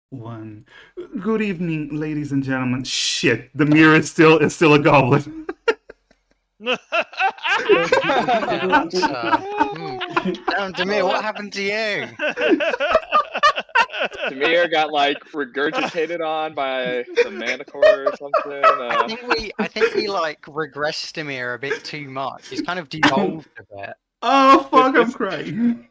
One. Good evening, ladies and gentlemen. Shit, the mirror is still a goblin. Yeah, that's damn, Demir, what happened to you? Demir got like regurgitated on by the Manticore or something. I think we like regressed Demir a bit too much. He's kind of devolved a bit. Oh fuck, I'm This- crying.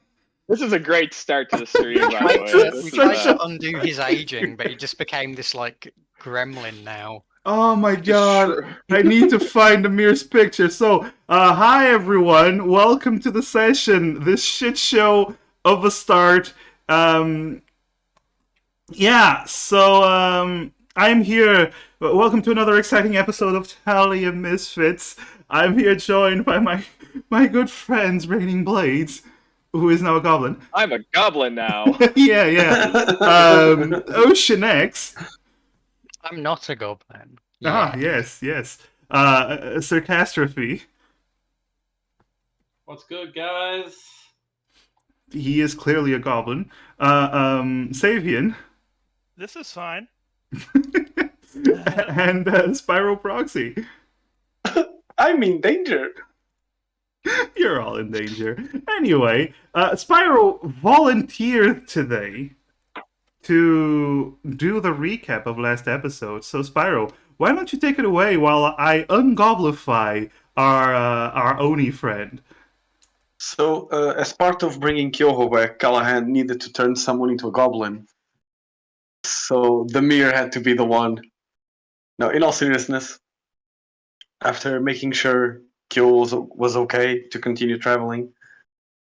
This is a great start to the stream, by the Tried way. to, This we is, tried such to undo his aging, but he just became this like gremlin now. Oh my just god. I need to find the mirror's picture. So, hi everyone. Welcome to the session. This shit show of a start. Um, I'm here. Welcome to another exciting episode of Telia Misfits. I'm here joined by my good friends, Raining Blades, who is now a goblin. I'm a goblin now. yeah. Ocean X. I'm not a goblin. Ah, Yeah. yes. Sarcastrophe. What's good, guys? He is clearly a goblin. Savian. This is fine. And Spyro Proxy. I'm in danger. You're all in danger. Anyway, Spyro volunteered today to do the recap of last episode. So, Spyro, why don't you take it away while I ungoblify our Oni friend? So, as part of bringing Kyoho back, Callahan needed to turn someone into a goblin. So, the mirror had to be the one. Now, in all seriousness, after making sure Kyo was okay to continue traveling,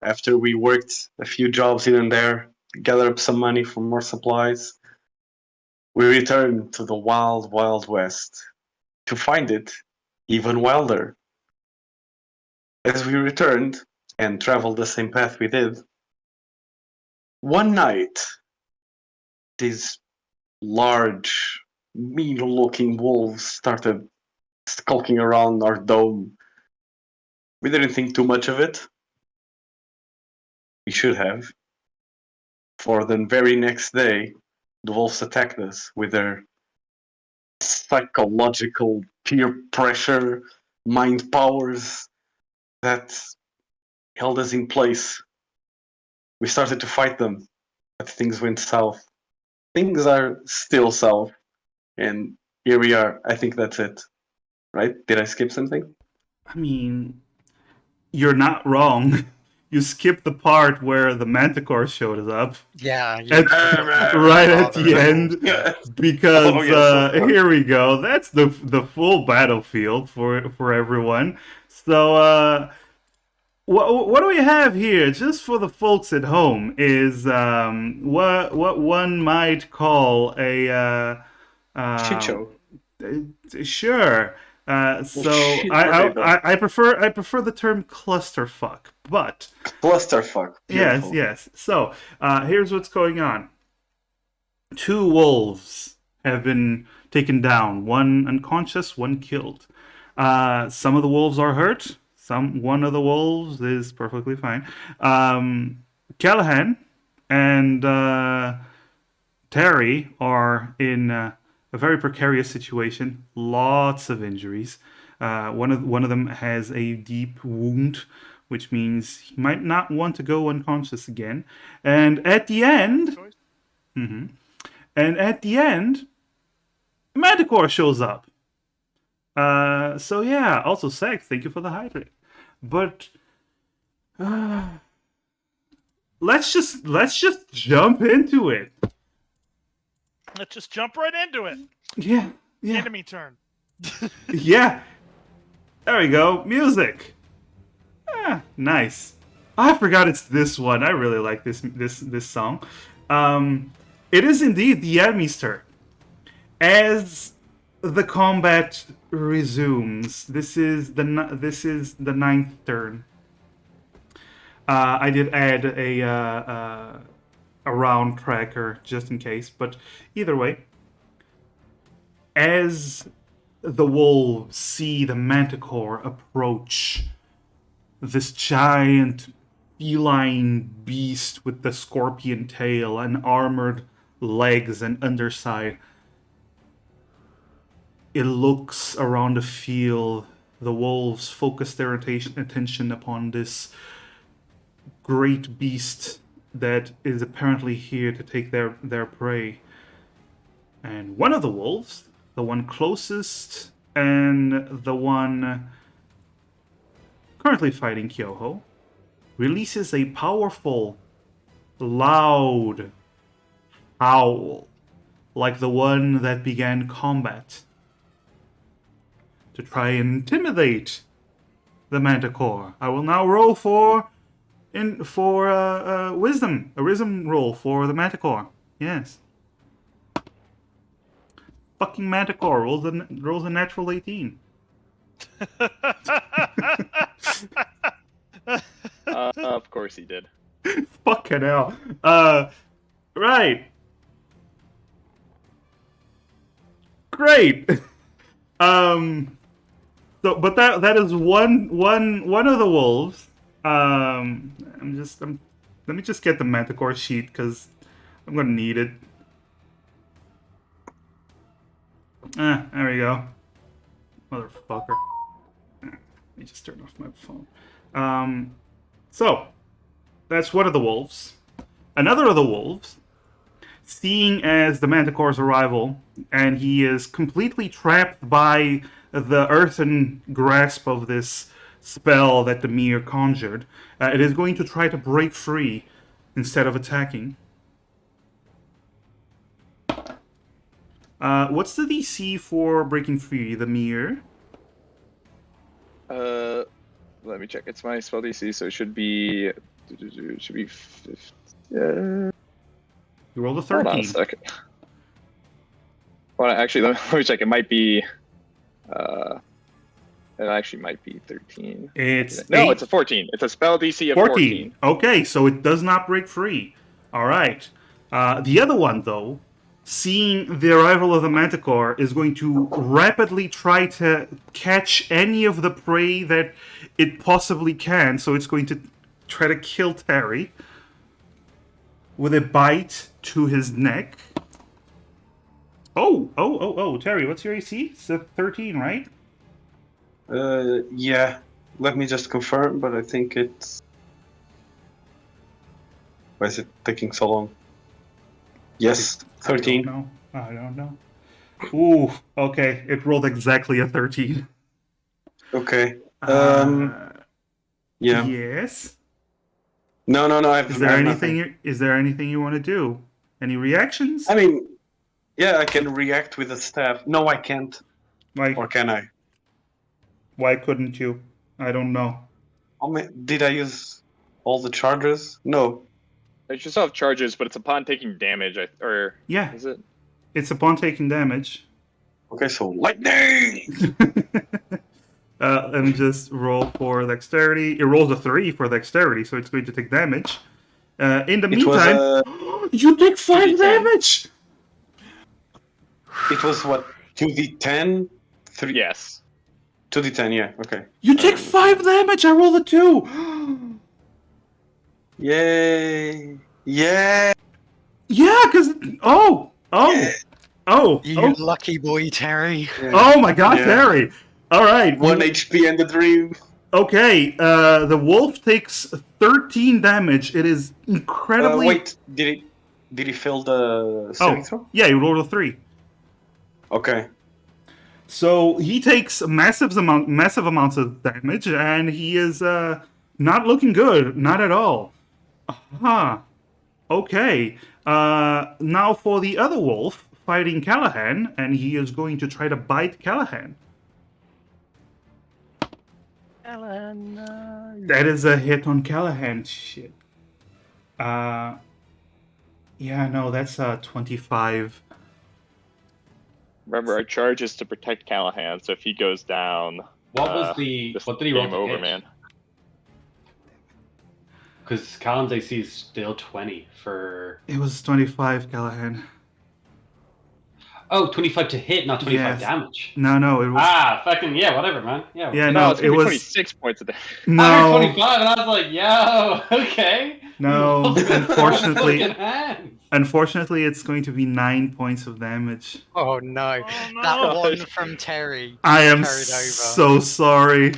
after we worked a few jobs here and there, gathered up some money for more supplies, we returned to the wild, wild west to find it even wilder. As we returned and traveled the same path we did, one night, these large, mean-looking wolves started skulking around our dome. We didn't think too much of it. We should have. For the very next day, the wolves attacked us with their psychological peer pressure, mind powers that held us in place. We started to fight them, but things went south. Things are still south, and here we are. I think that's it. Right? Did I skip something? I mean, you're not wrong. You skipped the part where the Manticore showed up. Yeah. Right at the end, because Oh, yes, here we go. That's the full battlefield for everyone. So what do we have here? Just for the folks at home, is what one might call a Shit show. Sure. So shit were they, though? I prefer the term clusterfuck, but Clusterfuck. Beautiful. yes. So here's what's going on. Two wolves have been taken down. One unconscious, one killed. Some of the wolves are hurt. One of the wolves is perfectly fine. Callahan and Terry are in a very precarious situation. Lots of injuries. One of them has a deep wound, which means he might not want to go unconscious again. And at the end, Manticore shows up. So yeah. Also, Sex, thank you for the hydrate. But let's just jump into it. Let's just jump right into it. Yeah. Enemy turn. Yeah. There we go. Music. Nice. I forgot it's this one. I really like this song. It is indeed the enemy's turn. As the combat resumes, this is the ninth turn. I did add a round tracker just in case, but either way, as the wolves see the Manticore approach, this giant feline beast with the scorpion tail and armored legs and underside. It looks around the field. The wolves focus their attention upon this great beast that is apparently here to take their prey. And one of the wolves, the one closest and the one currently fighting Kyoho, releases a powerful, loud howl like the one that began combat to try and intimidate the Manticore. I will now roll for wisdom, a wisdom roll for the Manticore. Yes. Fucking Manticore rolls a natural 18. Of course he did. Fucking hell. Right. Great. So, but that is one of the wolves. Let me just get the Manticore sheet because I'm gonna need it. There we go. Motherfucker. Let me just turn off my phone. So that's one of the wolves. Another of the wolves, seeing as the Manticore's arrival, and he is completely trapped by the earthen grasp of this spell that the Mir conjured, it is going to try to break free instead of attacking. What's the DC for breaking free, the Mir? Let me check. It's my spell DC, so it should be. It should be. You rolled a Hold 13. on a second. Well, actually, let me check. It might be. It actually might be 13. It's No, 8. it's a 14. It's a spell DC of 14. Okay, so it does not break free. All right. The other one, though, seeing the arrival of the Manticore, is going to rapidly try to catch any of the prey that it possibly can. So it's going to try to kill Terry with a bite to his neck. Oh, Terry, what's your AC? It's a 13, right? Yeah. Let me just confirm, but I think it's. Why is it taking so long? Yes, 13. I don't know. Ooh, okay. It rolled exactly a 13. Okay. Yeah. Yes. No. Is there anything you want to do? Any reactions? I mean, yeah, I can react with a staff. No, I can't. Why? Or can I? Why couldn't you? I don't know. Did I use all the charges? No. It should still have charges, but it's upon taking damage. Or Yeah, is it? it's upon taking damage. Okay, so lightning. Let me just roll for dexterity. It rolls a 3 for dexterity, so it's going to take damage. In the meantime, you take 5 damage. It was what, 2d10? 3. Yes. 2d10, yeah. Okay. You take 5 damage. I rolled a 2. Yay! Yeah! Yeah, because You lucky boy, Terry. oh my God, Yeah. Terry! All right, 1 HP and the dream. okay. The wolf takes 13 damage. It is incredibly. Wait, did he fail the saving throw? Yeah, he rolled a 3. Okay. So he takes massive amounts of damage, and he is not looking good, not at all. Okay. Now for the other wolf fighting Callahan, and he is going to try to bite Callahan. That is a hit on Callahan. Shit. Yeah, no, that's 25. Remember, our charge is to protect Callahan, so if he goes down, What did he roll game to over, hit? man. Because Callan's AC is still 20 for... It was 25, Callahan. Oh, 25 to hit, not 25 Yes. damage. No, it was. Fucking, yeah, whatever, man. Yeah, Yeah, No, no, it's it gonna be was. 26 points of damage. I heard No, 25, and I was like, yo, okay. no. Unfortunately, Fucking hands. Unfortunately, it's going to be 9 points of damage. Oh no. Oh no! That one from Terry. I am Carried over. so sorry.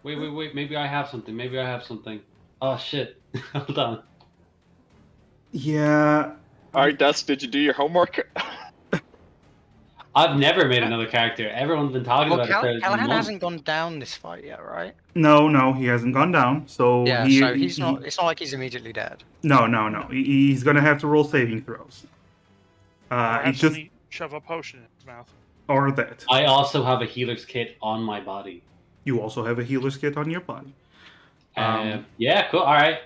Wait. Maybe I have something. Oh shit. Hold on. Yeah. All right, Dust, did you do your homework? I've never made another character. Everyone's been talking Well, about it for Callahan months. hasn't gone down this fight yet, right? No, he hasn't gone down. So Yeah, he, so he's not. It's not like he's immediately dead. No. He's gonna have to roll saving throws. Or He have just somebody shove a potion in his mouth. or that. I also have a healer's kit on my body. You also have a healer's kit on your body. Yeah, cool. All right.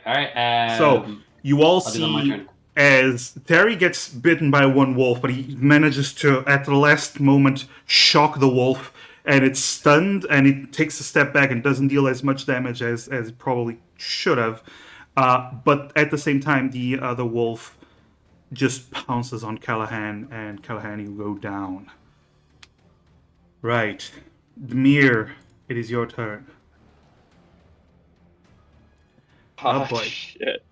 So you all I'll do that on my see turn. as Terry gets bitten by one wolf, but he manages to, at the last moment, shock the wolf, and it's stunned, and it takes a step back and doesn't deal as much damage as it probably should have. But at the same time, the other wolf just pounces on Callahan, and Callahan, you go down. Right. Demir, it is your turn. Oh boy. Shit.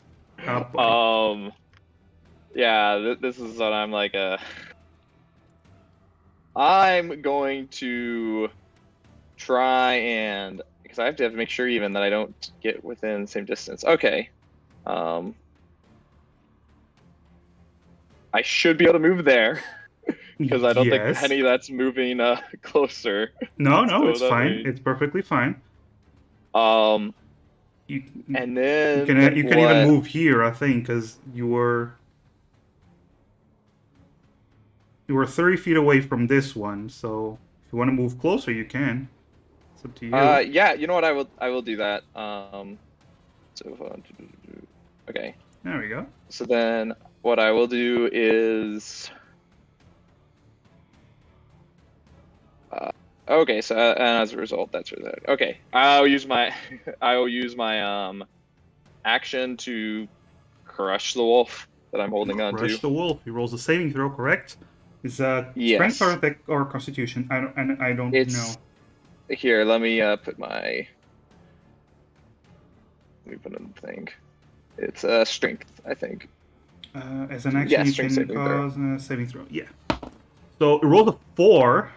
Oh boy. Yeah, this is what I'm like. I'm going to try and because I have to make sure even that I don't get within the same distance. Okay. I should be able to move there because I don't Yes. think any that's moving closer. No, So it's that fine. way- It's perfectly fine. You, And then you can even move here, I think, because you were 30 feet away from this one. So if you want to move closer, you can. It's up to you. Yeah, you know what? I will do that. So okay. There we go. So then what I will do is okay, so and as a result that's that. Okay. I'll use my action to crush the wolf that I'm holding on Crush to. the wolf. He rolls a saving throw, correct? Is Yes. strength or constitution? I don't It's know. here, let me put my let me put in the thing. It's strength, I think. As an action, Yeah, you strength can saving throw. cause a saving throw. Yeah. So it rolled a 4.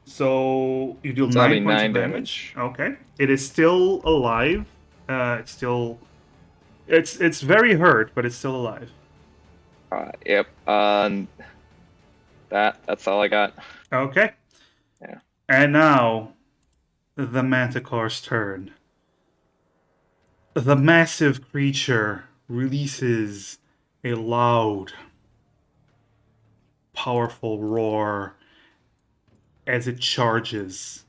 So you deal So that'll 9 be points 9 of damage. Okay. It is still alive. It's still. It's very hurt, but it's still alive. Yep. That's all I got. Okay. Yeah. And now, the Manticore's turn. The massive creature releases a loud, powerful roar as it charges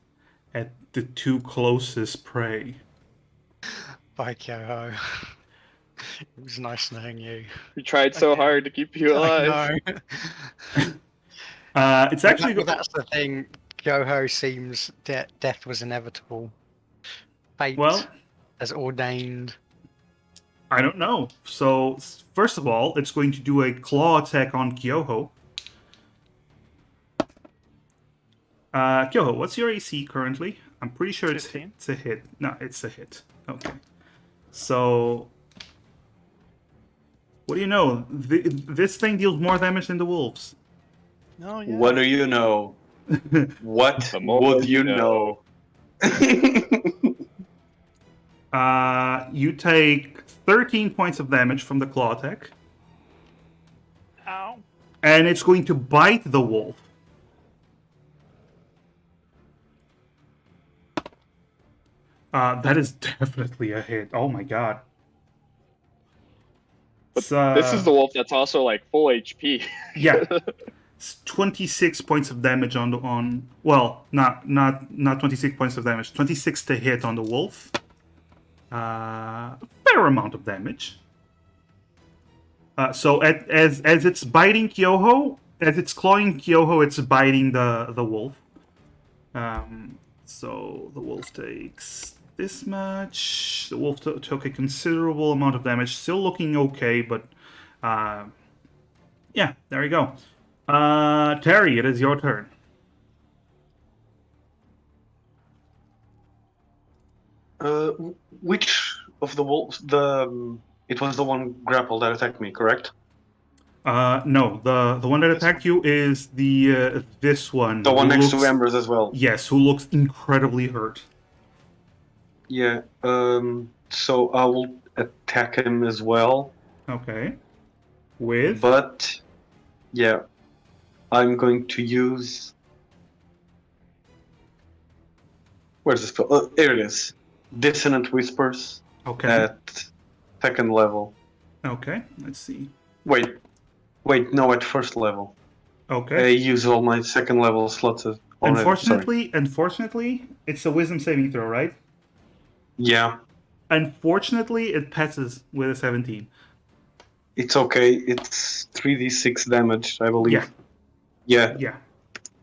at the two closest prey. Bye, Kyoho. It was nice knowing you. We tried so hard to keep you alive. I know. It's actually Well, that's the thing. Kyoho seems death was inevitable. Fate well. has ordained. I don't know. So first of all, it's going to do a claw attack on Kyoho. Kyoho, what's your AC currently? I'm pretty sure it's 15. a hit. No, it's a hit. Okay. So, what do you know? This thing deals more damage than the wolves. No, yeah. What do you know? What The more would you you know? You take 13 points of damage from the claw attack, Ow. and it's going to bite the wolf. That is definitely a hit. Oh my god. This is the wolf that's also like full HP. Yeah. It's 26 points of damage on well, not 26 points of damage. 26 to hit on the wolf. Fair amount of damage. So as it's biting Kyoho, as it's clawing Kyoho, it's biting the wolf. So the wolf takes this much. The wolf took a considerable amount of damage. Still looking okay, but yeah, there you go. Terry, it is your turn. Which of the wolves? It was the one grapple that attacked me, correct? No, the one that This attacked you is the this one. The one who next to looks- Embers as well. Yes, who looks incredibly hurt. Yeah. So I will attack him as well. Okay. With But yeah, I'm going to use. Where's the spell? Here it is. Dissonant Whispers okay. at second level. Okay. Let's see. Wait, no, at first level. I Okay. use all my second level slots already. Sorry. Unfortunately, it's a wisdom saving throw, right? Yeah, Unfortunately, it passes with a 17. it's okay. It's 3d6 damage, I believe. Yeah. Yeah.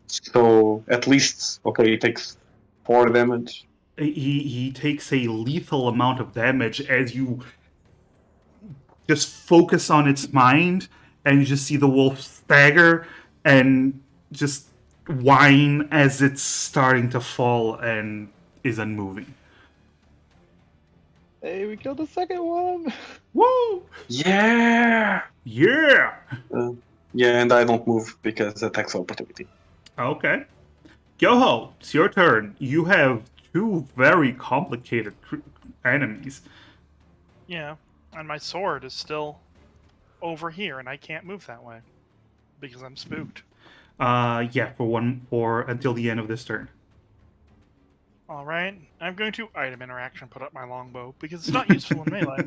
So at least okay, it takes 4 damage. He takes a lethal amount of damage as you just focus on its mind, and you just see the wolf stagger and just whine as it's starting to fall and is unmoving. Hey, we killed the second one. Woo! Yeah. Yeah! Yeah, and I don't move because attacks of opportunity. Okay. Yoho, it's your turn. You have two very complicated enemies. Yeah, and my sword is still over here, and I can't move that way because I'm spooked. Yeah, for until the end of this turn. All right, I'm going to item interaction, put up my longbow because it's not useful in melee.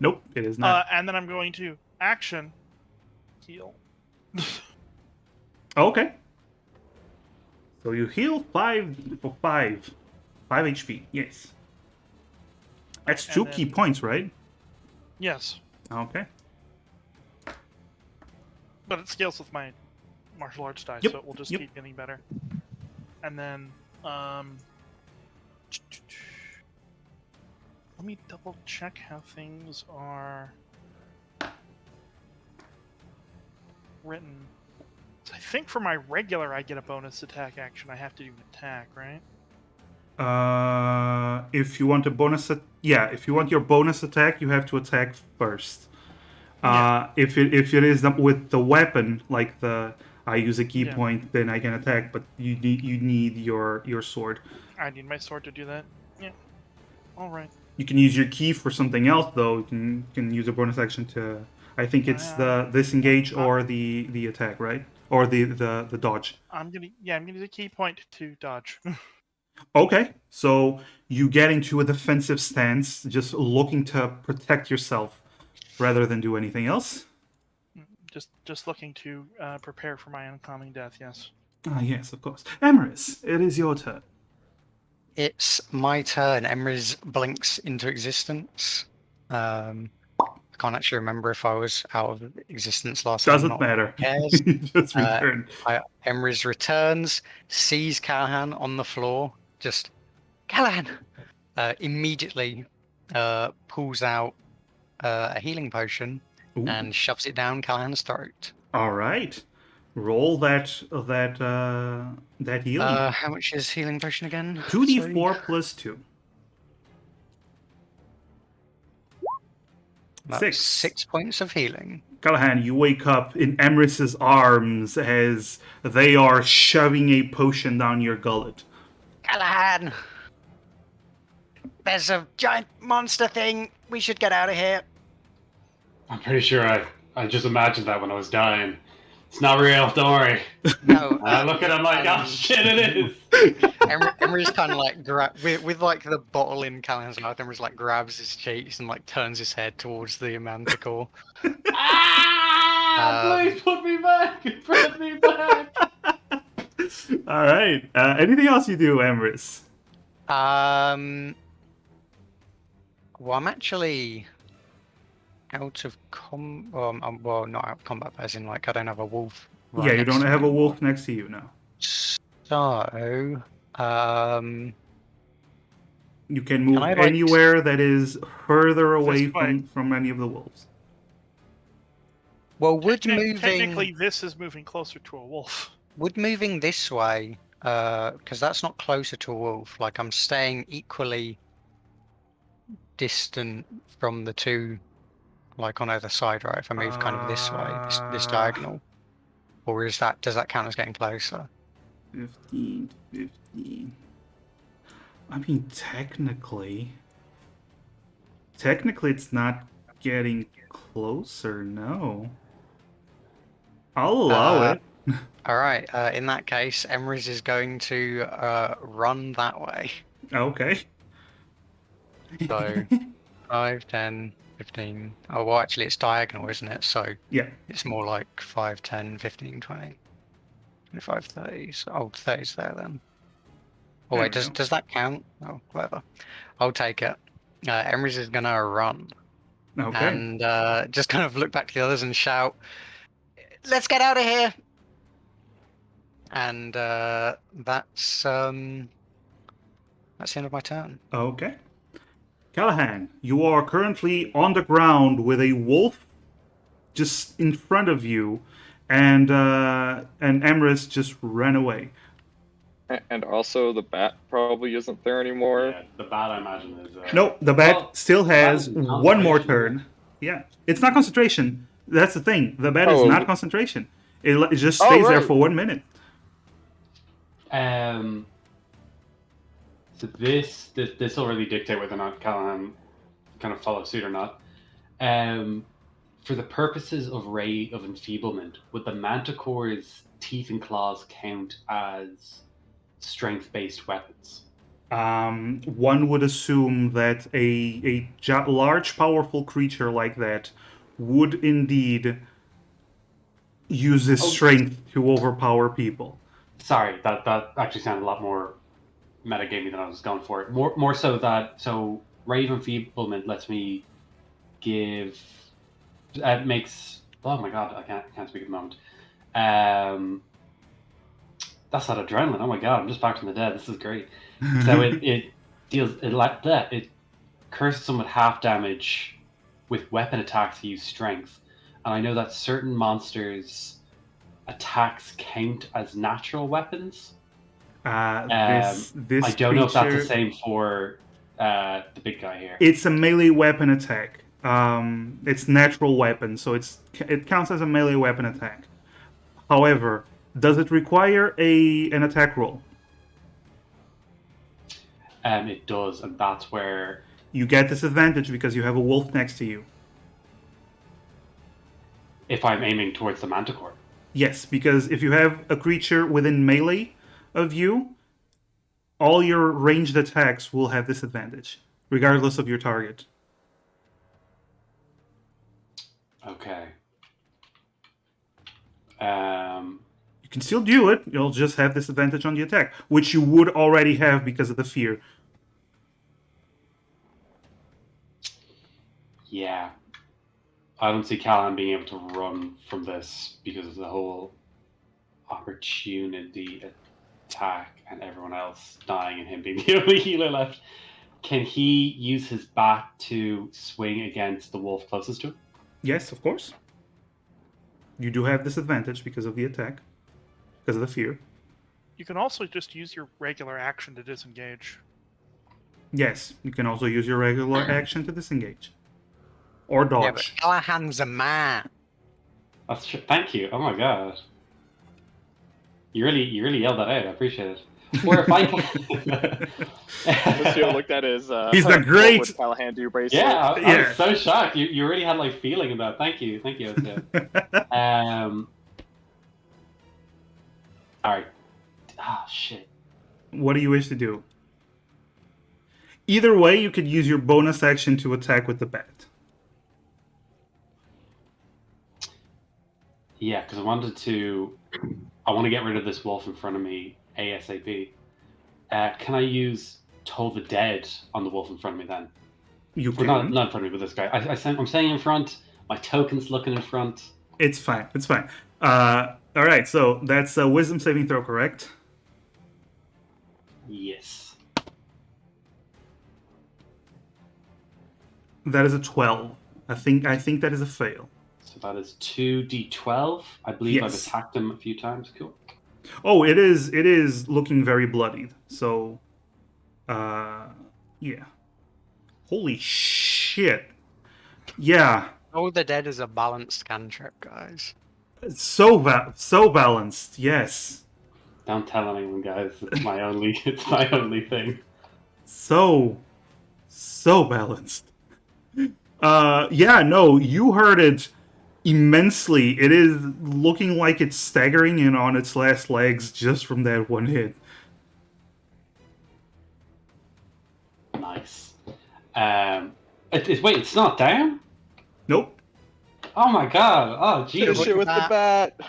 Nope, it is not. And then I'm going to action heal. Okay. So you heal 5 HP. Yes. That's And 2 then- key points, right? Yes, Okay. but it scales with my martial arts dice, Yep, so it will just yep. keep getting better. And then, let me double check how things are written. So I think for my regular, I get a bonus attack action. I have to do an attack, right? If you want a if you want your bonus attack, you have to attack first. If it is with the weapon, like I use a key Yeah. point, then I can attack. But you need your sword. I need my sword to do that. Yeah. All right. You can use your key for something else, though. You can use a bonus action to. I think it's the disengage or the attack, right? Or the dodge. I'm gonna use a key point to dodge. Okay, so you get into a defensive stance, just looking to protect yourself rather than do anything else. just looking to prepare for my oncoming death. Yes. Ah, yes, of course. Emerys, it is your turn. It's my turn. Emrys blinks into existence. I can't actually remember if I was out of existence last time. Doesn't matter. Cares. You just returned. Emrys returns, sees Callahan on the floor, just Callahan. Immediately pulls out a healing potion Ooh. and shoves it down Callahan's throat. All right, roll that healing. How much is healing potion again? 2d4 plus 2. That's 6. 6 points of healing. Callahan, you wake up in Emrys's arms as they are shoving a potion down your gullet. Callahan! There's a giant monster thing. We should get out of here. I'm pretty sure I just imagined that when I was dying. It's not real, don't worry. No. I look at him like, oh shit, it is. Emery's kind of like with like the bottle in Callahan's mouth. Emery's like grabs his cheeks and like turns his head towards the manticore. Please put me back. Put me back. All right. Anything else you do, Emrys? Well, I'm actually out of well, not out of combat, as in like I don't have a wolf. Right Yeah, you next don't to have me. a wolf next to you now. So, You can move I, like, anywhere that is further away This way. from any of the wolves. well, would Technically, this is moving closer to a wolf. moving this way, because that's not closer to a wolf. Like I'm staying equally distant from the two like on either side, right? If I move kind of this way, this diagonal, or does that count as getting closer? 15, 15. I mean, technically, it's not getting closer. No, I'll allow it. All right. In that case, Emrys is going to run that way. Okay. So 5, 10, 15. Oh, well, actually, it's diagonal, isn't it? So Yeah. it's more like 5, 10, 15, 20, 25, 30. Oh, 30's there then. Oh, There wait, we go. does that count? Oh, whatever. I'll take it. Emrys is going to run Okay. and just kind of look back to the others and shout, "Let's get out of here!" And that's the end of my turn. Okay. Callahan, you are currently on the ground with a wolf just in front of you, and Emrys just ran away. And also, the bat probably isn't there anymore. Yeah, the bat I imagine is. No, the bat well, still the bat has is in one more concentration, turn. Yeah, it's not concentration. That's the thing. The bat is Oh. not concentration. It just Oh, stays there right. for 1 minute. So this will really dictate whether or not Callahan kind of follows suit or not. For the purposes of Ray of Enfeeblement, would the Manticore's teeth and claws count as strength-based weapons? One would assume that a large, powerful creature like that would indeed use his strength to overpower people. Sorry, that actually sounded a lot more metagamey than I was going for. More so that Ray of Enfeeblement lets me give. It makes. Oh my god, I can't speak at the moment. That's that adrenaline. Oh my god, I'm just back from the dead. This is great. So it deals it like that. It curses them with half damage with weapon attacks that use strength, and I know that certain monsters' attacks count as natural weapons. This I don't know if that's the creature- same for the big guy here. It's a melee weapon attack. It's natural weapon, so it counts as a melee weapon attack. However, does it require an attack roll? It does, and that's where You get disadvantage because you have a wolf next to you. if I'm aiming towards the Manticore. Yes, because if you have a creature within melee of you, all your ranged attacks will have disadvantage, regardless of your target. Okay. You can still do it, you'll just have disadvantage on the attack, which you would already have because of the fear. Yeah. I don't see Callahan being able to run from this because of the whole opportunity attack and everyone else dying and him being the only healer left. Can he use his bat to swing against the wolf closest to him? Yes, of course. You do have disadvantage because of the attack, because of the fear. You can also just use your regular action to disengage. Yes, you can also use your regular action to disengage. Or dodge. Yeah, but Callahan's a man. That's true. Thank you. Oh my god. You really yelled that out. I appreciate it. Or if I Monsieur looked at his. He's the great- what would Callahan do bracelet. yeah, I Yeah. was so shocked. You really had like feeling about. Thank you. All right. Ah, shit. What do you wish to do? Either way, you could use your bonus action to attack with the bat. Yeah, because I want to get rid of this wolf in front of me ASAP. Can I use Toll the Dead on the wolf in front of me then? You Or can. not in front of me, but this guy. I'm saying in front. My token's looking in front. It's fine. It's fine. All right. So that's a wisdom saving throw, correct? Yes. That is a 12. I think that is a fail. So that is 2d12. I believe I've Yes. attacked him a few times. Cool. Oh, it is looking very bloodied. So, yeah. Holy shit. Yeah. Oh, the dead is a balanced cantrip, guys. So balanced, yes. Don't tell anyone, guys. It's my only. It's my only thing. So balanced. Yeah, no, you heard it immensely. It is looking like it's staggering in on its last legs just from that one hit. Nice. Wait, it's not down? Nope. Oh my god. Oh, geez. Finish it with the bat.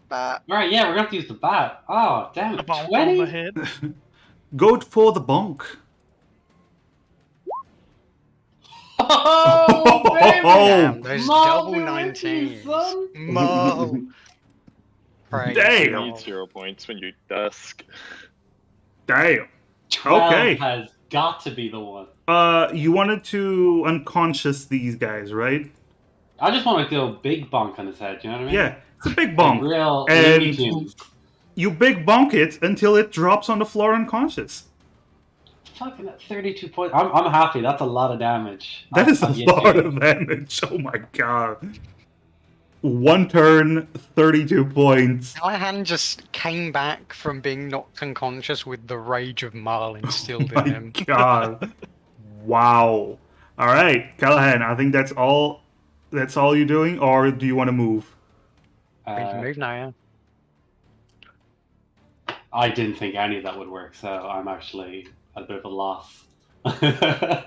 But Alright, yeah, we're going to have to use the bat. Oh, damn The it. bonk on 20? the head. Go for the bonk. Oh, baby! damn, those Mo, double be with you, 19s. son. Mo. Praise Damn. You God. need 0 points when you dusk. Damn. 12 Okay. has got to be the one. You wanted to unconscious these guys, right? I just want to go big bonk on his head, you know what I mean? Yeah, it's a big Like bonk. real And- Looney Tunes. You big bonk it until it drops on the floor unconscious. Fucking at 32 points. I'm happy. That's a lot of damage. That is a I'll be lot okay. of damage. Oh my god. One turn, 32 points. Callahan just came back from being knocked unconscious with the rage of Marl instilled Oh in my him. god. Wow. Alright, Callahan, I think that's all you're doing, or do you want to move? We can move now, yeah. I didn't think any of that would work, so I'm actually at a bit of a loss. I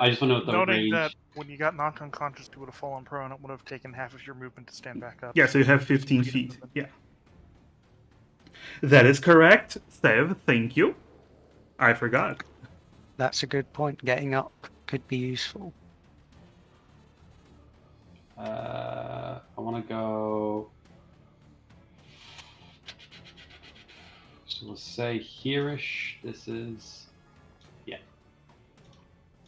just want to know what the Noting range. that when you got knocked unconscious, you would have fallen prone. It would have taken half of your movement to stand back up. Yeah, so you have 15 Feet of feet. movement. Yeah. That is correct, Sev. Thank you. I forgot. That's a good point. Getting up could be useful. I want to go. So we'll say here-ish. This is.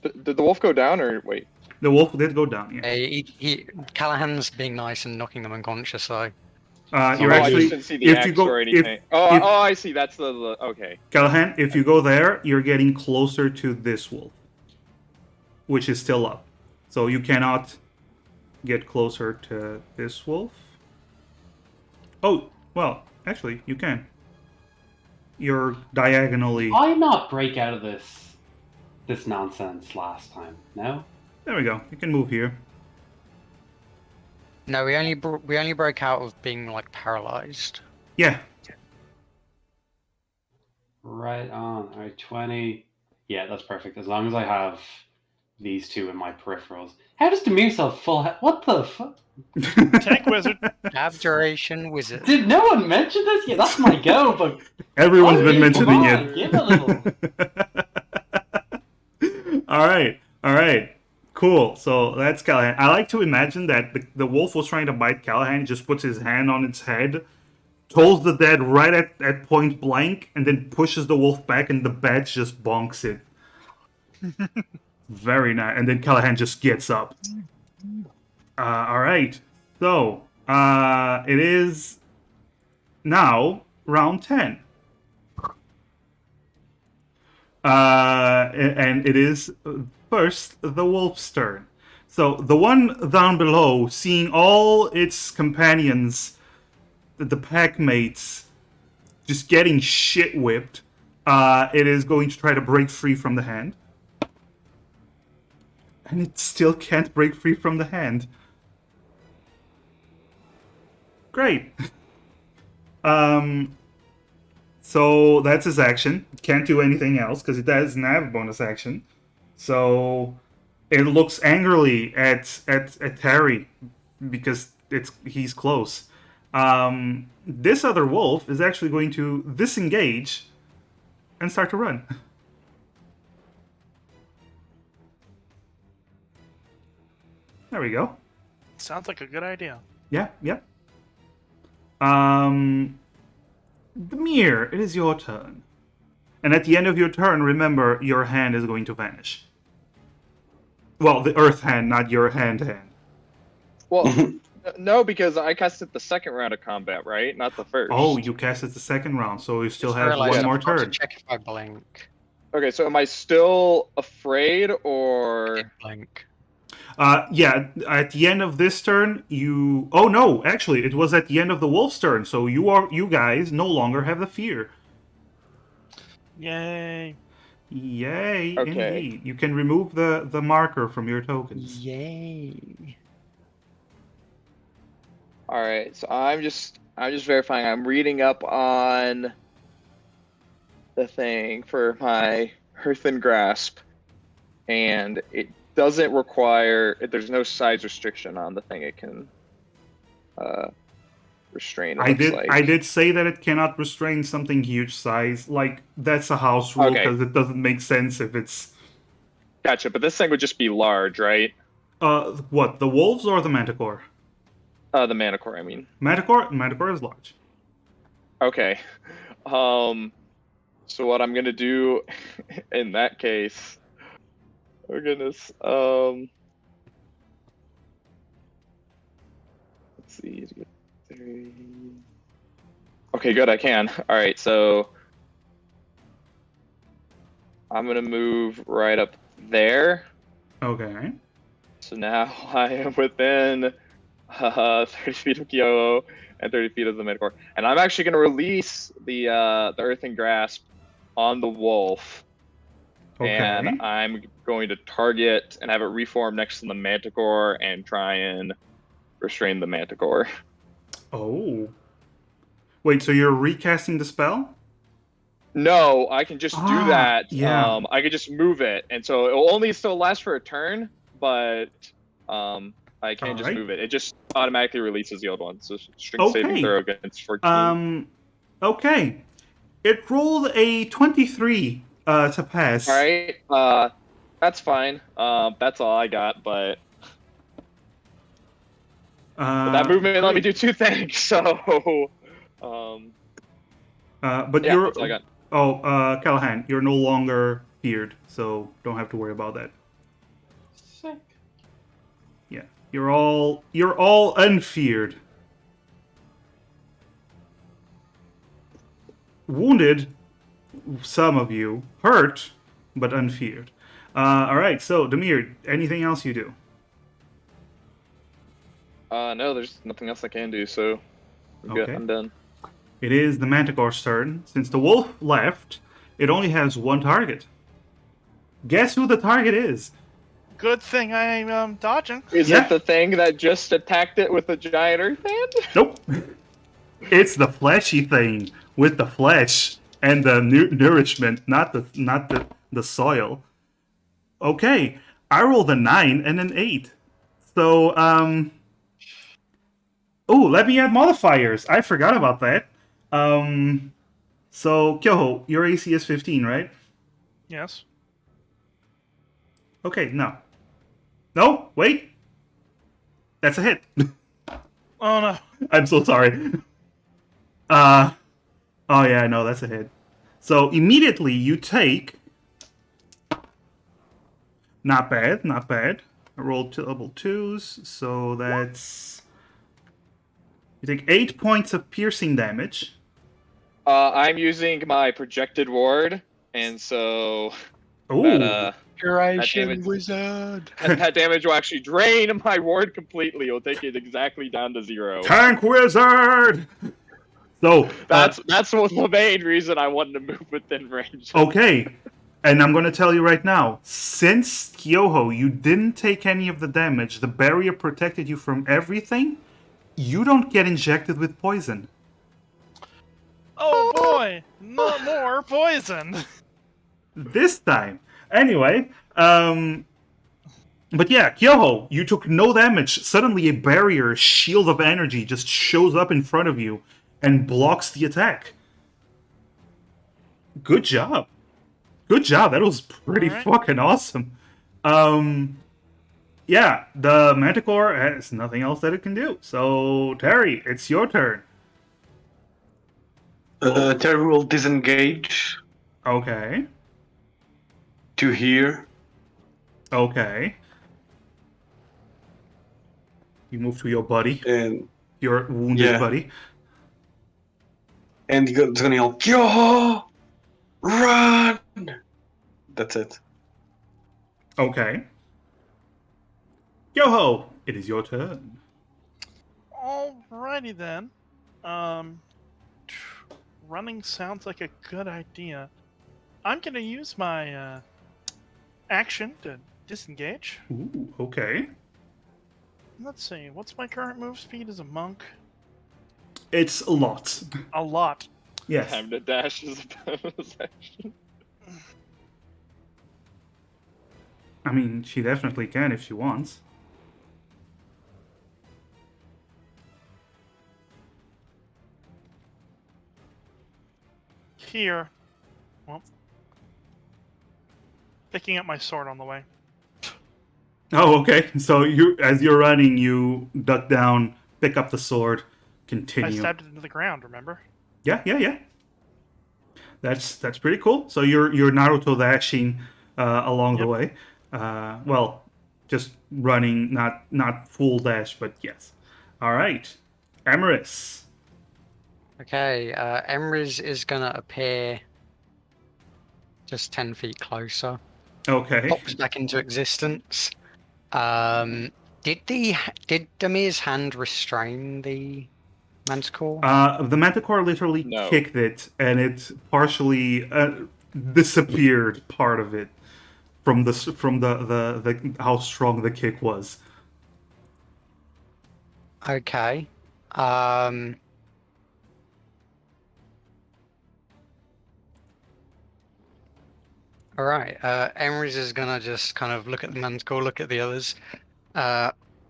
Did the wolf go down or wait? The wolf did go down, yeah. Callahan's being nice and knocking them unconscious, though. You're I actually, just didn't see the if X you go, or if, anything. if- I see. That's the okay. Callahan, if you go there, you're getting closer to this wolf, which is still up. So you cannot get closer to this wolf. Oh, well, actually, you can. You're diagonally. Why not break out of this nonsense last time? No. There we go. You can move here. No, we only broke out of being like paralyzed. Yeah. Right on. All right, 20. Yeah, that's perfect. As long as I have these two in my peripherals. How does Demir sell full? What the fuck? Tank wizard. Abjuration wizard. Did no one mention this? Yeah, that's my go. But Everyone's Oh, been yeah, mentioning come on, give a little. All right. Cool. So that's Callahan. I like to imagine that the wolf was trying to bite Callahan, just puts his hand on its head, tolls the dead right at point blank, and then pushes the wolf back, and the bat just bonks it. Very nice. And then Callahan just gets up. All right. So it is now round 10. And it is first the wolf's turn. So the one down below, seeing all its companions, the pack mates, just getting shit whipped, it is going to try to break free from the hand. And it still can't break free from the hand. Great. So that's his action. It can't do anything else because it doesn't have a bonus action. So it looks angrily at Terry because he's close. This other wolf is actually going to disengage and start to run. There we go. Sounds like a good idea. Yeah. Demir, it is your turn. And at the end of your turn, remember, your hand is going to vanish. Well, the earth hand, not your hand. Well, no, because I cast it the second round of combat, right? Not the first. Oh, you cast it the second round, so you still Just have realised one more I forgot to turn. check if I blink. Okay, so am I still afraid or? Blink. Yeah, at the end of this turn, you. Oh no, actually, it was at the end of the wolf's turn. So you guys no longer have the fear. Yay. Yay, Okay. indeed. You can remove the marker from your tokens. Yay. All right. So I'm just verifying. I'm reading up on the thing for my Earthen Grasp, and it doesn't require. There's no size restriction on the thing. It can restrain. It looks like. I did say that it cannot restrain something huge size. Like that's a house rule Okay. because it doesn't make sense if it's Gotcha. But this thing would just be large, right? what, the wolves or the manticore? The Manicore, I mean. Manticore is large. Okay. So what I'm gonna do in that case? Oh goodness. Let's see. Okay, good. I can. All right. So I'm gonna move right up there. Okay. So now I am within 30 feet of Kyoto and 30 feet of the Midcore. And I'm actually going to release the Earthen Grasp on the wolf. Okay. And I'm going to target and have it reform next to the Manticore and try and restrain the Manticore. Oh. Wait, so you're recasting the spell? No, I can just do that. Yeah. I could just move it. And so it will only still last for a turn, but I can just Alright. move it. It just automatically releases the old one. So strength saving Okay. throw against 14. Okay. It rolled a 23 to pass. All right. That's fine. That's all I got. But that movement let me do 2 things. So, but yeah, you're. that's all I got. Oh, Callahan, you're no longer feared, so don't have to worry about that. Sick. Yeah, you're all unfeared. Wounded, some of you. Hurt, but unfeared. All right, so Demir, anything else you do? No, there's nothing else I can do. So, I'm good. Okay. I'm done. It is the Manticore's turn. Since the wolf left, it only has one target. Guess who the target is? Good thing I'm dodging. Is Yeah. it the thing that just attacked it with a giant earth hand? Nope. It's the fleshy thing with the flesh and the nourishment, not the soil. Okay, I rolled a 9 and an 8. So oh, let me add modifiers. I forgot about that. So Kyoho, your AC is 15, right? Yes. Okay, no. No, wait. That's a hit. Oh no. I'm so sorry. Oh yeah, no, that's a hit. So immediately you take. Not bad, not bad. I rolled two level 2s, so that's. You take 8 points of piercing damage. I'm using my projected ward, and so Oh, that Curation damage- wizard. that damage will actually drain my ward completely. It'll take it exactly down to 0. tank wizard! So, That's the main reason I wanted to move within range. okay. And I'm going to tell you right now, since Kyoho, you didn't take any of the damage, the barrier protected you from everything, you don't get injected with poison. Oh boy, not more poison. This time. Anyway, but yeah, Kyoho, you took no damage. Suddenly a barrier, shield of energy just shows up in front of you and blocks the attack. Good job. Good job. That was pretty Alright. fucking awesome. Yeah, the Manticore has nothing else that it can do. So, Terry, it's your turn. Terry will disengage Okay. to here. Okay. You move to your buddy, And your wounded Yeah. buddy. he's gonna yell, Yo! Run! That's it. Okay. Yo-ho! It is your turn. Alrighty then. Um, running sounds like a good idea. I'm gonna use my action to disengage. Ooh, okay. Let's see, what's my current move speed as a monk? It's a lot. A lot. Yes. Time to dash is a bonus action. I mean, she definitely can if she wants. Here. Well, picking up my sword on the way. Oh, okay. So as you're running, you duck down, pick up the sword, I continue. stabbed it into the ground, remember? Yeah. That's pretty cool. So you're Naruto dashing along the Yep. way. Well, just running, not full dash, but yes. All right, Emerus. Okay, Emrys is gonna appear just 10 feet closer. Okay. Pops back into existence. Did Damir's hand restrain the manticore? The Manticore literally No. kicked it, and it partially disappeared. Part of it from the how strong the kick was. Okay. All right. Emrys is gonna just kind of look at the manticore, look at the others.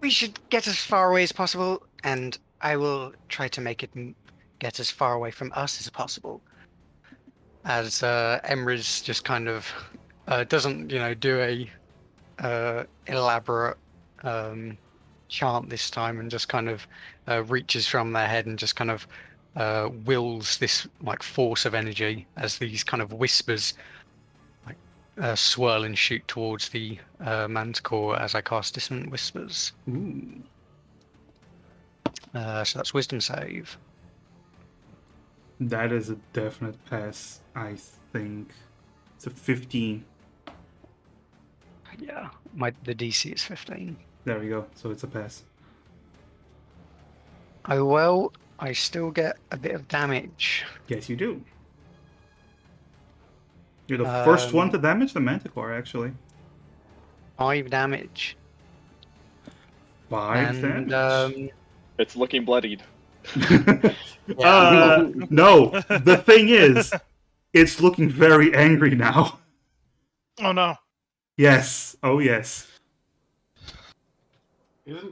We should get as far away as possible, and I will try to make it get as far away from us as possible. As Emrys just kind of doesn't, do a elaborate chant this time, and just kind of reaches from their head and just kind of wills this like force of energy as these kind of whispers like swirl and shoot towards the manticore as I cast Dissonant Whispers. Ooh. So that's Wisdom save. That is a definite pass, I think. It's a 15. Yeah, the DC is 15. There we go. So it's a pass. Oh well, I still get a bit of damage. Yes, you do. You're the first one to damage the Manticore, actually. 5 damage. 5 And damage. It's looking bloodied. No. The thing is, it's looking very angry now. Oh no. Yes. Oh, yes.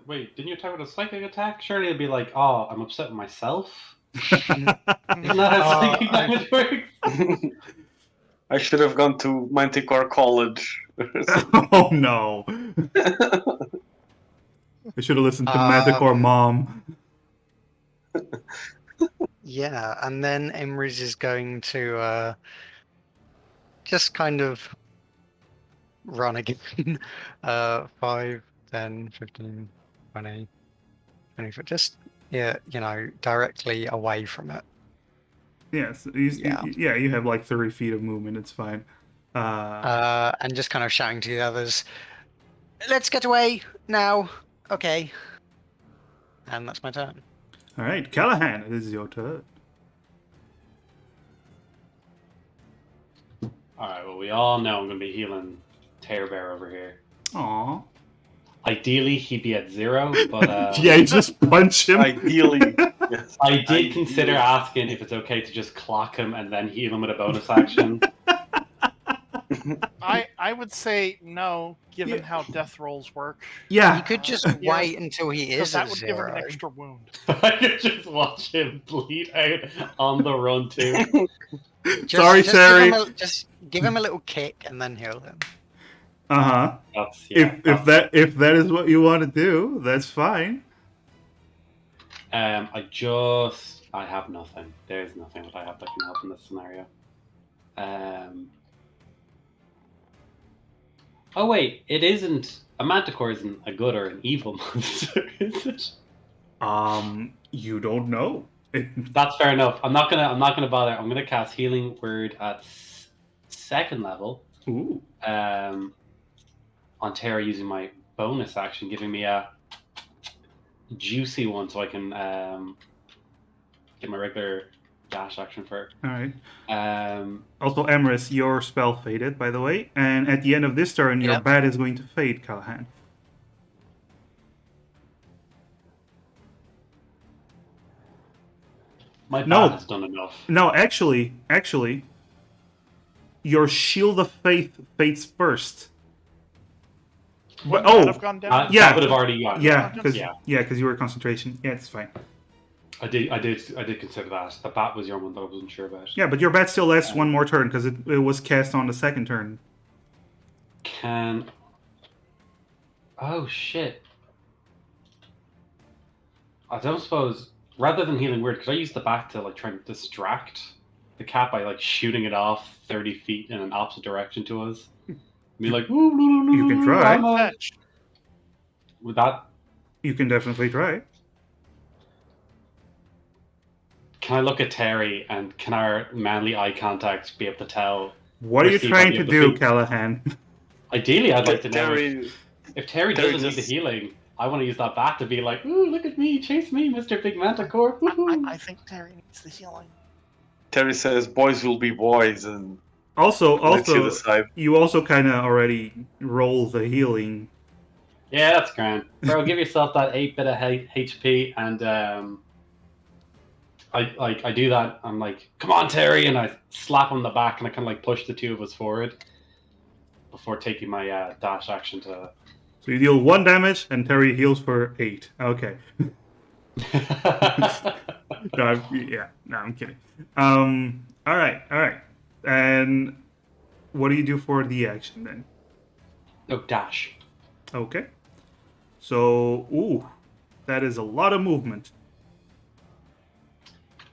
Wait, didn't you attack with a psychic attack? Surely it'd be like, oh, I'm upset with myself. Isn't that how psychic damage works? I should have gone to Manticore College. Oh, no. I should have listened to Manticore Mom. Yeah, and then Emrys is going to just kind of run again. 5, 10, 15, 20, 24. Just, directly away from it. Yes. Yeah. Yeah, you have like 30 feet of movement. It's fine. And just kind of shouting to the others, let's get away now. Okay. And that's my turn. All right, Callahan, it is your turn. Alright, well, we all know I'm going to be healing Tear Bear over here. Aw. Ideally, he'd be at 0, but... Yeah, you just punch him. Ideally. Yes. I did consider asking if it's okay to just clock him and then heal him with a bonus action. I would say no, given how death rolls work. Yeah. You could just Yeah. wait until he Because is that at would 0. give him an extra wound. I could just watch him bleed out on the run, too. Sorry, Terry. Just give him a little kick and then heal him. Uh-huh. If that is what you want to do, that's fine. I have nothing. There's nothing that I have that can help in this scenario. Oh wait, it isn't. A manticore isn't a good or an evil monster, is it? You don't know. That's fair enough. I'm not gonna bother. I'm gonna cast Healing Word at 2nd level. Ooh. On Terra using my bonus action, giving me a juicy one, so I can get my regular dash action for. All right. Um, Also, Emrys, your spell faded, by the way, and at the end of this turn, your Yep. bat is going to fade, Callahan. my No. bat has done enough. No, actually, your Shield of Faith fades first. But, Wouldn't that oh, have gone down? Yeah. That would have already gone. yeah, Yeah. because you were concentration. Yeah, it's fine. I did consider that. The bat was your one that I wasn't sure about. Yeah, but your bat still lasts one more turn because it was cast on the second turn. Can. Oh shit! I don't suppose, rather than healing word, could I use the bat to like try and distract the cat by like shooting it off 30 feet in an opposite direction to us? Be like, You can try. I'm a-" Fetch. Would that? You can definitely try. Can I look at Terry and can our manly eye contact be able to tell? What are you Receive trying any to of the do, feet. Callahan? Ideally, I'd like to know Terry, if Terry Terry doesn't need the just- healing. I want to use that bat to be like, ooh, look at me, chase me, Mr. Big Manticore. woohoo." I think Terry needs the healing. Terry says, "Boys will be boys," and Also, lets you decide. you also kind of already roll the healing. Yeah, that's grand. Bro, give yourself that 8 bit of HP, and I do that. I'm like, come on, Terry, and I slap him on the back, and I kind of like push the two of us forward before taking my dash action to. So you deal 1 damage, and Terry heals for 8. Okay. No, I'm kidding. All right. And what do you do for the action then? Oh, dash. Okay. So, that is a lot of movement.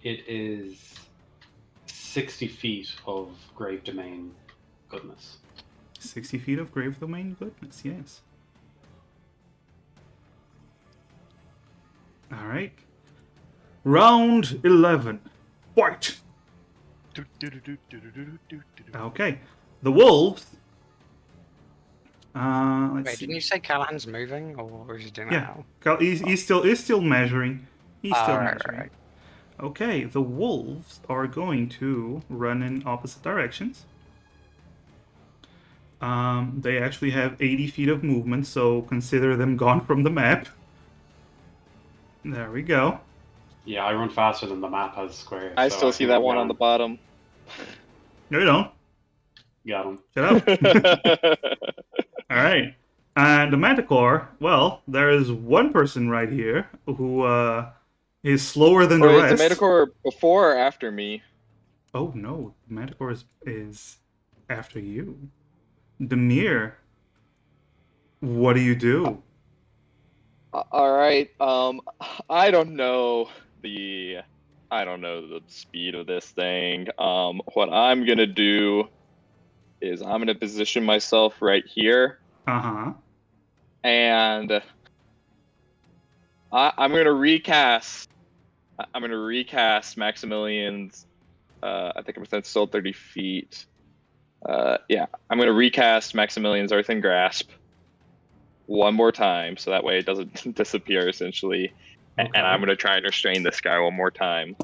It is 60 feet of Grave Domain goodness. 60 feet of Grave Domain goodness, yes. All right. Round 11. Fight! Okay. The wolves. Let's Wait, see. didn't you say Callahan's moving, or is he doing Yeah. that now? He's still measuring. He's still Right, measuring. right. Okay, the wolves are going to run in opposite directions. They actually have 80 feet of movement, so consider them gone from the map. There we go. Yeah, I run faster than the map has squares. I so still see think that we're one on the down. bottom. No, you don't. Got him. Shut up. All right. And the Manticore, well, there is one person right here who is slower than the Or is rest. the Manticore before or after me? Oh no, the Manticore is after you. Demir, what do you do? All right. I don't know the speed of this thing. What I'm gonna do is I'm gonna position myself right here, Uh-huh. and I'm gonna recast. I'm gonna recast Maximilian's. I think I'm still 30 feet. Yeah, I'm gonna recast Maximilian's Earthen Grasp one more time, so that way it doesn't disappear essentially. Okay. And I'm gonna try and restrain this guy one more time,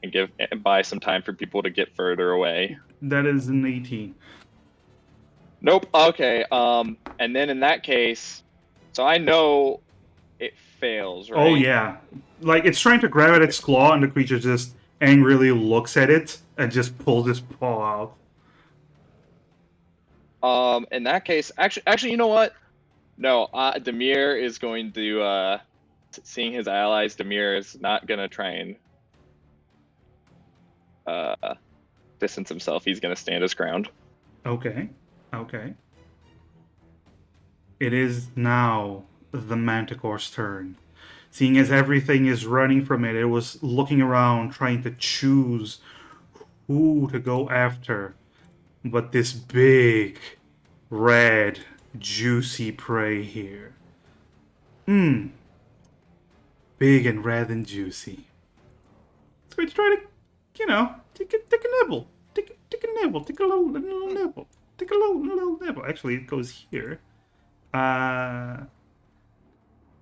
and buy some time for people to get further away. That is an 18. Nope. Okay. And then in that case, so I know it fails, right? Oh yeah. Like it's trying to grab at its claw and the creature just angrily looks at it and just pulls its paw out. In that case, actually, you know what? No, Demir is going to, seeing his allies, Demir is not gonna try and distance himself. He's gonna stand his ground. Okay. It is now the Manticore's turn. Seeing as everything is running from it, it was looking around trying to choose who to go after. But this big, red, juicy prey here. Big and red and juicy. It's going to try to, take a nibble. Take a nibble. Take a little nibble. Take a little nibble. Actually, it goes here.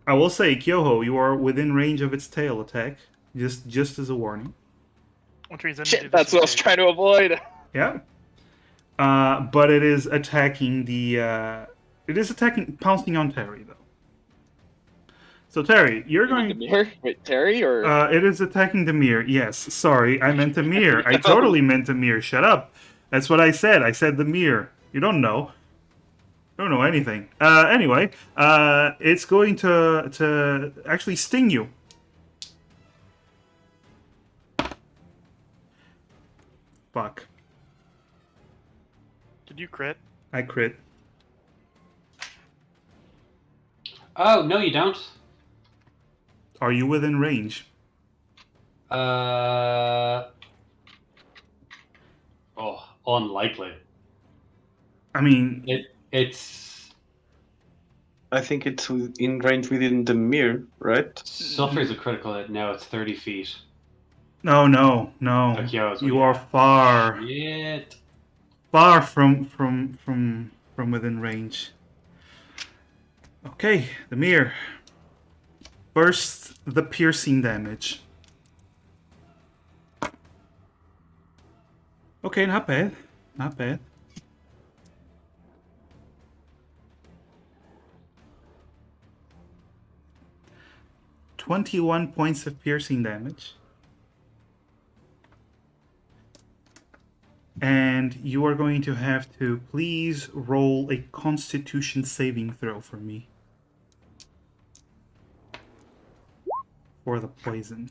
I will say, Kyoho, you are within range of its tail attack. Just as a warning. Which means I need to Shit, that's what I was disengage. trying to avoid. Yeah. But it is attacking pouncing on Terry, though. So, Terry, you're You mean going... Demir? Wait, Terry or? It is attacking Demir. Yes, sorry, I meant Demir. I totally meant Demir. Shut up. That's what I said. I said Demir. You don't know. You don't know anything. Anyway, it's going to actually sting you. Fuck. Did you crit? I crit. Oh, no, you don't. Are you within range? Oh, unlikely. I mean, It's I think it's in range within the mirror, right? suffers a critical hit. Now it's 30 feet. no. Okay, I was You with are far Shit. from within range. Okay, Demir. First, the piercing damage. Okay, not bad. Not bad. "21 points of piercing damage. And you are going to have to please roll a Constitution saving throw for me. For the poison.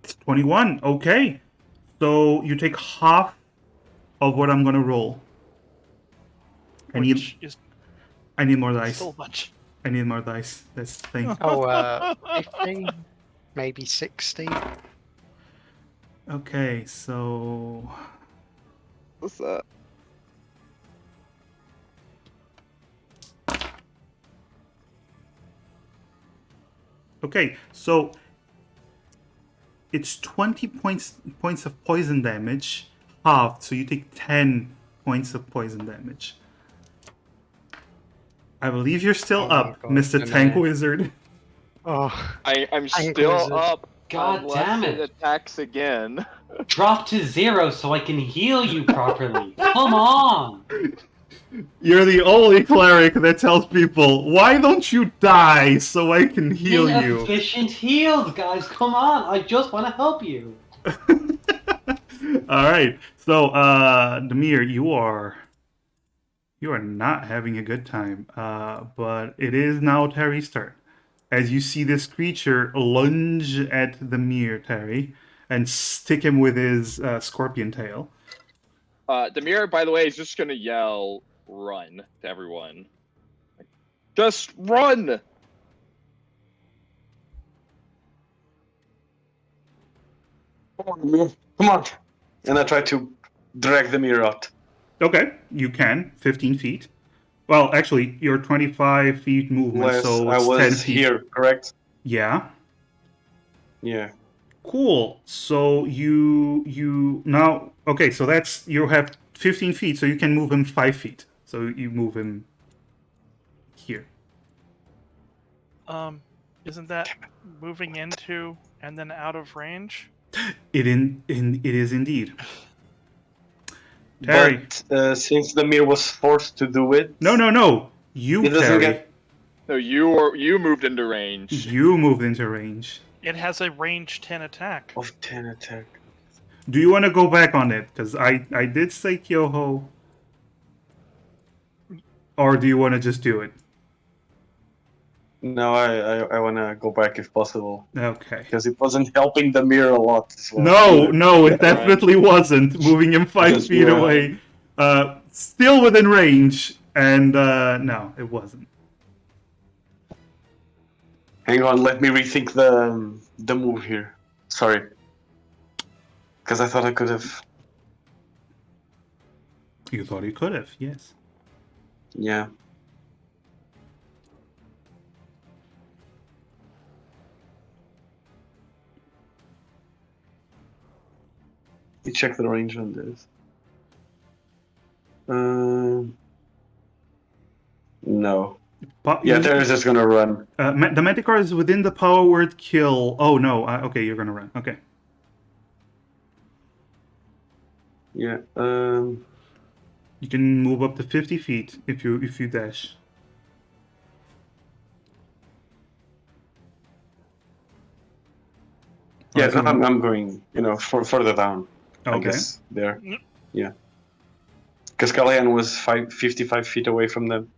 It's 21. Okay. So you take half of what I'm going to roll. Which is I need more dice. still much. I need more dice. That's the thing. Oh, 50, maybe 60. Okay, so What's that? okay, so it's 20 points of poison damage halved, so you take 10 points of poison damage. I believe you're still Oh my up, God, Mr. no, Tank no. Wizard. Oh, I'm Tank still wizard. up. God unless damn it. attacks again. Drop to 0 so I can heal you properly. Come on. You're the only cleric that tells people, why don't you die so I can heal you? Inefficient heals, guys. Come on. I just want to help you. Alright, so, Demir, you are not having a good time. But it is now Terry's turn. As you see this creature lunge at the mirror, Terry, and stick him with his scorpion tail. Demir, by the way, is just gonna yell "run" to everyone. Just run! Come on. And I try to drag the mirror out. Okay, you can. 15 feet. Well, actually, you're 25 feet movement, Less, so I it's 10 was feet. here, correct? Yeah. Yeah. Cool. So you now okay. So that's you have 15 feet, so you can move him 5 feet. So you move him here. Isn't that moving into and then out of range? It is indeed. Terry. But since the mirror was forced to do it, No. You, it doesn't Terry. get. No, you moved into range. You moved into range. It has a range 10 attack. Of 10 attack. Do you want to go back on it? Because I did say Kyoho. Or do you want to just do it? No, I want to go back if possible. Okay. Because it wasn't helping the mirror a lot as well. No, it definitely wasn't. Moving him 5 Just feet run. away. Still within range. And no, it wasn't. Hang on, let me rethink the move here. Sorry. Because I thought I could have. You thought you could have, yes. Yeah. Let me check the range on this. No. Po- Yeah, you- Terra's just gonna run. the Manticore is within the power word kill. Oh no. Okay, you're gonna run. Okay. Yeah. You can move up to 50 feet if you dash. Yeah, so- I'm going, further down. I Okay. guess there. Yep. Yeah. Because Callahan was 55 feet away from them.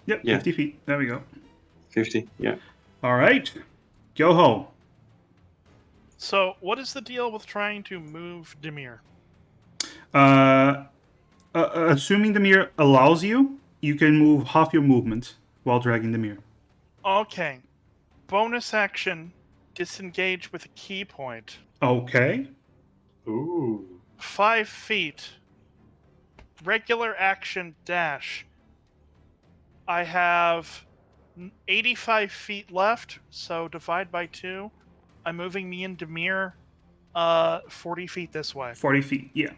Yep, Yeah. 50 feet. There we go. 50. Yeah. All right. Go home. So, what is the deal with trying to move Demir? Assuming the mirror allows you, you can move half your movement while dragging the mirror. Okay. Bonus action, disengage with a key point. Okay. Ooh. 5 feet. Regular action dash. I have 85 feet left, so divide by 2. I'm moving me and Demir 40 feet this way. 40 feet, yeah.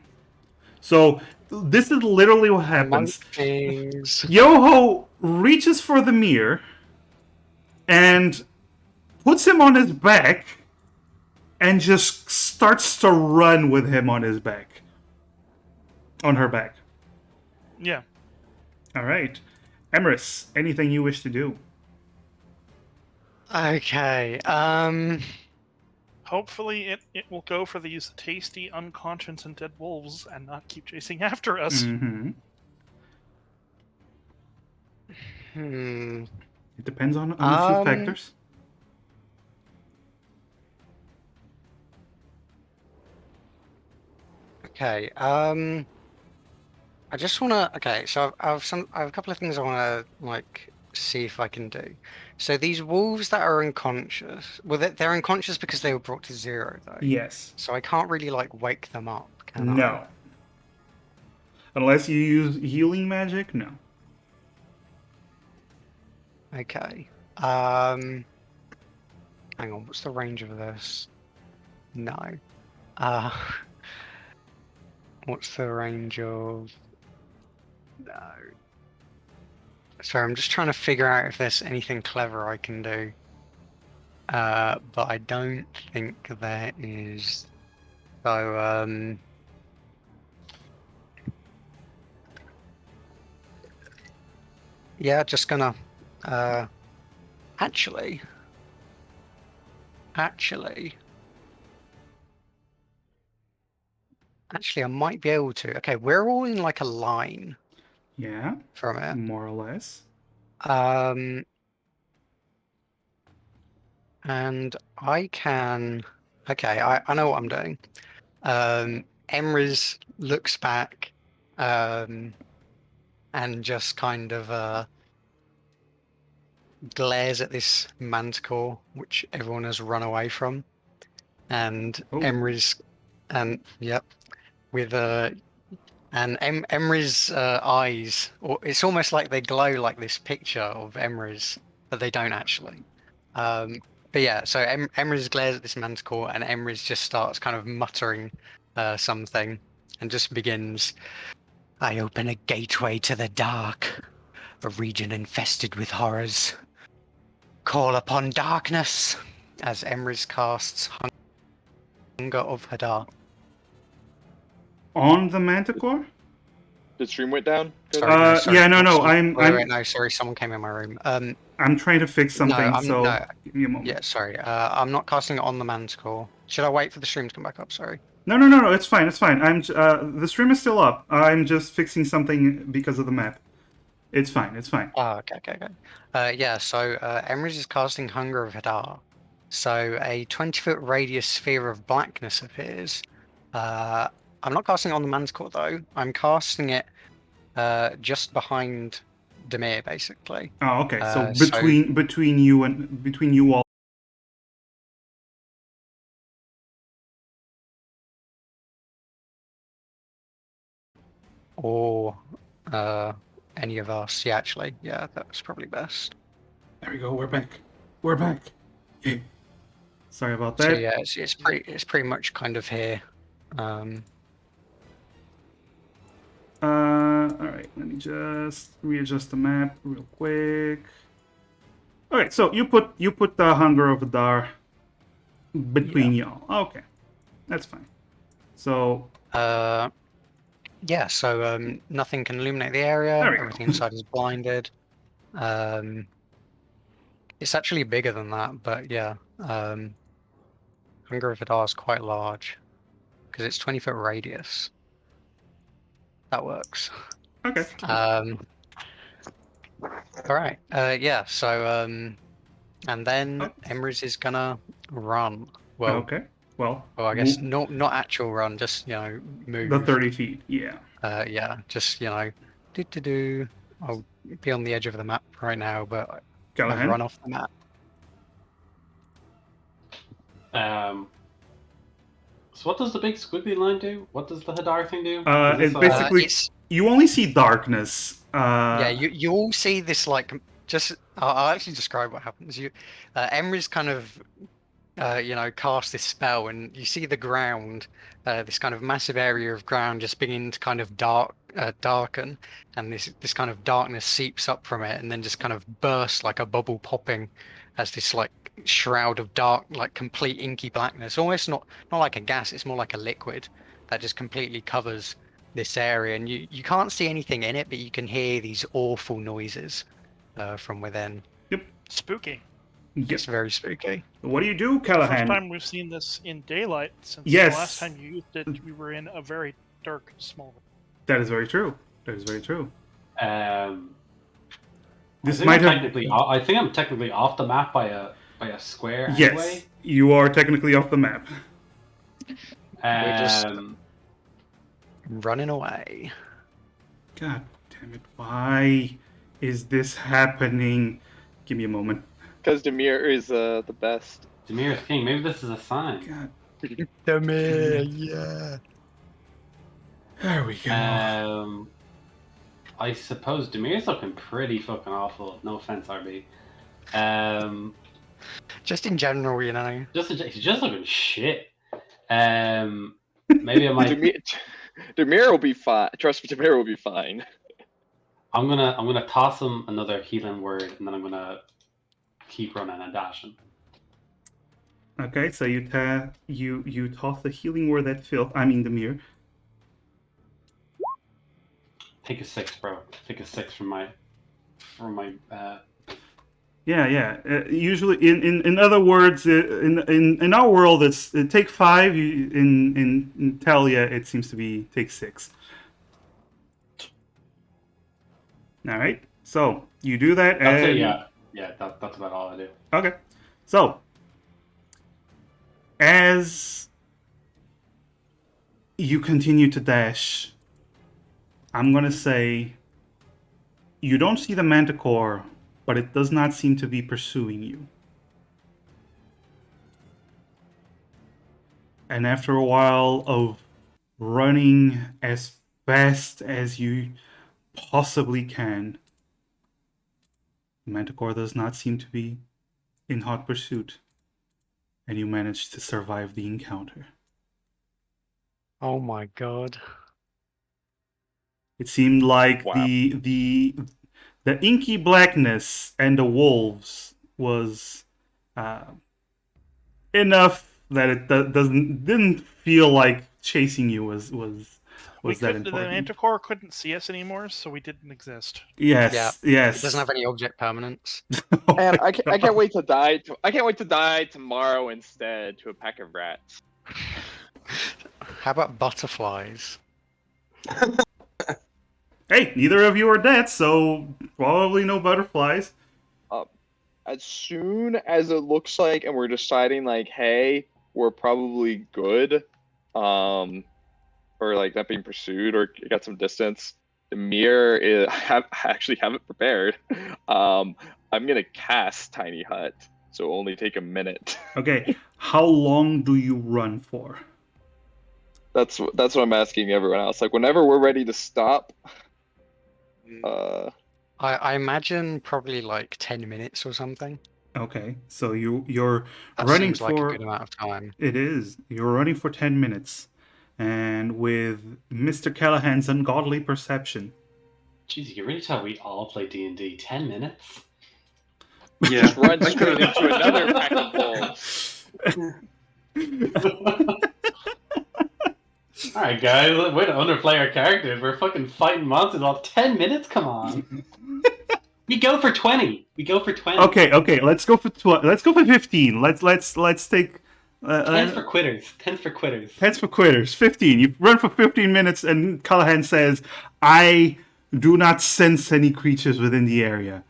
So this is literally what happens. Monkeys. Yoho reaches for the mirror and puts him on his back and just starts to run with him on his back. On her back. Yeah. All right. Emrys, anything you wish to do? Okay. Hopefully it will go for these tasty unconscious and dead wolves and not keep chasing after us. Mm-hmm. Hmm. It depends on a few factors. Okay. I just wanna. Okay, so I have a couple of things I wanna see if I can do. So these wolves that are unconscious, well, they're unconscious because they were brought to 0, though. Yes. So I can't really wake them up, can I? No. Unless you use healing magic, no. Okay. Hang on. What's the range of this? No. Uh. What's the range of? No. Sorry, I'm just trying to figure out if there's anything clever I can do. But I don't think there is. So, yeah, just gonna, actually, I might be able to. Okay, we're all in a line Yeah, from it. more or less. And I can. Okay, I know what I'm doing. Emrys looks back, and just kind of glares at this manticore, which everyone has run away from. And Oh. Emrys, and yep, with Emrys' eyes, or it's almost like they glow like this picture of Emrys, but they don't actually. But yeah, so Emrys glares at this manticore, and Emrys just starts kind of muttering something, and just begins. I open a gateway to the dark, a region infested with horrors. Call upon darkness, as Emrys casts Hunger of Hadar. On the Manticore? The stream went down. Sorry, yeah, no, someone- I'm Wait, no, sorry, someone came in my room. I'm trying to fix something, so give me a moment. Yeah, sorry. I'm not casting it on the manticore. Should I wait for the stream to come back up? Sorry. No, it's fine, it's fine. The stream is still up. I'm just fixing something because of the map. It's fine, it's fine. Oh, okay. Yeah, so Emrys is casting Hunger of Hadar. So a 20-foot radius sphere of blackness appears. I'm not casting it on the manticore, though. I'm casting it just behind Demir, basically. Oh, okay. So so- between you all. Or any of us. Yeah, actually. Yeah, that's probably best. There we go. We're back. We're back. Okay. Sorry about So that. yeah, it's pretty much kind of here. let me just readjust the map real quick. Okay, so you put the Hunger of Adar between y'all. Okay, that's fine. So Yeah, so nothing can illuminate the There area. we go. Everything inside is blinded. It's actually bigger than that, but yeah. Hunger of Adar is quite large because it's 20-foot radius. That works. okay, All right. Yeah. So and then Oh. Emrys is gonna run. Well, okay. Well, I guess not actual run, just move. the 30 feet. Yeah. Yeah, just do. I'll be on the edge of the map right now, but I've Callahan. run off the map. So what does the big squiggly line do? What does the Hadar thing do? It basically you only see darkness. Yeah, you all see this like just. I'll actually describe what happens. Emrys kind of cast this spell, and you see the ground, this kind of massive area of ground just beginning to kind of darken, and this kind of darkness seeps up from it, and then just kind of bursts like a bubble popping, as this like shroud of dark, like complete inky blackness, almost not like a gas, it's more like a liquid that just completely covers this area, and you can't see anything in it, but you can hear these awful noises from within. Spooky. Yep. It's very spooky. What do you do, First Callahan? time we've seen this in daylight since Yes. the last time you used it, we were in a very dark, small room. That is very true. That is very true. This I might have. technically. I think I'm technically off the map by a square. Yes, Anyway. you are technically off the map. We're just running away. God damn it! Why is this happening? Give me a moment. Because Demir is the best. Demir's king. Maybe this is a sign. God. Yeah. There we go. I suppose Demir's looking pretty fucking awful. No offense, RB. Just in general, He's just looking shit. Maybe I might. Demir will be fine. Trust me, Demir will be fine. I'm gonna toss him another healing word, and then I'm gonna keep running and dashing. Okay, so you toss the healing word at Filth. I mean Demir. Take a 6, bro. Take a 6 from my. Yeah. Usually, in other words, in our world, it take 5. In Telia, it seems to be take 6. All right. So you do that, That's and it. Yeah. That's about all I do. okay. So as you continue to dash, I'm gonna say you don't see the Manticore, but it does not seem to be pursuing you. And after a while of running as fast as you possibly can, Manticore does not seem to be in hot pursuit, and you manage to survive the encounter. Oh my god. It seemed like Wow. the inky blackness and the wolves was enough that it didn't feel like chasing you was that The important. Manticore couldn't see us anymore, so we didn't exist. Yes. It doesn't have any object permanence. Oh And my I can't God. wait to die. I can't wait to die tomorrow instead to a pack of rats. How about butterflies? Hey, neither of you are dead, so probably no butterflies. As soon as it looks like, and we're deciding like, hey, we're probably good, or like not being pursued or got some distance. The mirror is I actually have it prepared. I'm gonna cast Tiny Hut, so it'll only take a minute. Okay, how long do you run for? That's what I'm asking everyone else. Like whenever we're ready to stop. I imagine probably like 10 minutes or something. Okay, so you're That running seems like for a good amount of time. It is. You're running for 10 minutes. And with Mr. Callahan's ungodly perception, Jeez, you can really tell we all play D&D. 10 minutes? Yeah. Just run Like, straight into another pack of wolves. Alright, guys, way to underplay our characters. We're fucking fighting monsters all 10 minutes? Come on. We go for 20. We go for 20. Okay. Let's go for let's go for 15. Let's take. 10's for quitters. 10's for quitters. 10's for quitters. 15. You run for 15 minutes, and Callahan says, "I do not sense any creatures within the area."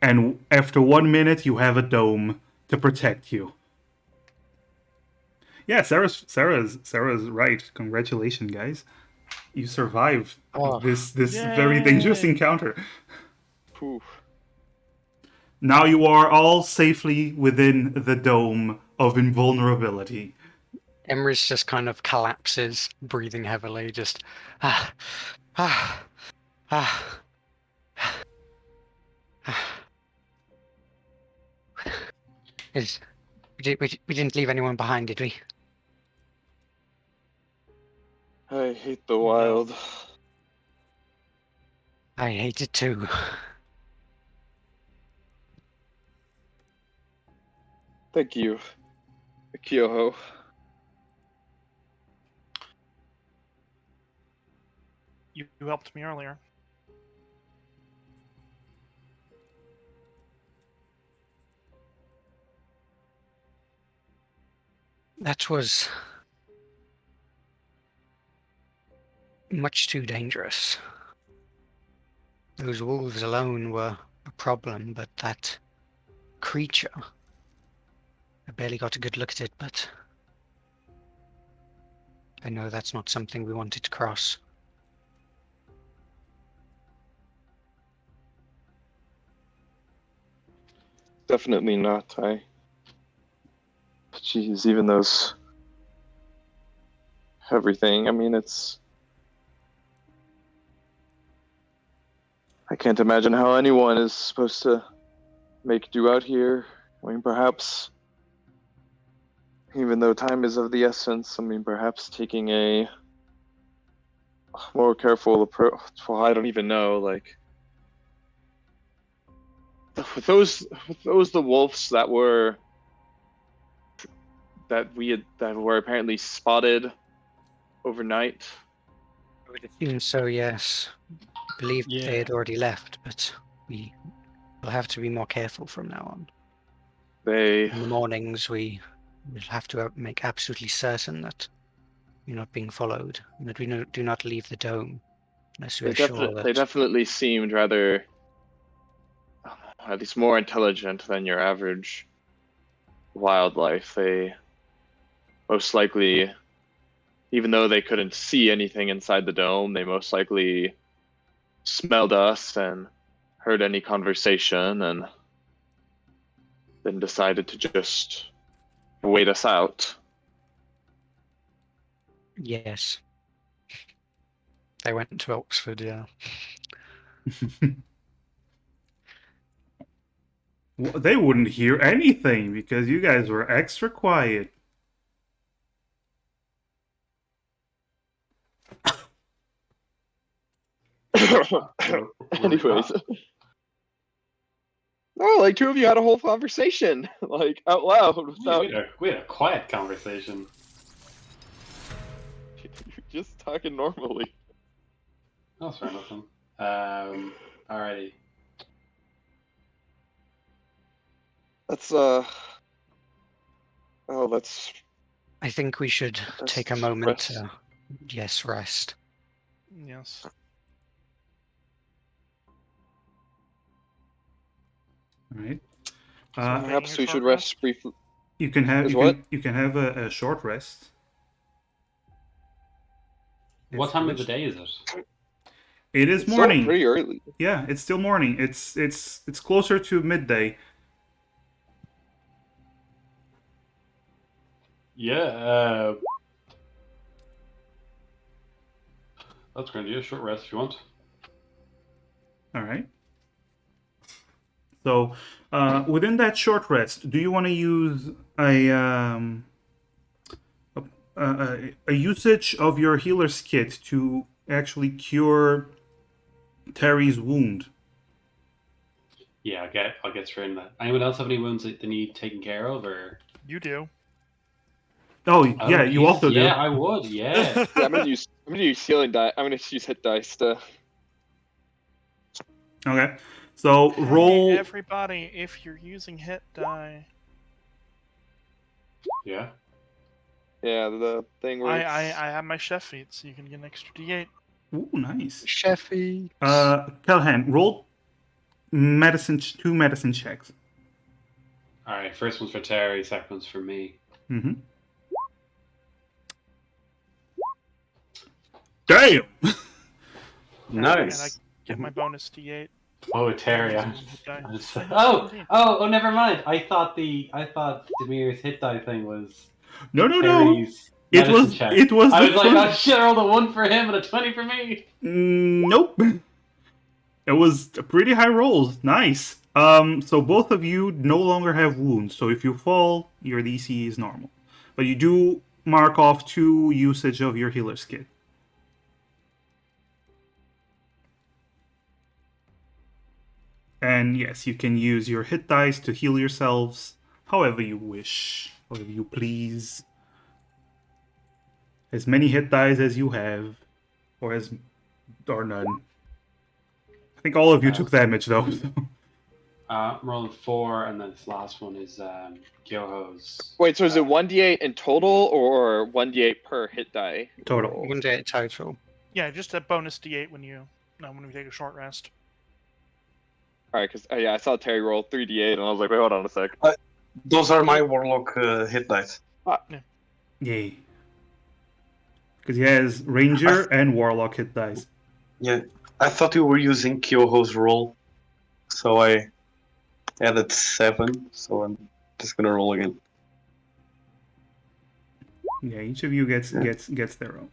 And after 1 minute, you have a dome to protect you. Yeah, Sarah's right. Congratulations, guys. You survived Oh. this very dangerous Yay. encounter. Poof. Now you are all safely within the dome of invulnerability. Emrys just kind of collapses, breathing heavily, just ah, ah, ah, ah. We didn't leave anyone behind, did we? I hate the wild. I hate it too. Thank you, Kyoho. You helped me earlier. That was much too dangerous. Those wolves alone were a problem, but that creature... I barely got a good look at it, but I know that's not something we wanted to cross. Definitely not. Jeez, even those. Everything. I mean, it's. I can't imagine how anyone is supposed to make do out here. I mean, perhaps. Even though time is of the essence, I mean, perhaps taking a more careful approach. Well, I don't even know. Like, with those the wolves that were that were apparently spotted overnight. I would assume so, yes. I believe they Yeah. had already left, but we will have to be more careful from now on. They In the mornings, we will have to make absolutely certain that we're not being followed, and that we do not leave the dome unless we're sure that... they definitely seemed rather, at least more intelligent than your average wildlife. They most likely, even though they couldn't see anything inside the dome, they most likely smelled us and heard any conversation and then decided to just wait us out. Yes. They went to Oxford, yeah. Well, they wouldn't hear anything because you guys were extra quiet. Anyways. Oh, like two of you had a whole conversation, like out loud, without We had a quiet conversation. just talking normally. That's fair enough. Alrighty. Let's let's I think we should take a Rest. moment Rest. to, yes, rest. Yes. All right. perhaps Taking we a should short rest briefly. You can have Is what? you can have a short rest. What If time you of the wish. day is it? It is It's still morning. pretty early. Yeah, it's still morning. It's closer to midday. Yeah, that's going to be a short rest if you want. All right. So, within that short rest, do you want to use a usage of your healer's kit to actually cure Terry's wound. Yeah, I'll get straight in that. Anyone else have any wounds that they need taken care of, or? You do. Oh, Oh, yeah, you Jesus, also do. Yeah, I would. Yeah. Yeah, I'm gonna use healing die. I'm gonna use hit dice to. Okay. So roll. Hey, everybody, if you're using hit die, Yeah. Yeah, the thing where I it's... have my chef feat, so you can get an extra D8. Ooh, nice. Sheffy. Callahan, roll two medicine checks. All right. First one's for Terry. Second one's for me. Mm-hmm. Damn. And I Nice. get my bonus D8. Oh, Terry. Bonus hit die. I just, Bonus oh, 17. never mind. I thought Demir's hit die thing was No. Terry's It medicine was. check. It was. I the was like, 20 oh shit! I rolled a 1 for him and a 20 for me. Nope. It was pretty high rolls. Nice. So both of you no longer have wounds. So if you fall, your DC is normal. But you do mark off 2 usage of your healer's kit. And yes, you can use your hit dice to heal yourselves however you wish, however you please. As many hit dice as you have, or none. I think all of you took damage though. So. I'm rolling 4, and then this last one is Kyoho's. Wait, so is it 1d8 in total or 1d8 per hit die? Total. 1d8 total. Yeah, just a bonus D8 when we take a short rest. All right, because I saw Terry roll 3d8, and I was like, wait, hold on a sec. Those are my warlock hit dice. Yay. Because he has Ranger and Warlock hit dice. Yeah, I thought you were using Kyoho's roll, so I added 7. So I'm just gonna roll again. Yeah, each of you gets their own.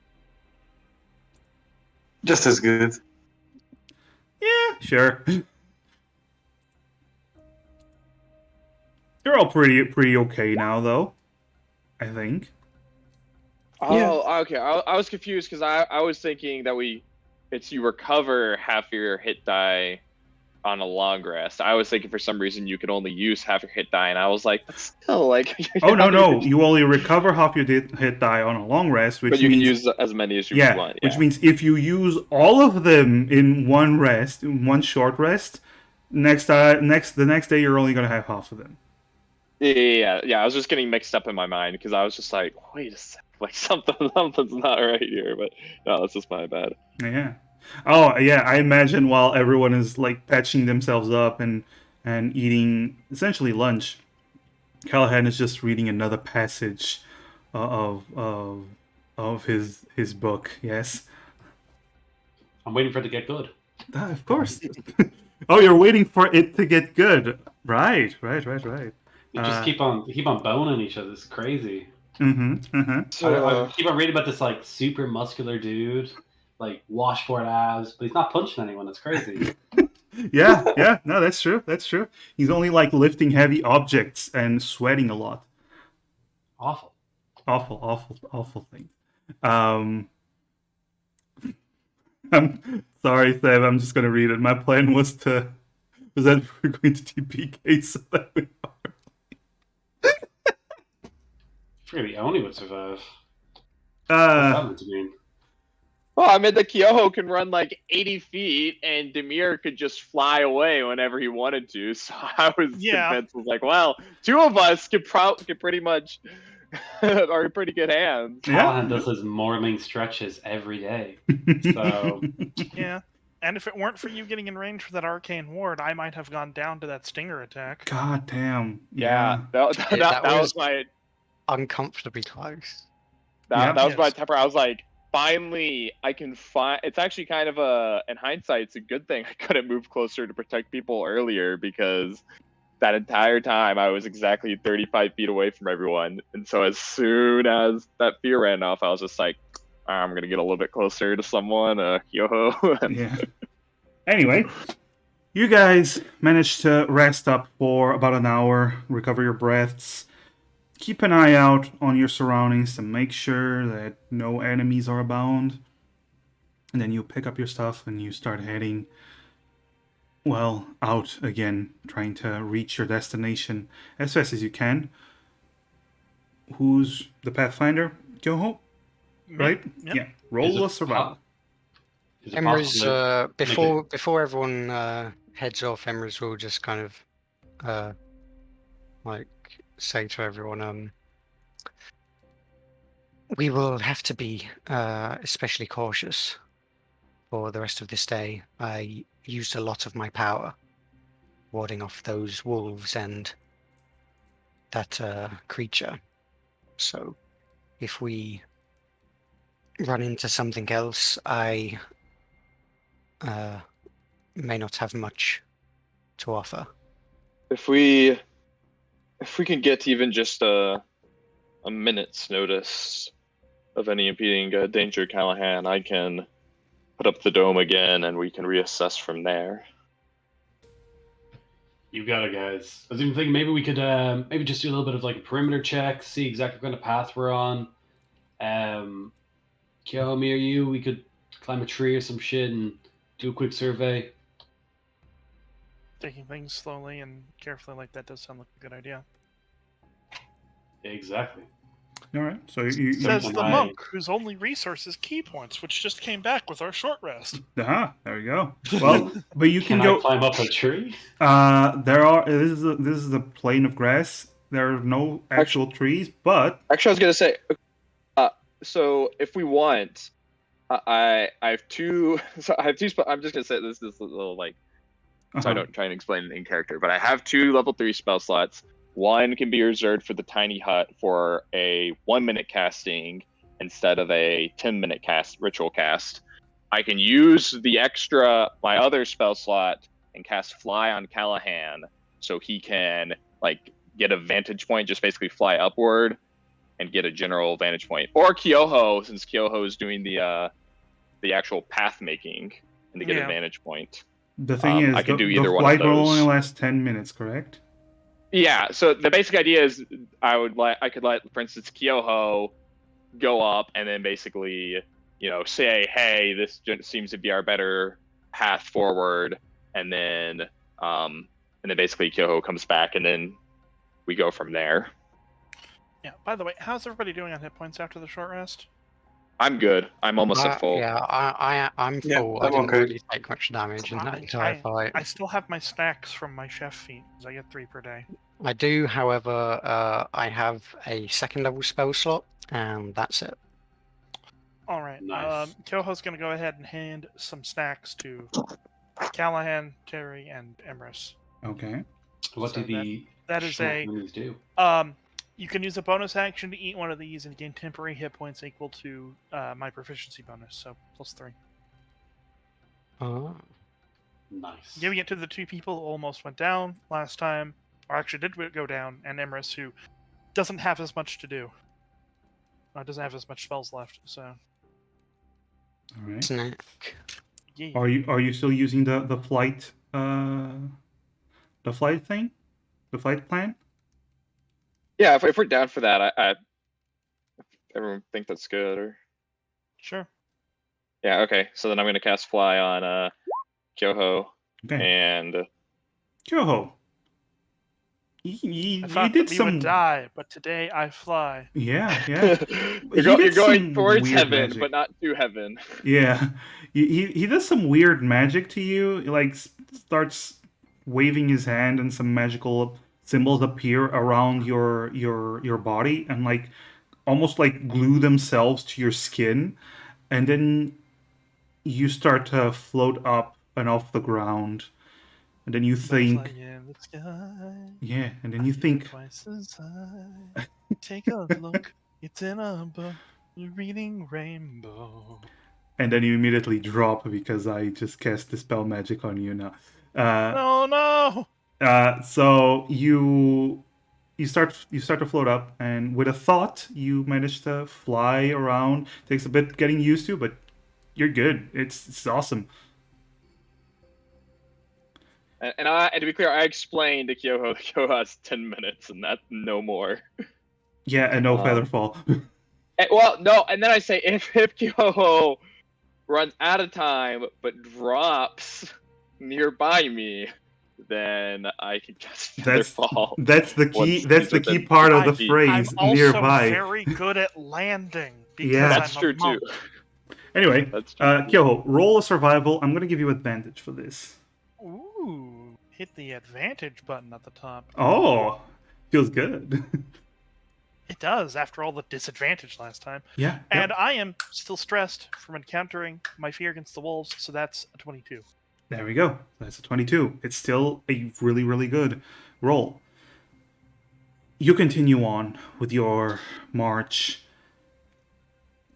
Just as good. Yeah, sure. You're all pretty okay now, though. I think. Oh, okay. I was confused because I was thinking that you recover half your hit die on a long rest. I was thinking for some reason you could only use half your hit die, and I was like, but still, like. Oh no! You only recover half your hit die on a long rest, which But you means can use as many as you want. Yeah. which means if you use all of them in one rest, in one short rest, the next day you're only gonna have half of them. Yeah. I was just getting mixed up in my mind because I was just like, wait a sec, like something's not right here. But no, that's just my bad. Yeah. Oh yeah, I imagine while everyone is like patching themselves up and eating essentially lunch, Callahan is just reading another passage of his book. Yes. I'm waiting for it to get good. Of course. Oh, you're waiting for it to get good. Right. They just keep on boning each other. It's crazy. So, I keep on reading about this like super muscular dude, like washboard abs, but he's not punching anyone. That's crazy. Yeah. No, that's true. He's only like lifting heavy objects and sweating a lot. Awful. Awful thing. I'm sorry, Seb. I'm just gonna read it. My plan was that we're going to TPK so that we are. Really, Oni would survive. What's that meant to mean? well, I mean, the Kyoho can run like 80 feet, and Demir could just fly away whenever he wanted to. So I was convinced, was like, well, 2 of us could pretty much are in pretty good hands. Callahan does his morning stretches every day. So Yeah. And if it weren't for you getting in range for that arcane ward, I might have gone down to that stinger attack. God damn. Yeah, that was my uncomfortably close. that was my temper. I was like, finally, I can find. It's actually kind of in hindsight, it's a good thing I couldn't move closer to protect people earlier because that entire time I was exactly 35 feet away from everyone. And so as soon as that fear ran off, I was just like, I'm going to get a little bit closer to someone, yo-ho. Yeah. Anyway, you guys managed to rest up for about an hour, recover your breaths. Keep an eye out on your surroundings to make sure that no enemies are abound. And then you pick up your stuff and you start heading, well, out again, trying to reach your destination as fast as you can. Who's the Pathfinder? Joho? Right? Yep. Yeah. Roll Is a it survival. Is it Emrys, possible to make it- before everyone heads off, Emrys will just kind of like say to everyone, we will have to be especially cautious for the rest of this day. I used a lot of my power warding off those wolves and that creature. So if we run into something else, I may not have much to offer. If we can get even just a minute's notice of any impeding danger, Callahan, I can put up the dome again, and we can reassess from there. You got it, guys. I was even thinking maybe we could maybe just do a little bit of like a perimeter check, see exactly what kind of path we're on. Kyo, me or you, we could climb a tree or some shit and do a quick survey. Taking things slowly and carefully like that does sound like a good idea. Exactly. All right. So you Says Something the I- monk, whose only resource is key points, which just came back with our short rest. there we go. Well, but you can Can I go. climb up a tree? There are. This is a plain of grass. There are no actual trees, but Actually, I was gonna say, so if we want, I have two. So I have two. I'm just gonna say this little like, so I don't try and explain it in character. But I have 2 level 3 spell slots. One can be reserved for the tiny hut for a 1-minute casting instead of a 10-minute cast ritual cast. I can use my other spell slot and cast fly on Callahan, so he can like get a vantage point, just basically fly upward and get a general vantage point. Or Kyoho, since Kyoho is doing the actual path making and to get a vantage point. the thing is, I can do the either one of flight will those. only last 10 minutes, correct? Yeah, so the basic idea is I could let, for instance, Kyoho go up and then basically, say, hey, this seems to be our better path forward, and then basically Kyoho comes back, and then we go from there. Yeah, by the way, how's everybody doing on hit points after the short rest? I'm good. I'm almost at full. Yeah, I'm Yeah, full. I I'm didn't okay. really take much damage in that entire fight. I still have my snacks from my chef feat, because I get 3 per day. I do, however, I have a 2nd level spell slot, and that's it. Alright, Nice. Kyoho's gonna go ahead and hand some snacks to Callahan, Terry, and Emrys. Okay. What So do the that is short a- minis do? You can use a bonus action to eat one of these and gain temporary hit points equal to my proficiency bonus, so +3. Oh. Nice. Giving it to the 2 people who almost went down last time, or actually did go down, and Emrys, who doesn't have as much to do. Doesn't have as much spells left, so All right. Snack. yeah. Are you still using the flight thing, the flight plan? Yeah, if we're down for that, I everyone think that's good, or Sure. yeah, okay. So then I'm gonna cast fly on Kyoho Okay. and Joho. I You thought did that we some. would die, but today I fly. Yeah, yeah. you're did going some towards weird heaven, magic. but not to heaven. Yeah, he does some weird magic to you. He, like starts waving his hand, and some magical symbols appear around your body, and like almost like glue themselves to your skin, and then you start to float up and off the ground, and then you think, Butterfly in the sky. yeah, and then I you feel think, twice as high. Take a look, it's in a book. You're reading Rainbow. and then you immediately drop because I just cast dispel magic on you now. Oh no! So you start to float up, and with a thought, you manage to fly around. Takes a bit getting used to, but you're good. It's awesome. And to be clear, I explained to Kyoho that Kyoho has 10 minutes and that no more. Yeah, and no feather fall. Well, no, and then I say if Kyoho runs out of time but drops nearby me, then I can cast Featherfall. That's the key. once That's he's the key within part of 50 the feet. I'm phrase also nearby. very good at landing because Yeah. That's I'm true a monk. too. Anyway, That's true. Kyoho, roll a survival. I'm gonna give you advantage for this. Ooh, hit the advantage button at the top. Oh, feels good. It does, after all the disadvantage last time. Yeah. And Yep. I am still stressed from encountering my fear against the wolves, so that's a 22. There we go. That's a 22. It's still a really, really good roll. You continue on with your march.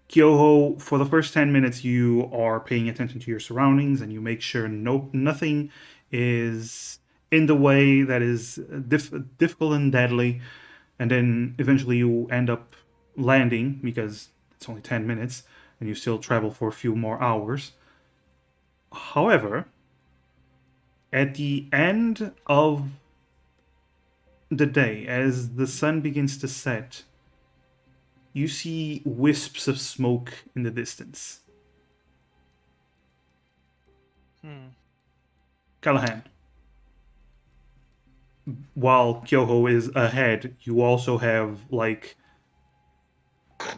Kyoho, for the first 10 minutes, you are paying attention to your surroundings and you make sure nothing is in the way that is difficult and deadly. And then eventually you end up landing because it's only 10 minutes and you still travel for a few more hours. However, at the end of the day, as the sun begins to set, you see wisps of smoke in the distance. Callahan, while Kyoho is ahead, you also have like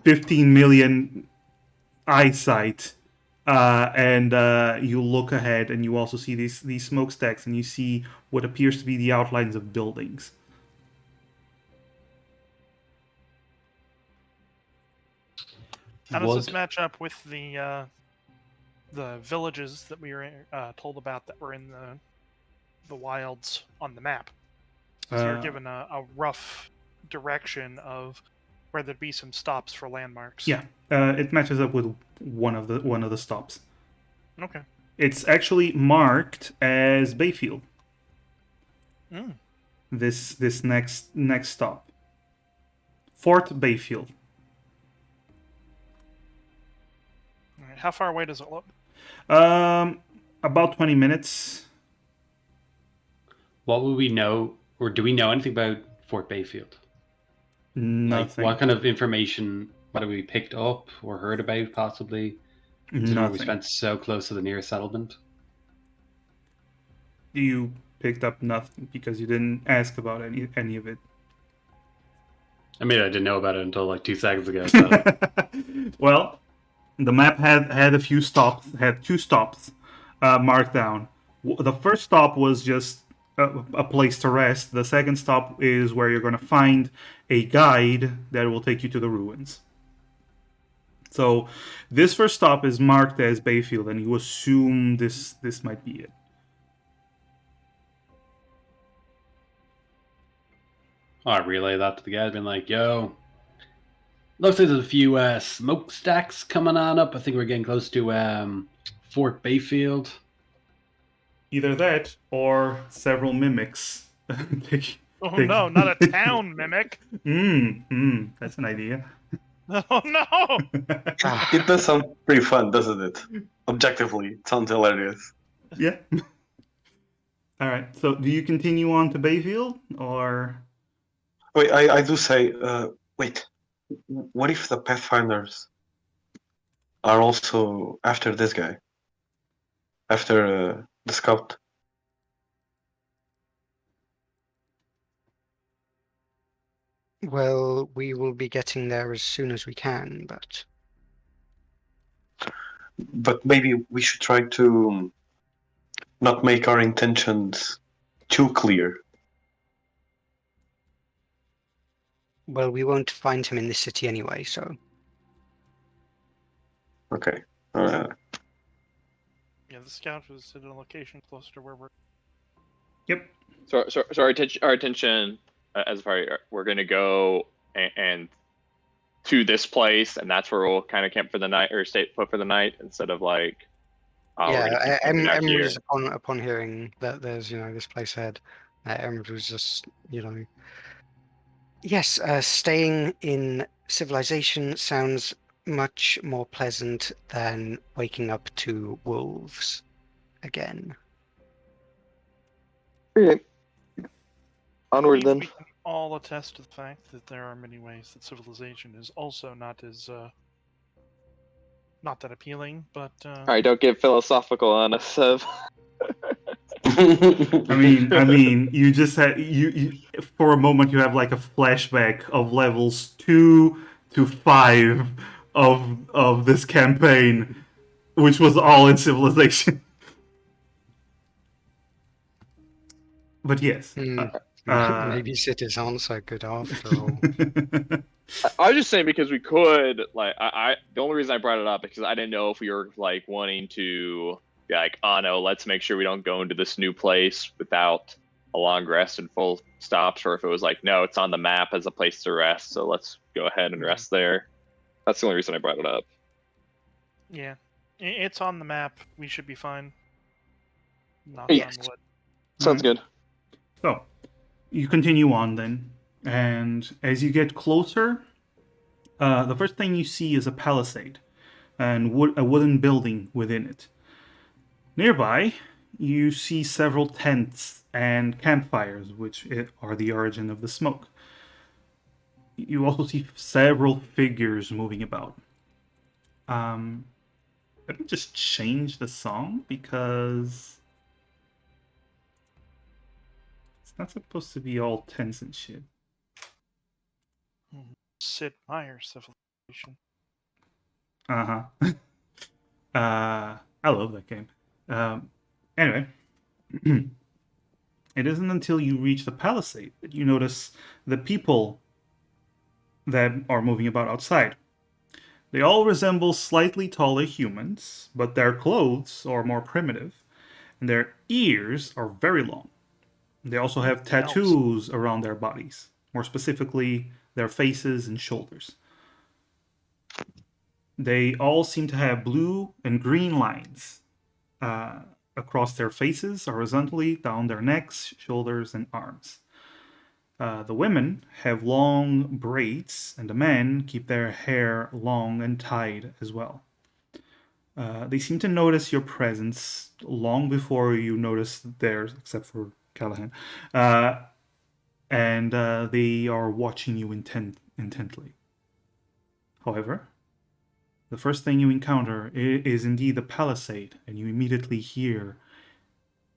15 million eyesight. And you look ahead and you also see these smokestacks and you see what appears to be the outlines of buildings. How does this match up with the villages that we were told about that were in the wilds on the map? So you're given a rough direction of where there'd be some stops for landmarks. Yeah, it matches up with one of the stops. Okay. It's actually marked as Bayfield. Mm. This next stop, Fort Bayfield. All right. How far away does it look? About 20 minutes. What will we know, or do we know anything about Fort Bayfield? Nothing. Like, what kind of information, what have we picked up or heard about, possibly? Considering we spent so close to the nearest settlement. You picked up nothing because you didn't ask about any of it. I mean, I didn't know about it until like 2 seconds ago. So. Well, the map had a few stops, had 2 stops marked down. The first stop was just a place to rest. The second stop is where you're going to find a guide that will take you to the ruins. So this first stop is marked as Bayfield, and you assume this might be it. I relay that to the guys, being like, yo, looks like there's a few smokestacks coming on up. I think we're getting close to Fort Bayfield. Either that or several mimics. No, not a town mimic. That's an idea. Oh no! It does sound pretty fun, doesn't it? Objectively, it sounds hilarious. Yeah. All right. So, do you continue on to Bayfield, or? Wait, I do say, wait, what if the Pathfinders are also after this guy? After the scout? Well, we will be getting there as soon as we can, but Maybe we should try to not make our intentions too clear. well, we won't find him in this city anyway, so Okay. Yeah, the scout was at a location closer to where we're. Yep. So our attention, as far we're gonna go and to this place, and that's where we'll kind of camp for the night or stay put for the night instead of like. Emerald was upon hearing that there's this place ahead. Emerald was just yes, staying in civilization sounds much more pleasant than waking up to wolves again. Okay. Onward then. We can all attest to the fact that there are many ways that civilization is also not as not that appealing, but All right, don't get philosophical on us. I mean, you just had you for a moment you have like a flashback of levels 2 to 5 of this campaign, which was all in Civilization. But yes, Maybe cities aren't so good after all. I was just saying because we could like I the only reason I brought it up because I didn't know if we were like wanting to be like, oh no, let's make sure we don't go into this new place without a long rest and full stops, or if it was like, no, it's on the map as a place to rest, so let's go ahead and rest there. That's the only reason I brought it up. yeah, it's on the map. We should be fine. Knock Yes. on wood. Sounds good. So, you continue on then, and as you get closer, the first thing you see is a palisade and a wooden building within it. Nearby, you see several tents and campfires, which are the origin of the smoke. You also see several figures moving about. Let me just change the song because it's not supposed to be all tents and shit. Sid Meier's civilization. Uh-huh. I love that game. Anyway, it isn't until you reach the palisade that you notice the people that are moving about outside. They all resemble slightly taller humans, but their clothes are more primitive, and their ears are very long. They also have tattoos around their bodies, more specifically, their faces and shoulders. They all seem to have blue and green lines across their faces, horizontally, down their necks, shoulders, and arms. The women have long braids, and the men keep their hair long and tied as well. They seem to notice your presence long before you notice theirs, except for Callahan. And they are watching you intently. However, the first thing you encounter is indeed the palisade, and you immediately hear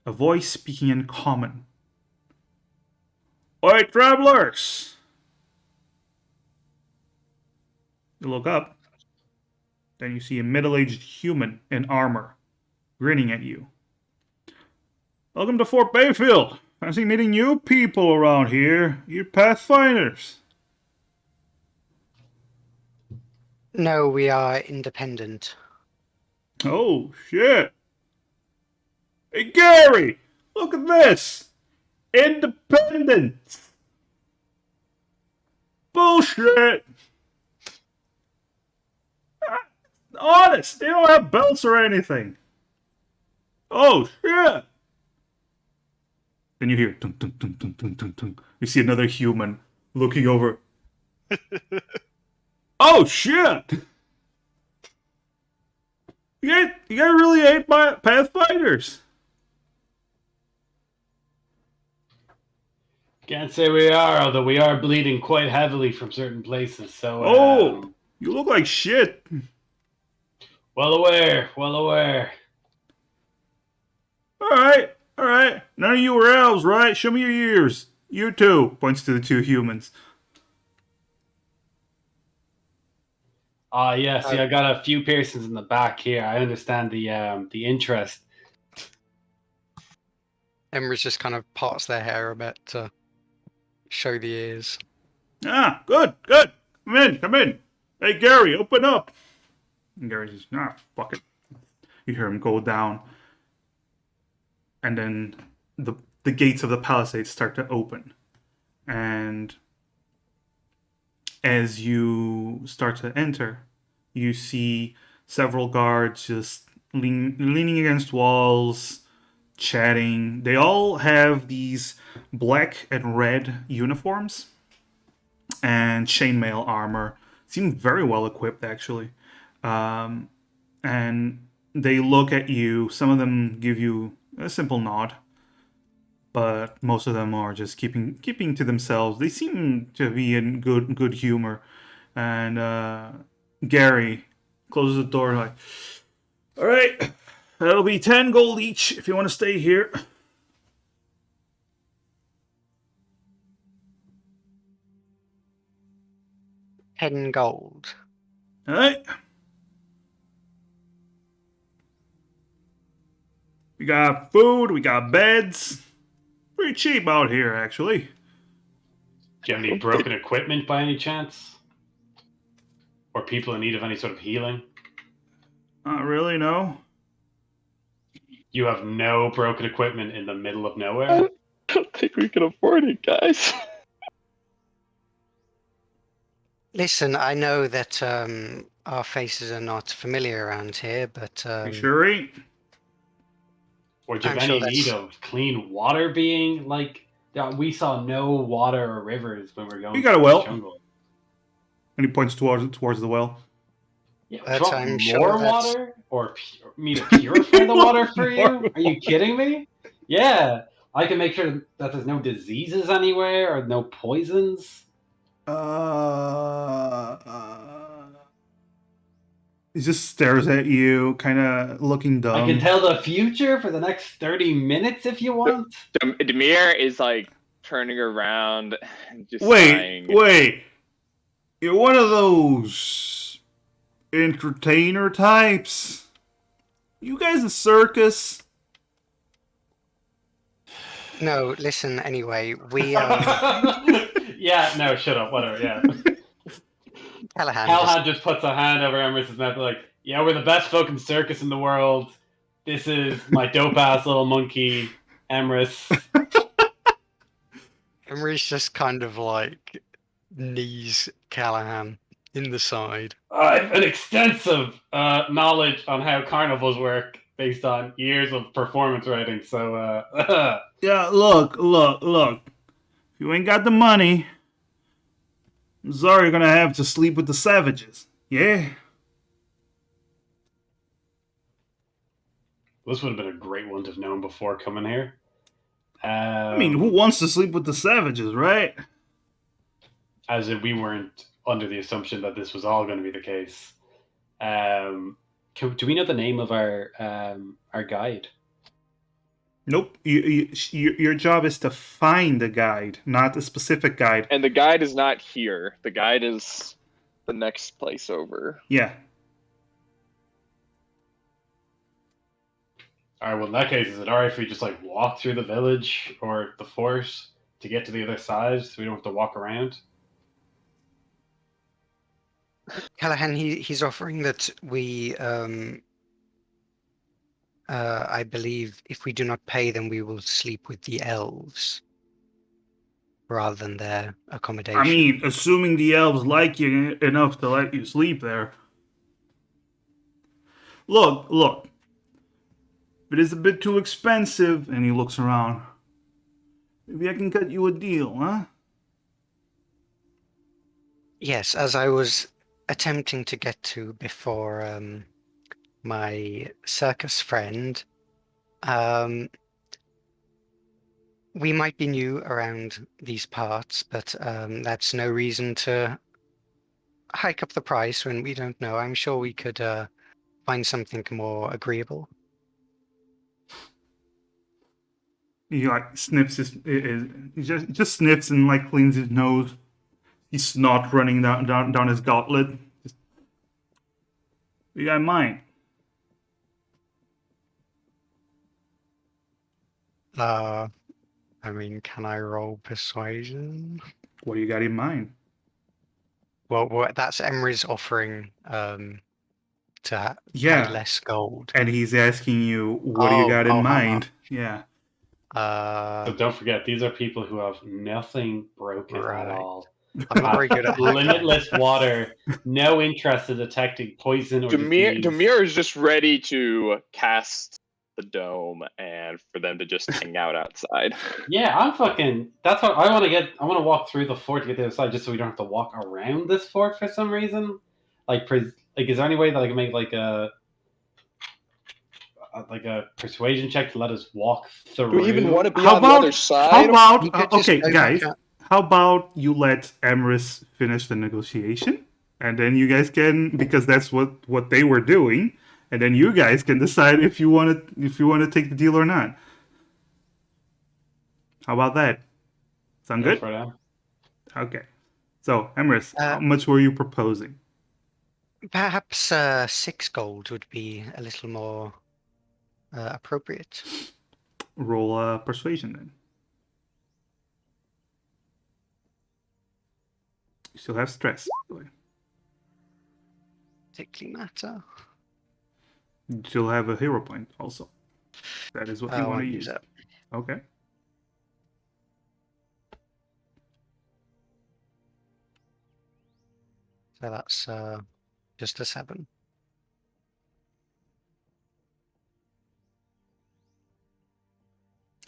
a voice speaking in common. Oi, travelers! You look up, then you see a middle-aged human in armor, grinning at you. Welcome to Fort Bayfield. Fancy meeting new people around here. You're Pathfinders. No, we are independent. Oh, shit. Hey, Gary! Look at this! Independence! Bullshit! Honest, they don't have belts or anything. Oh, shit! Then you hear tung, tung, tung, tung, tung, tung, tung. You see another human looking over. Oh, shit! You guys really ain't Pathfinders. Can't say we are, although we are bleeding quite heavily from certain places. So, Oh, you look like shit. well aware, well aware. All right. None of you are elves, right? Show me your ears. You too. Points to the two humans. Yeah, see, I got a few piercings in the back here. I understand the interest. Emrys just kind of parts their hair a bit to show the ears. Ah, good. Come in. Hey, Gary, open up. And Gary says, fuck it. You hear him go down. And then the gates of the palisade start to open. And as you start to enter, you see several guards just leaning against walls, chatting. They all have these black and red uniforms and chainmail armor. Seem very well equipped, actually. And they look at you. Some of them give you a simple nod, but most of them are just keeping to themselves. They seem to be in good humor. And Gary closes the door. Like, all right, that'll be 10 gold each if you want to stay here. $10 gold. All right. We got food, we got beds. Pretty cheap out here, actually. Do you have any broken equipment by any chance? Or people in need of any sort of healing? Not really, no. You have no broken equipment in the middle of I nowhere? don't think we can afford it, guys. Listen, I know that our faces are not familiar around here, but You sure ain't? Or do you I'm have sure any need that's- of clean water being like? We saw no water or rivers when we were going You got a through well. this jungle. And he points towards the well. Yeah, But do you want I'm more sure that's- water or me to purify the water for you? Are you kidding me? Yeah, I can make sure that there's no diseases anywhere or no poisons. He just stares at you, kind of looking dumb. I can tell the future for the next 30 minutes if you want. Demir is like turning around and just Wait, sighing. wait. You're one of those entertainer types. You guys a circus? No, listen, anyway, we Yeah, no, shut up, whatever, yeah. Callahan Callahan just puts a hand over Emeris's mouth like, yeah, we're the best fucking circus in the world. This is my dope-ass little monkey, Emeris. Emery's just kind of like knees Callahan in the side. I have an extensive knowledge on how carnivals work based on years of performance writing, so, Yeah, look. If you ain't got the money, I'm sorry you're gonna have to sleep with the savages. Yeah? This would have been a great one to have known before coming here. I mean, who wants to sleep with the savages, right? As if we weren't under the assumption that this was all going to be the case. Do we know the name of our guide? Nope. Your job is to find a guide, not a specific guide. And the guide is not here. The guide is the next place over. Yeah. All right. Well, in that case, is it all right if we just like walk through the village or the fort to get to the other side, so we don't have to walk around? Callahan, he's offering that we, I believe, if we do not pay them, we will sleep with the elves rather than their accommodation. I mean, assuming the elves like you enough to let you sleep there. Look. If it is a bit too expensive, and he looks around, maybe I can cut you a deal, huh? Yes, as I was attempting to get to before my circus friend, we might be new around these parts, but that's no reason to hike up the price when we don't know. I'm sure we could find something more agreeable. He like sniffs he just sniffs and like cleans his nose. He's snot running down his gauntlet. Just, you got mine. I mean, can I roll persuasion? What do you got in mind? Well, that's Emery's offering to Yeah. pay less gold. And he's asking you, what do you got in mind? Yeah. So don't forget, these are people who have nothing broken Right. at all. I'm not very good at Limitless water, no interest in detecting poison or disease. Demir is just ready to cast the dome and for them to just hang out outside. Yeah, that's what I want to get. I want to walk through the fort to get to the other side, just so we don't have to walk around this fort for some reason. Like, is there any way that I can make like a persuasion check to let us walk through? Do we even want to be How on the about- other side? How about You could just okay, go guys? back How about you let Emeris finish the negotiation, and then you guys can, because that's what they were doing, and then you guys can decide if you want to take the deal or not. How about that? Sound Go good? for it, Em. Okay. So, Emrys, how Uh, much were you proposing? Perhaps 6 gold would be a little more appropriate. Roll persuasion then. You still have stress, by the way. Particularly matter. You still have a hero point also. That is what you I want to won't use use. it. Okay. So that's just a 7.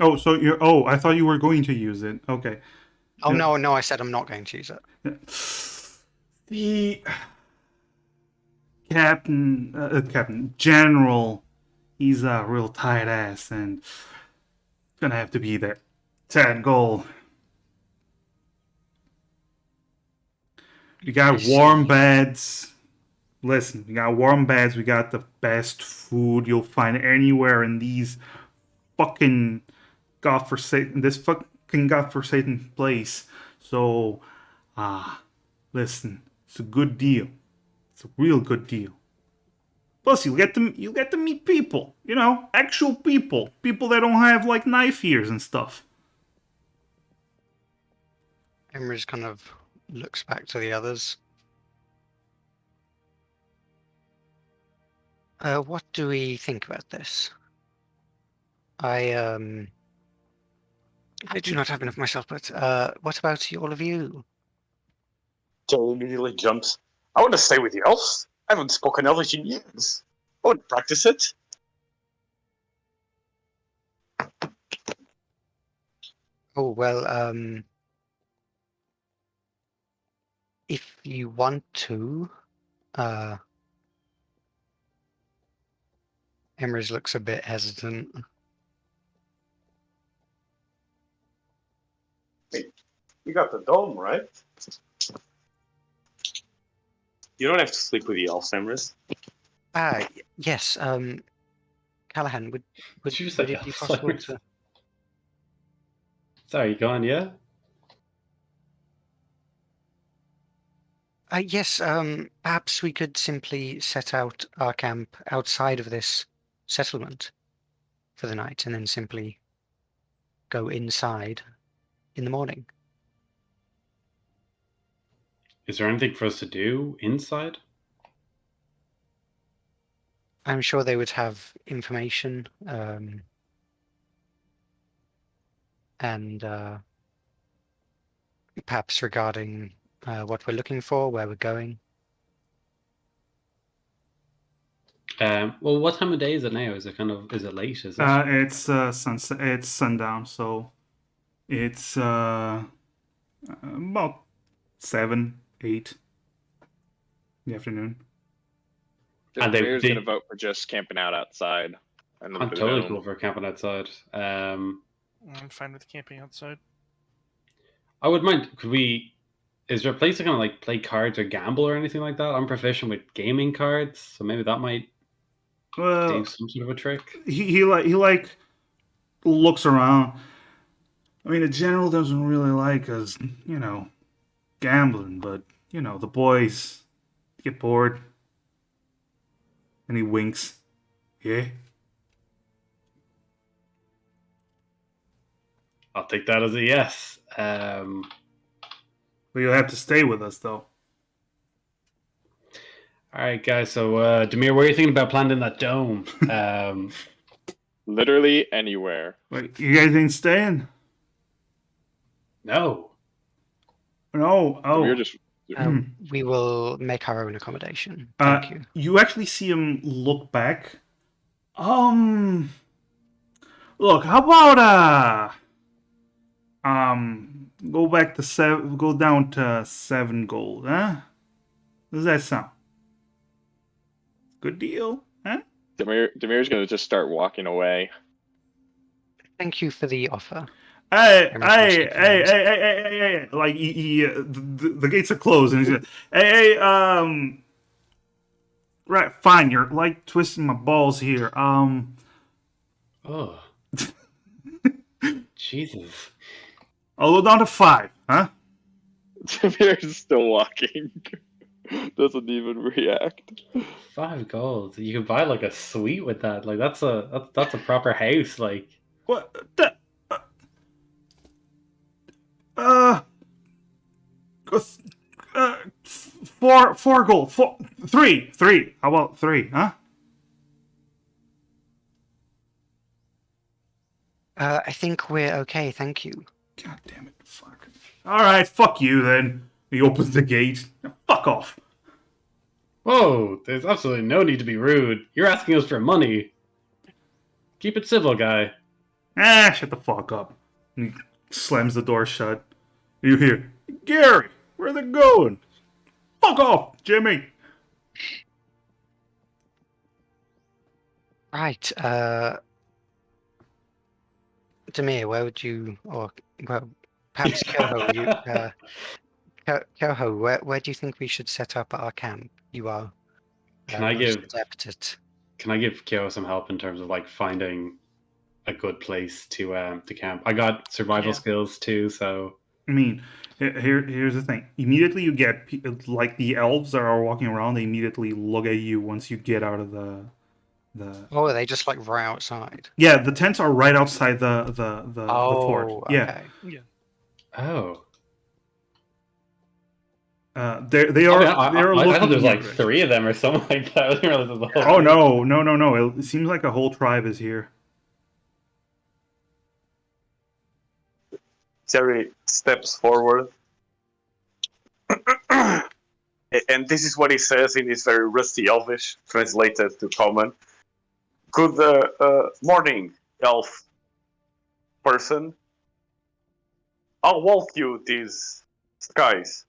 Oh, so you're. Oh, I thought you were going to use it. Okay. Oh Yeah. no, I said I'm not going to use it. The captain general, he's a real tight ass and gonna have to be there. 10 gold. We I got warm see. beds. Listen, we got warm beds. We got the best food you'll find anywhere in these fucking godforsaken place. So, listen, it's a good deal. It's a real good deal. Plus, you get to meet people. You know, actual people. People that don't have like knife ears and stuff. Emrys kind of looks back to the others. What do we think about this? I do not have enough myself, but what about all of you? Joe immediately jumps. I want to stay with the elves. I haven't spoken Elvish in years. I want to practice it. Oh well, if you want to, Emrys looks a bit hesitant. You got the dome, right? You don't have to sleep with the elves, Emrys. Yes, Callahan, would Did you just would say it be elf possible slammers? to? Sorry, go on, yeah? Yes, perhaps we could simply set out our camp outside of this settlement for the night, and then simply go inside in the morning. Is there anything for us to do inside? I'm sure they would have information, and perhaps regarding what we're looking for, where we're going. Well, what time of day is it now? Is it late? Is it? It's sunset. It's sundown, so it's about 7, 8 in the afternoon. And they- Demir's they- gonna vote for just camping out outside. And I'm the totally dome. cool for camping outside. I'm fine with camping outside. I would mind. Could we? Is there a place to kind of like play cards or gamble or anything like that? I'm proficient with gaming cards, so maybe that might do Well, some sort of a trick. he looks around. I mean, the general doesn't really like us, gambling, but the boys get bored, and he winks. Yeah. I'll take that as a yes. Well, you'll have to stay with us, though. All right, guys. So, Demir, what are you thinking about planting that dome? Literally anywhere. Wait, you guys ain't staying? No. No. Oh. Demir just We will make our own accommodation. Thank you. You actually see him look back. Look, how about go back to 7, go down to 7 gold, huh? Does that sound? Good deal, huh? Demir's gonna just start walking away. Thank you for the offer. Hey, Emerald hey, shaking hey, hands. hey, hey, hey, hey, hey. Like the gates are closed, and he's like, hey, right, fine. You're like twisting my balls here. Oh, Jesus. I'll go down to 5, huh? Jameer still walking. Doesn't even react. 5 gold. You can buy like a suite with that. Like that's a proper house. Like What? Uh, four gold. Three. How about 3? Huh? I think we're okay, thank you. God damn it! Fuck. All right, fuck you then. He opens the gate. Fuck off. whoa, there's absolutely no need to be rude. You're asking us for money. Keep it civil, guy. Shut the fuck up. And he slams the door shut. You hear, Gary, where they going? Fuck off, Jimmy. Right, Demir, where would you, or well, perhaps Kyoho, Kyoho, where do you think we should set up our camp? You are Can I most give adept at. Can I give Kyo some help in terms of like finding a good place to camp? I got survival Yeah. skills too, so I mean, here's the thing. Immediately you get, like, the elves that are walking around, they immediately look at you once you get out of the. Oh, are they just like right outside? Yeah, the tents are right outside the fort. Oh, Yeah. okay. oh. They I, mean, are they are I thought there looking was in your like direction. 3 of them or something like that. I didn't realize there was a whole Oh group. no! It seems like a whole tribe is here. Terry steps forward. And this is what he says in his very rusty Elvish, translated to common. Good morning, elf person. I'll walk you these skies.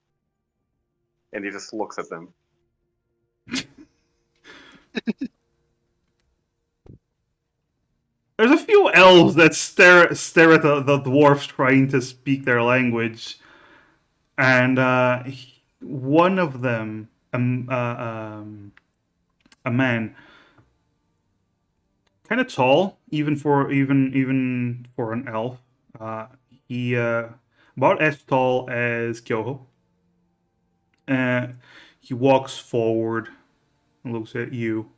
And he just looks at them. There's a few elves that stare at the dwarfs trying to speak their language, and one of them, a man, kind of tall, even for an elf. Uh, he about as tall as Kyoho. He walks forward and looks at you.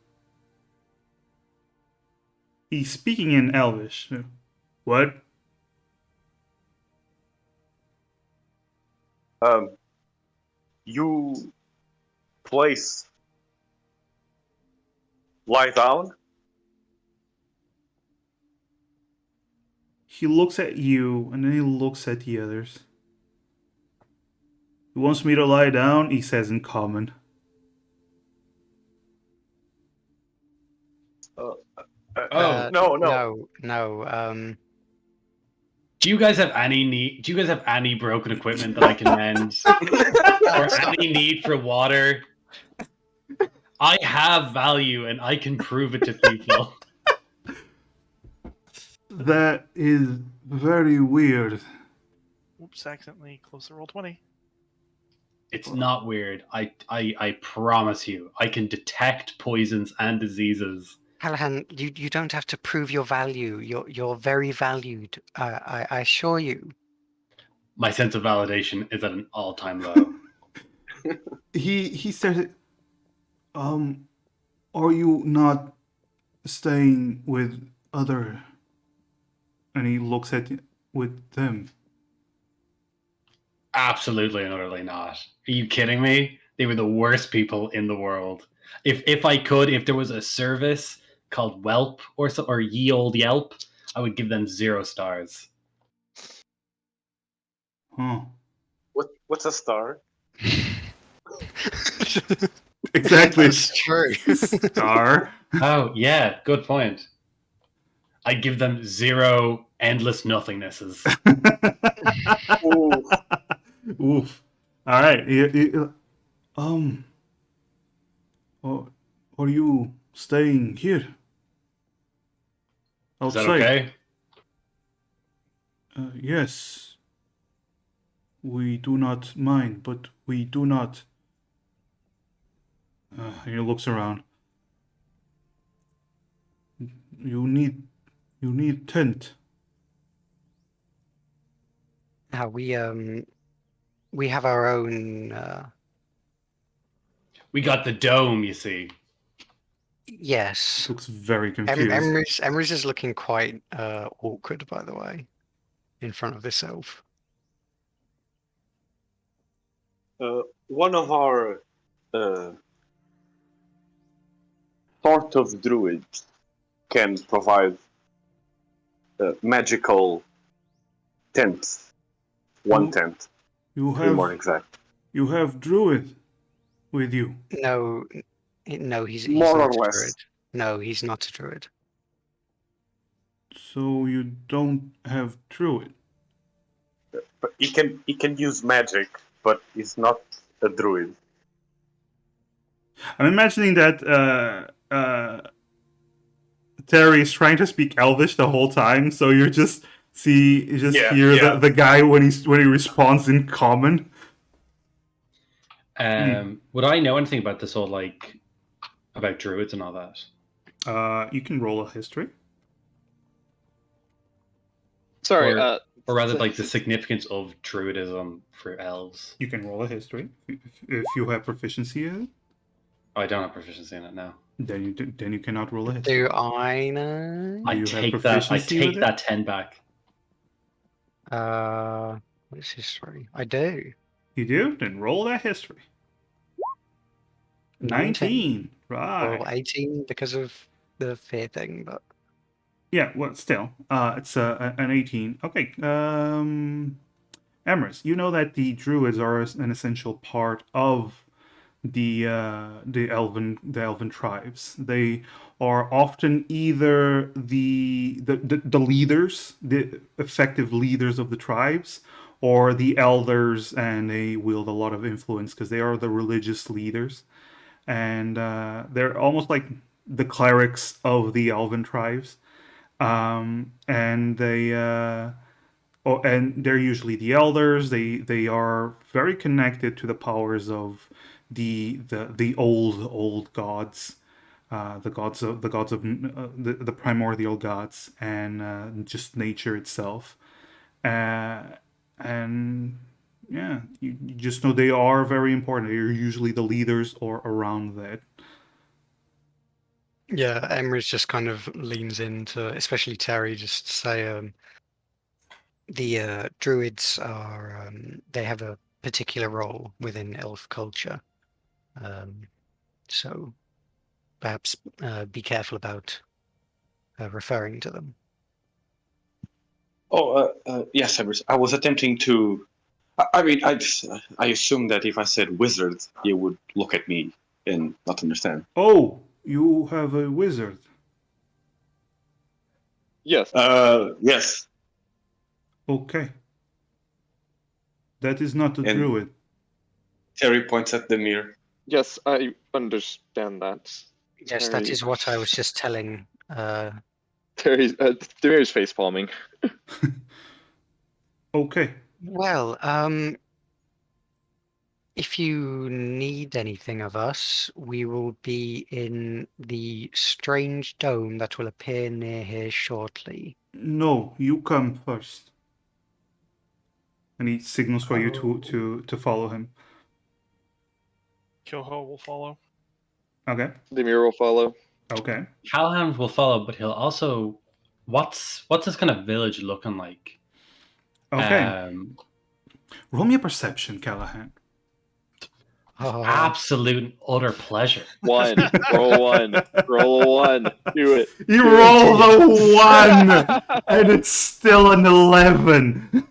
He's speaking in Elvish. What? Um, you place lie down. He looks at you and then he looks at the others. He wants me to lie down, he says in common. Uh, Oh, no. No. do you guys have any need? Do you guys have any broken equipment that I can mend, or any need for water? I have value, and I can prove it to people. That is very weird. Oops, accidentally closed the roll 20. It's not weird. I promise you, I can detect poisons and diseases. Callahan, you don't have to prove your value. You're very valued. I assure you. My sense of validation is at an all-time low. He said, are you not staying with other? And he looks at with them. Absolutely and utterly not. Are you kidding me? They were the worst people in the world. If I could, if there was a service called Whelp or Ye Old Yelp, I would give them 0 stars. Huh. What's a star? Exactly. That's true. Star. Oh yeah, good point. I give them 0 endless nothingnesses. Ooh. Oof. All right. Oh, are you staying here? Is that Outside. okay? Yes. We do not mind, but we do not. He looks around. You need tent. We have our own. We got the dome, you see. Yes. Looks very confused. Emrys is looking quite awkward, by the way, in front of this elf. One of our sort of druids can provide magical tents. One Oh. tent, You to be more have exact. you have druid with you. No, no, he's More not or a less. druid. No, he's not a druid. So you don't have druid. But he can use magic, but he's not a druid. I'm imagining that Terry is trying to speak Elvish the whole time, so you just hear Yeah. the guy when he responds in common. Would I know anything about this whole about druids and all that? You can roll a history. Sorry. Or rather, like the significance of druidism for elves. You can roll a history if you have proficiency in it. Oh, I don't have proficiency in it now. Then you cannot roll a history. Do I know? Do I you have take proficiency with it? that 10 back. What's history? I do. You do? Then roll that history. 19. Right. Well, 18 because of the fear thing, but Yeah, well, still, it's an 18. Okay, Emrys, you know that the druids are an essential part of the elven tribes. They are often either the leaders, the effective leaders of the tribes, or the elders, and they wield a lot of influence because they are the religious leaders, and they're almost like the clerics of the elven tribes. And they're usually the elders. They are very connected to the powers of the old gods, the gods of the primordial gods, and just nature itself. And yeah, you just know they are very important. They're usually the leaders or around that. yeah, Emrys just kind of leans into, especially Terry, just to say the druids are they have a particular role within elf culture. So perhaps be careful about referring to them. Yes, I was attempting to. I assumed that if I said wizard, he would look at me and not understand. Oh, you have a wizard. Yes. Yes. Okay. That is not a And- druid. Terry points at the mirror. Yes, I understand that. Yes, that Terry- is what I was just telling. Demir's face palming. Okay. Well, if you need anything of us, we will be in the strange dome that will appear near here shortly. No, you come first. And he signals for you Oh. to follow him. Kyoho will follow. Okay. Demir will follow. Okay. Callahan will follow, but he'll also. What's this kind of village looking like? Okay. Roll me a perception, Callahan. Oh, Absolute utter pleasure. One. Roll one. Roll a one. Do it. You Do it. roll the 1, and it's still an 11.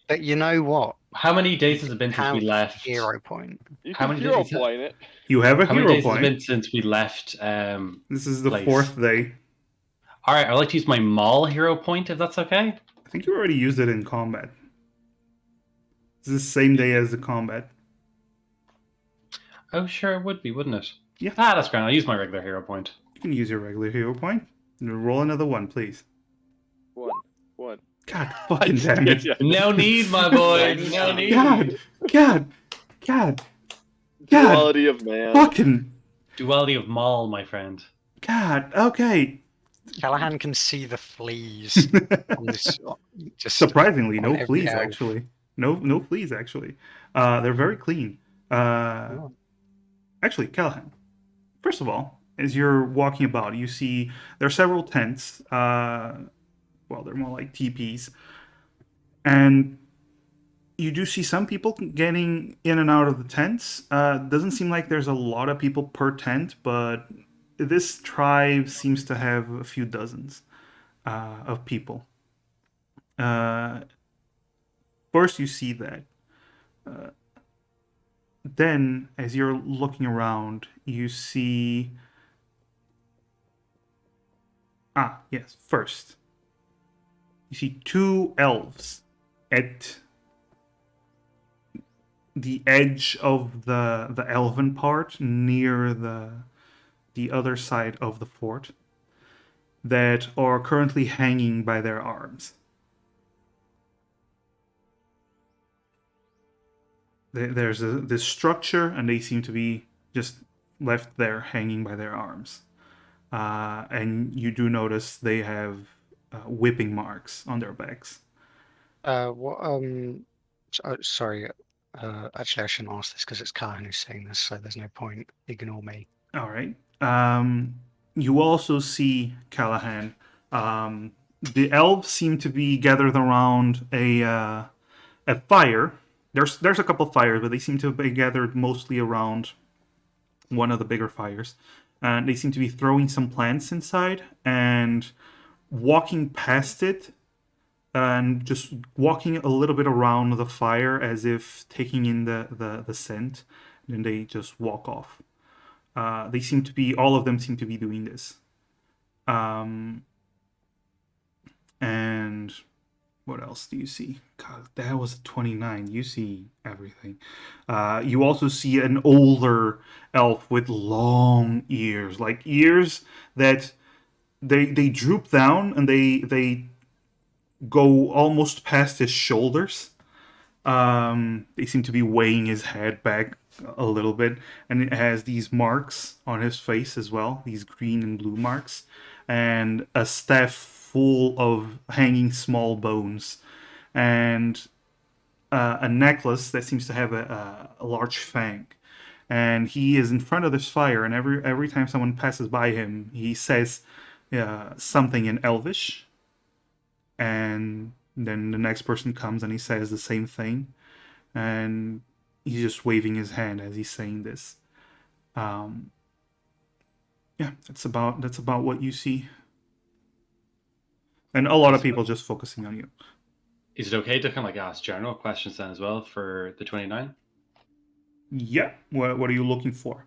but you know what? How many days has it been since Have we left? hero point. You How can many hero days- point it. You have a How many hero days has it point. been since we left? This is the place? 4th day. All right, I'd like to use my Maul hero point if that's okay. I think you already used it in combat. This is the same day as the combat. Oh, sure, it would be, wouldn't it? Yeah. That's grand. I'll use my regular hero point. You can use your regular hero point. Roll another 1, please. One. God fucking damn it. Yeah. No need, my boy. Nice. No need. God. God. Duality of man. Fucking. Duality of Maul, my friend. God. Okay. Callahan can see the fleas on this. Just Surprisingly, on no every fleas elf. actually. No fleas actually. They're very clean. Oh. Actually, Callahan. First of all, as you're walking about, you see there are several tents. Well, they're more like teepees, and you do see some people getting in and out of the tents. Doesn't seem like there's a lot of people per tent, but this tribe seems to have a few dozens of people. Uh, First, you see that. Then, as you're looking around, you see. Ah, yes, first. You see two elves at the edge of the elven part near the other side of the fort that are currently hanging by their arms. There's this structure, and they seem to be just left there hanging by their arms. And you do notice they have whipping marks on their backs. What? Sorry. Actually, I shouldn't ask this because it's Callahan who's saying this, so there's no point. Ignore me. All right. You also see Callahan. The elves seem to be gathered around a fire. There's a couple fires, but they seem to be gathered mostly around one of the bigger fires. And they seem to be throwing some plants inside and walking past it and just walking a little bit around the fire as if taking in the scent. And then they just walk off. They seem to be, all of them seem to be doing this. And what else do you see? God, that was a 29. You see everything. You also see an older elf with long ears, like ears that they droop down and they go almost past his shoulders. They seem to be weighing his head back a little bit, and it has these marks on his face as well, these green and blue marks, and a staff full of hanging small bones, and a necklace that seems to have a large fang. And he is in front of this fire, and every time someone passes by him, he says something in Elvish, and then the next person comes and he says the same thing, and he's just waving his hand as he's saying this. Yeah, that's about what you see, and a lot of people just focusing on you. Is it okay to kind of like ask general questions then as well for the 29? Yeah, what are you looking for?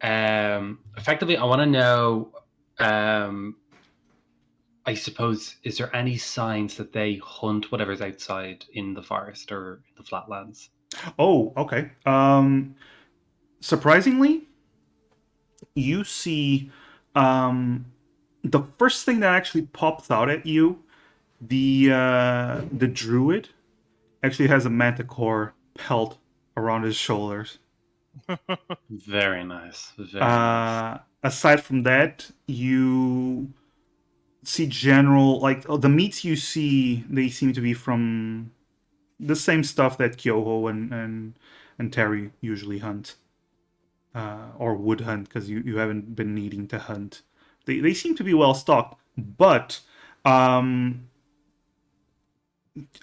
Effectively, I want to know. I suppose, is there any signs that they hunt whatever's outside in the forest or the flatlands? Oh, okay. Surprisingly, you see the first thing that actually pops out at you, the druid actually has a manticore pelt around his shoulders. Very nice. Very nice. Aside from that, you see general, like, the meats you see, they seem to be from the same stuff that Kyoho and Terry usually hunt, or would hunt, because you haven't been needing to hunt. They seem to be well stocked, but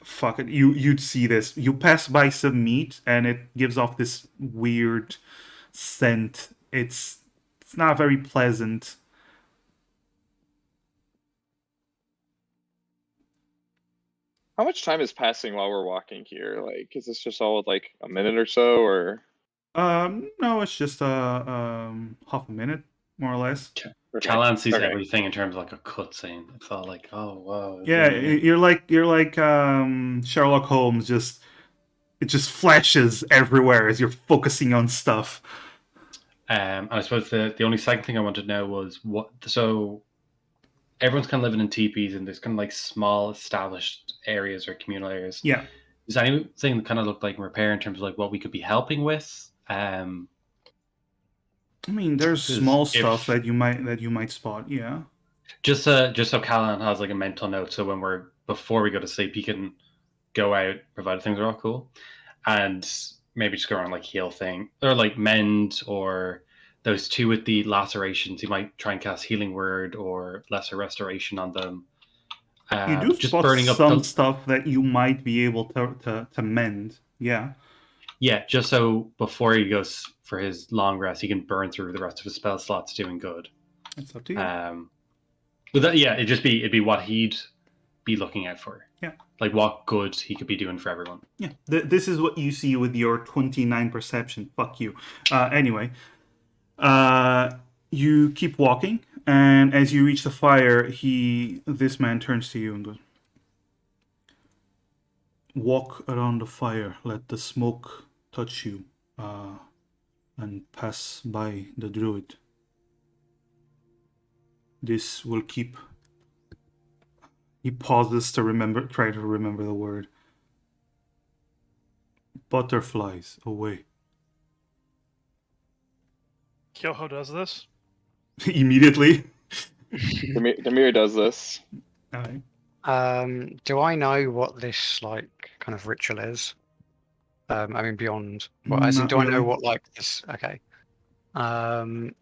fuck it, you'd see this. You pass by some meat and it gives off this weird scent. It's not very pleasant. How much time is passing while we're walking here? Like, is this just all like a minute or so, or? No, it's just half a minute, more or less. Okay. Callan sees Okay. everything in terms of like a cutscene. It's all like, oh wow. Yeah, really- you're like Sherlock Holmes. It just flashes everywhere as you're focusing on stuff. And I suppose the only second thing I wanted to know was what. So, everyone's kind of living in teepees, and there's kind of like small established areas or communal areas. Yeah. Is there anything that kind of looked like repair in terms of like what we could be helping with? I mean, there's 'Cause small stuff if- that you might spot. Yeah. just so Callan has like a mental note, so before we go to sleep, he can go out, provided things are all cool, and maybe just go around like heal thing or like mend, or those two with the lacerations. He might try and cast healing word or lesser restoration on them. You do Just spot burning up some the stuff that you might be able to mend. Yeah. just so before he goes for his long rest, he can burn through the rest of his spell slots, doing good. It's up to you. But it'd be what he'd be looking out for. Yeah. Like what good he could be doing for everyone. Yeah. This is what you see with your 29 perception. Fuck you. Anyway, you keep walking, and as you reach the fire, this man turns to you and goes, "Walk around the fire. Let the smoke touch you, and pass by the druid. This will keep." He pauses to try to remember the word. Butterflies away. Kyoho does this. Immediately. Demir does this. All right. Do I know what this like kind of ritual is? I mean, beyond. Well, as in, Not do I know really. what like this? Okay. Can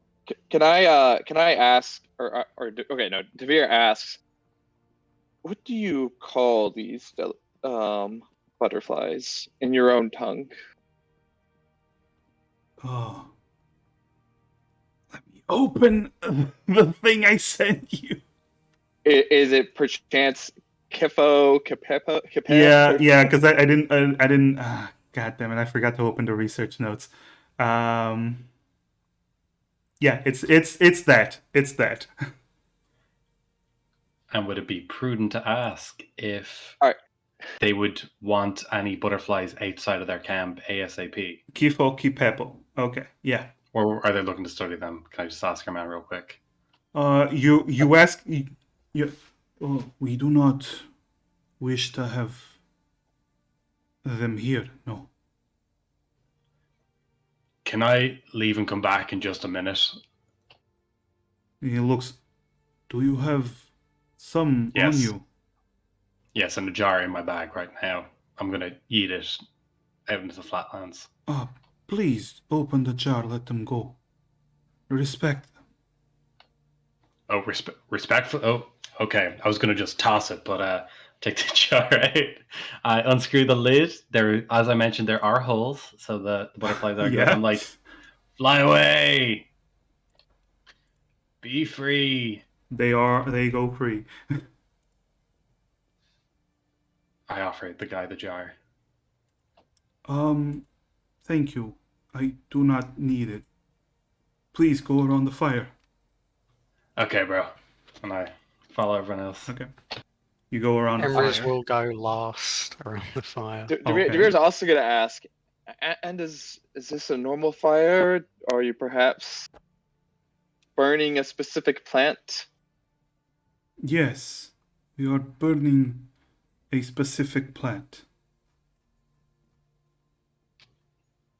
I ask okay, no, Demir asks, what do you call these butterflies in your own tongue? Oh. Let me open the thing I sent you. Is it perchance Kifo, Kipepa? Yeah, because I didn't. God damn it! I forgot to open the research notes. Yeah, it's that. It's that. And would it be prudent to ask if All right. they would want any butterflies outside of their camp ASAP? Kifo kipepo. Okay, yeah. Or are they looking to study them? Can I just ask her man real quick? You ask. Oh, we do not wish to have them here. No. Can I leave and come back in just a minute? He looks. Do you have some on Yes. you? Yes, in a jar in my bag right now. I'm gonna eat it out into the flatlands. Please open the jar. Let them go. Respect them. Oh, respectful. Oh, okay. I was gonna just toss it, but take the jar out. I unscrew the lid. There, as I mentioned, there are holes, so the butterflies are good. Yeah. I'm like, fly away, be free. They go free. I offer the guy the jar. Thank you. I do not need it. Please go around the fire. Okay, bro. And I follow everyone else. Okay. You go around the Emrys fire. will go last around the fire. Demir's also gonna ask, and is this a normal fire, or are you perhaps burning a specific plant? Yes, we are burning a specific plant.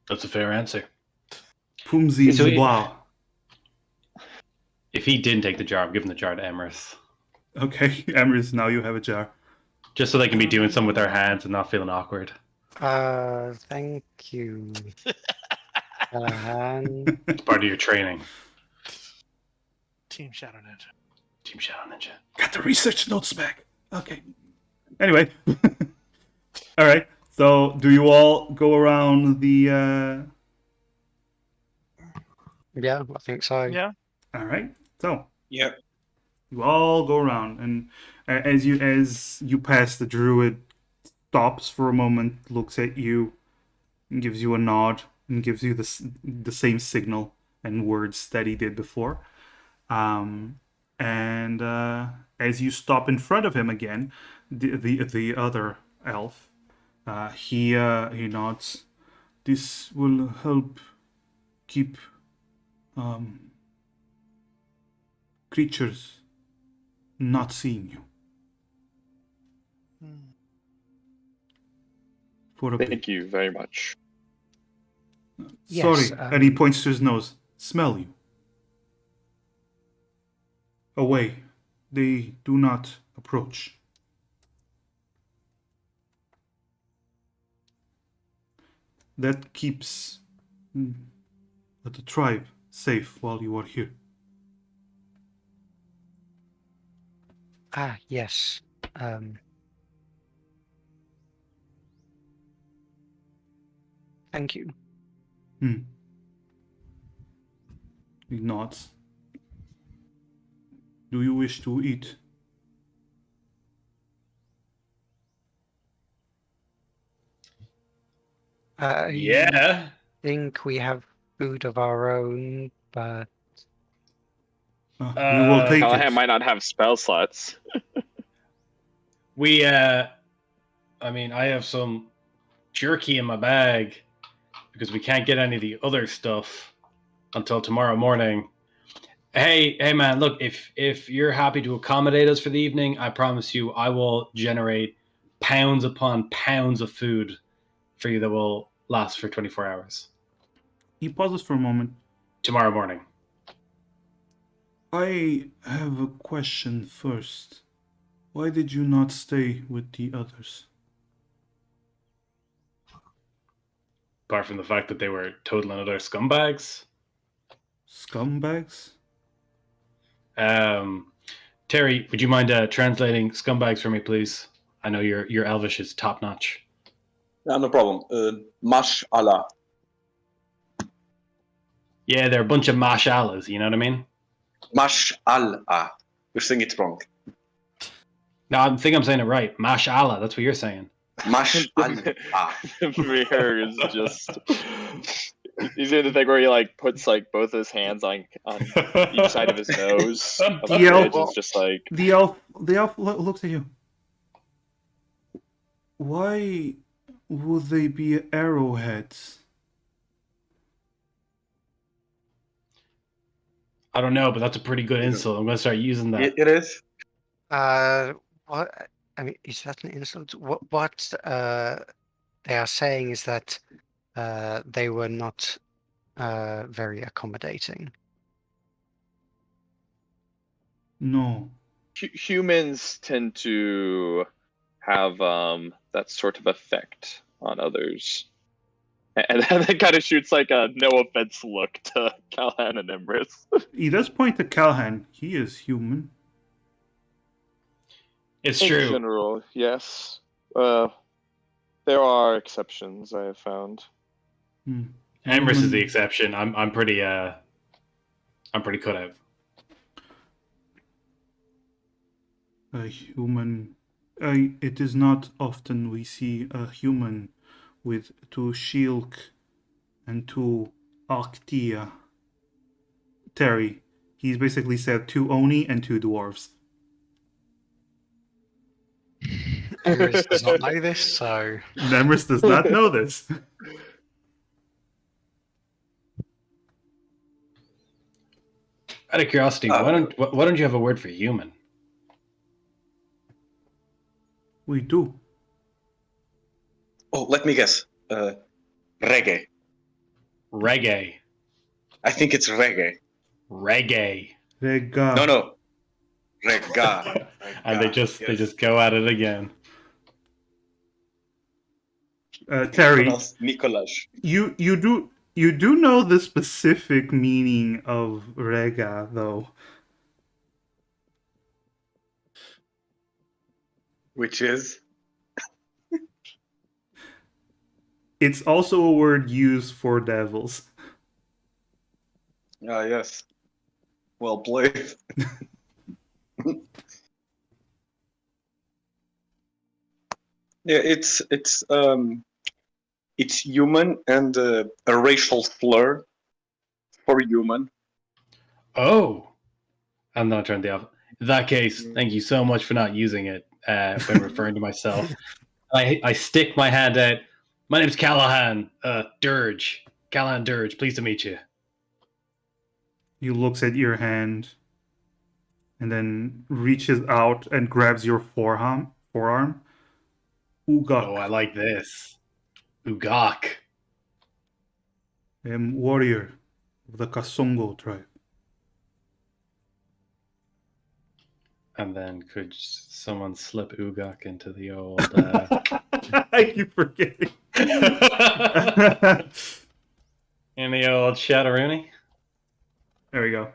That's a fair answer. Pumzi So he- Bois. If he didn't take the jar, I'm giving the jar to Emrys. Okay, Emrys, now you have a jar. Just so they can be doing something with their hands and not feeling awkward. Thank you. It's part of your training. Team Shadow Ninja. Team Shadow Ninja. Got the research notes back. Okay. Anyway. All right. So, do you all go around the? Yeah, I think so. Yeah. All right. So. Yep. You all go around, and as you pass, the druid stops for a moment, looks at you, and gives you a nod, and gives you the same signal and words that he did before. And as you stop in front of him again, the other elf, he nods. This will help keep creatures not seeing you Hmm. for a bit. Thank you very much. Yes, Sorry, and he points to his nose. Smell you. Away. They do not approach. That keeps the tribe safe while you are here. Yes. Thank you. He nods. Do you wish to eat? Yeah. I think we have food of our own, but We will take Callahan it. might not have spell slots. We, I mean, I have some jerky in my bag because we can't get any of the other stuff until tomorrow morning. Hey, man, look, if you're happy to accommodate us for the evening, I promise you I will generate pounds upon pounds of food for you that will last for 24 hours. He pauses for a moment. Tomorrow morning. I have a question first. Why did you not stay with the others? Apart from the fact that they were total and utter scumbags. Scumbags? Terry, would you mind translating scumbags for me, please? I know your Elvish is top notch. Yeah, no problem. Mash Allah. Yeah, they're a bunch of mashallas, you know what I mean? Mash Allah. You're saying it wrong. No, I think I'm saying it right. Mashallah, that's what you're saying. Mash Allah. Mir is just. He's doing the thing where he like puts like both his hands on each side of his nose. Of the The elf- bridge. It's just like The elf looks at you. Why would they be arrowheads? I don't know, but that's a pretty good insult. I'm going to start using that. It is. what? I mean, is that an insult? What they are saying is that they were not very accommodating. No. humans tend to have that sort of effect on others. And that kind of shoots like a no offense look to Callahan and Emrys. He does point to Calhan. He is human. It's In true. general, yes. There are exceptions I have found. Emrys is the Human- exception. I'm pretty cut out. A human. It is not often we see a human with two Shilk and two Arctia. Terry. He's basically said two Oni and two dwarves. Emrys does not know this, so Nemris does not know this. Out of curiosity, why don't you have a word for human? We do. Oh, let me guess. Reggae. Reggae. I think it's reggae. Reggae. Rega. No. Rega. And they just go at it again. Terry, Nicolas. you do know the specific meaning of rega, though. Which is? It's also a word used for devils. Ah, yes. Well played. Yeah, it's human and a racial slur for human. Oh. I'm not trying to off. In that case, thank you so much for not using it when referring to myself. I stick my hand out. My name's Callahan Dirge. Callahan Dirge. Pleased to meet you. He looks at your hand. and then reaches out and grabs your forearm. Ugak, Oh, I like this. Ugak. warrior of the Kasongo tribe. And then could someone slip Ugak into the old... I keep forgetting. in the old Shadowrooney? There we go.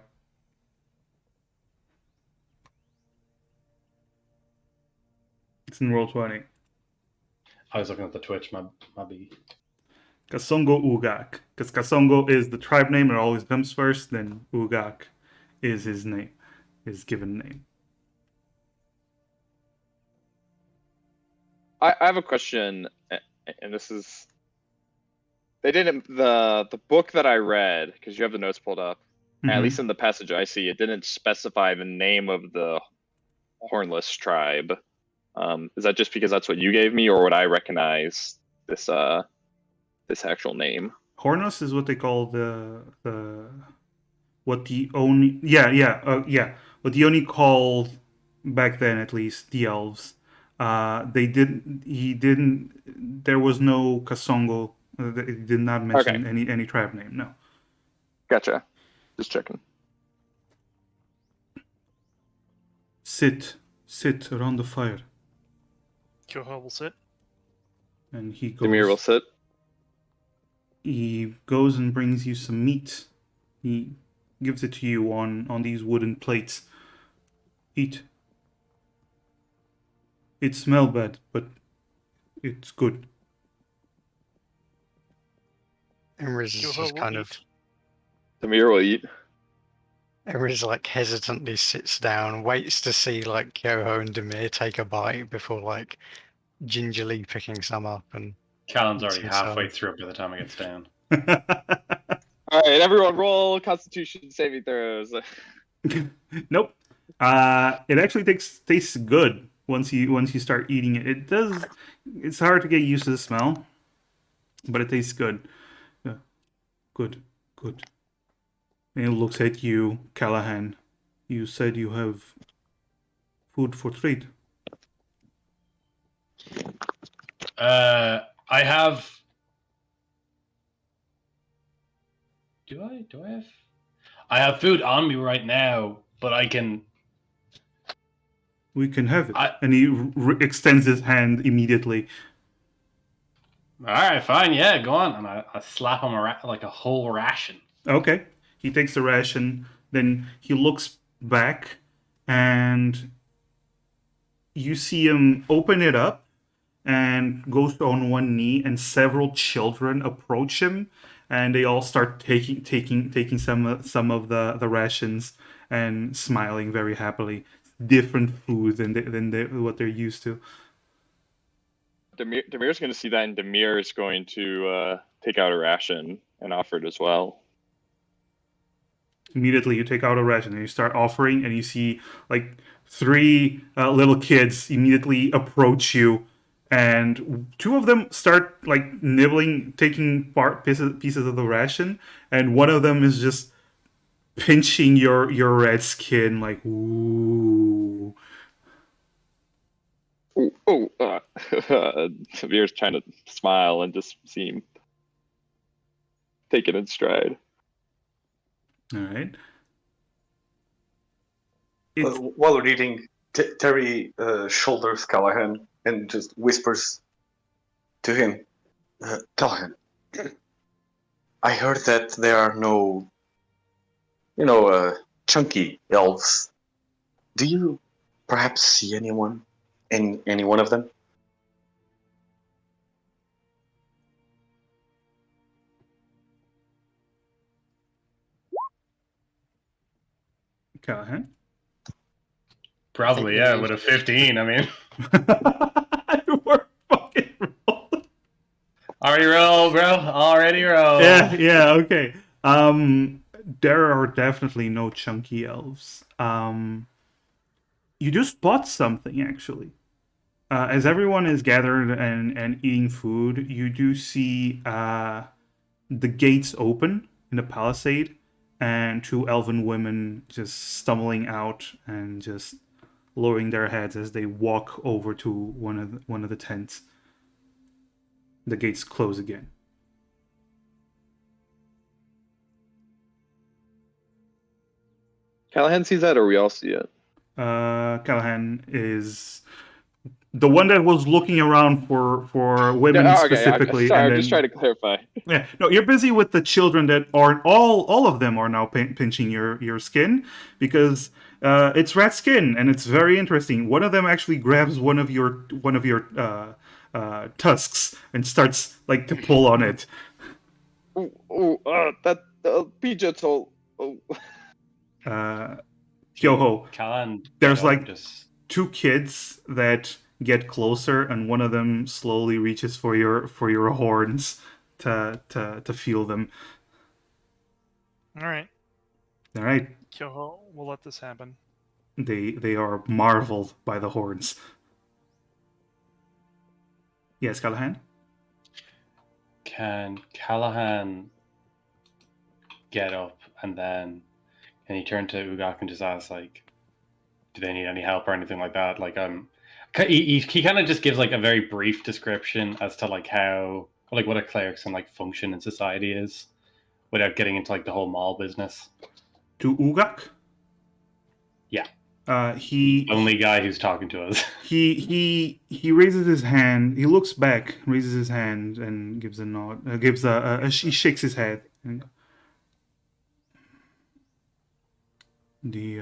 It's in roll 20. I was looking at the Twitch, my B. Kasongo Ugak. Because Kasongo is the tribe name, it always comes first, then Ugak is his name, his given name. I have a question, and this is they didn't the book that I read, because you have the notes pulled up. At least in the passage I see, it didn't specify the name of the Hornless tribe. Is that just because that's what you gave me, or would I recognize this this actual name? Hornos is what they call what the only what the only called back then, at least, the elves. There was no Kasongo. It did not mention any tribe name. No. Gotcha. Just checking. Sit around the fire, Kyoho will sit. and he Demir will goes. sit. He goes and brings you some meat. He gives it to you on these wooden plates. Eat. It smells bad, but it's good. Emrys is Kyoho just will kind eat. of. Demir will eat. Emrys like hesitantly sits down, waits to see like Kyoho and Demir take a bite before like gingerly picking some up and. Callum's already Some halfway sound. through it by the time it gets down. All right, everyone, roll Constitution saving throws. Nope. It actually tastes good once you start eating it. It does. It's hard to get used to the smell, but it tastes good. Yeah. Good. And it looks at you, Callahan. You said you have food for trade. I have. Do I have? I have food on me right now, but I can. We can have it. And he extends his hand immediately. All right, fine, yeah, go on. And I slap him like a whole ration. Okay. He takes the ration, then he looks back, and you see him open it up and goes on one knee, and several children approach him, and they all start taking some of the rations and smiling very happily. Different food than what they're used to. Demir's going to see that, and Demir is going to take out a ration and offer it as well. Immediately, you take out a ration and you start offering, and you see like three little kids immediately approach you, and two of them start like nibbling, taking pieces of the ration, and one of them is just pinching your red skin, like ooh. Demir's trying to smile and just seem take it in stride. All right. While we're eating, Terry shoulders Callahan and just whispers to him, Callahan, I heard that there are no, chunky elves. Do you perhaps see anyone in any one of them? Callahan. Probably, yeah, with a 15, I mean. You were fucking rolled. Already roll, bro. Already roll. Yeah, okay. There are definitely no chunky elves. You just bought something, actually. As everyone is gathered and eating food, you do see the gates open in the palisade, and two elven women just stumbling out and just lowering their heads as they walk over to one of the tents. The gates close again. Callahan sees that, or we all see it. Callahan is the one that was looking around for women Yeah, okay, specifically. sorry, and I'm then, just trying to clarify. Yeah, no, you're busy with the children that are all of them are now pinching your skin because it's rat skin and it's very interesting. One of them actually grabs one of your tusks and starts like to pull on it. That be gentle. Oh. Yo-ho, Callan, there's get up, like just two kids that get closer, and one of them slowly reaches for your horns to feel them. All right, All right, Kyoho, we'll let this happen. they are marveled by the horns. Yes, Callahan. can Callahan get up and then can he turn to Ugak and just ask like, do they need any help or anything like that? Like he kind of just gives like a very brief description as to like how like what a cleric's and like function in society is, without getting into like the whole mall business. To Ugak. Yeah. He The only guy who's talking to us. he raises his hand. He looks back, raises his hand, and gives a nod. He shakes his head. And the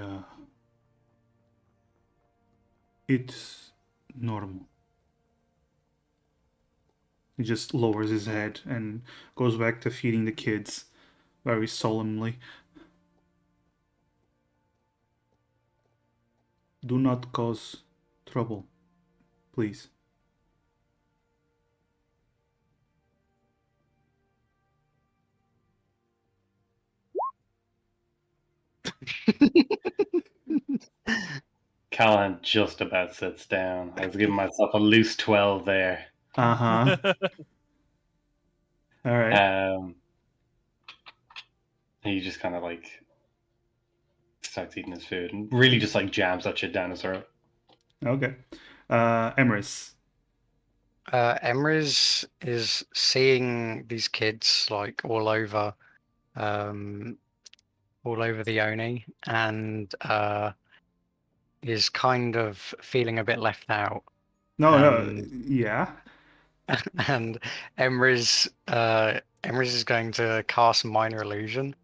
it's normal. He just lowers his head and goes back to feeding the kids, very solemnly. Do not cause trouble, please. Callahan just about sits down. I was giving myself a loose 12 there. Uh-huh. All right. He just kind of like starts eating his food and really just like jams that shit down his throat. Okay. Emrys. Emrys is seeing these kids like all over the Oni, and is kind of feeling a bit left out. No, yeah. And Emrys is going to cast Minor Illusion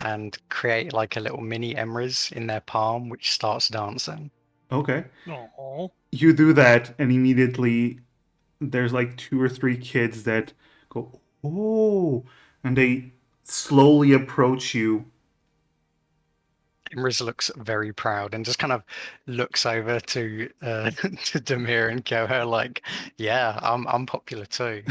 and create like a little mini Emrys in their palm, which starts dancing. Okay. Oh, You do that, and immediately there's like two or three kids that go, oh, and they slowly approach you. Emrys looks very proud and just kind of looks over to to Demir and Koher like, yeah, I'm popular too.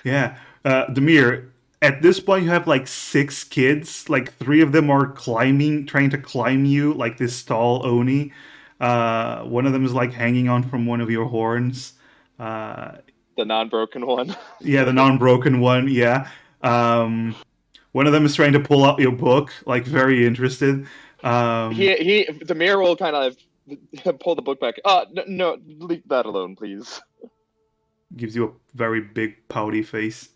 Yeah. Demir, at this point you have like six kids. Like three of them are trying to climb you, like this tall Oni. One of them is like hanging on from one of your horns. The non-broken one. Yeah, the non-broken one. Yeah. One of them is trying to pull out your book, like very interested. The mirror will kind of pull the book back. No, leave that alone, please. Gives you a very big pouty face.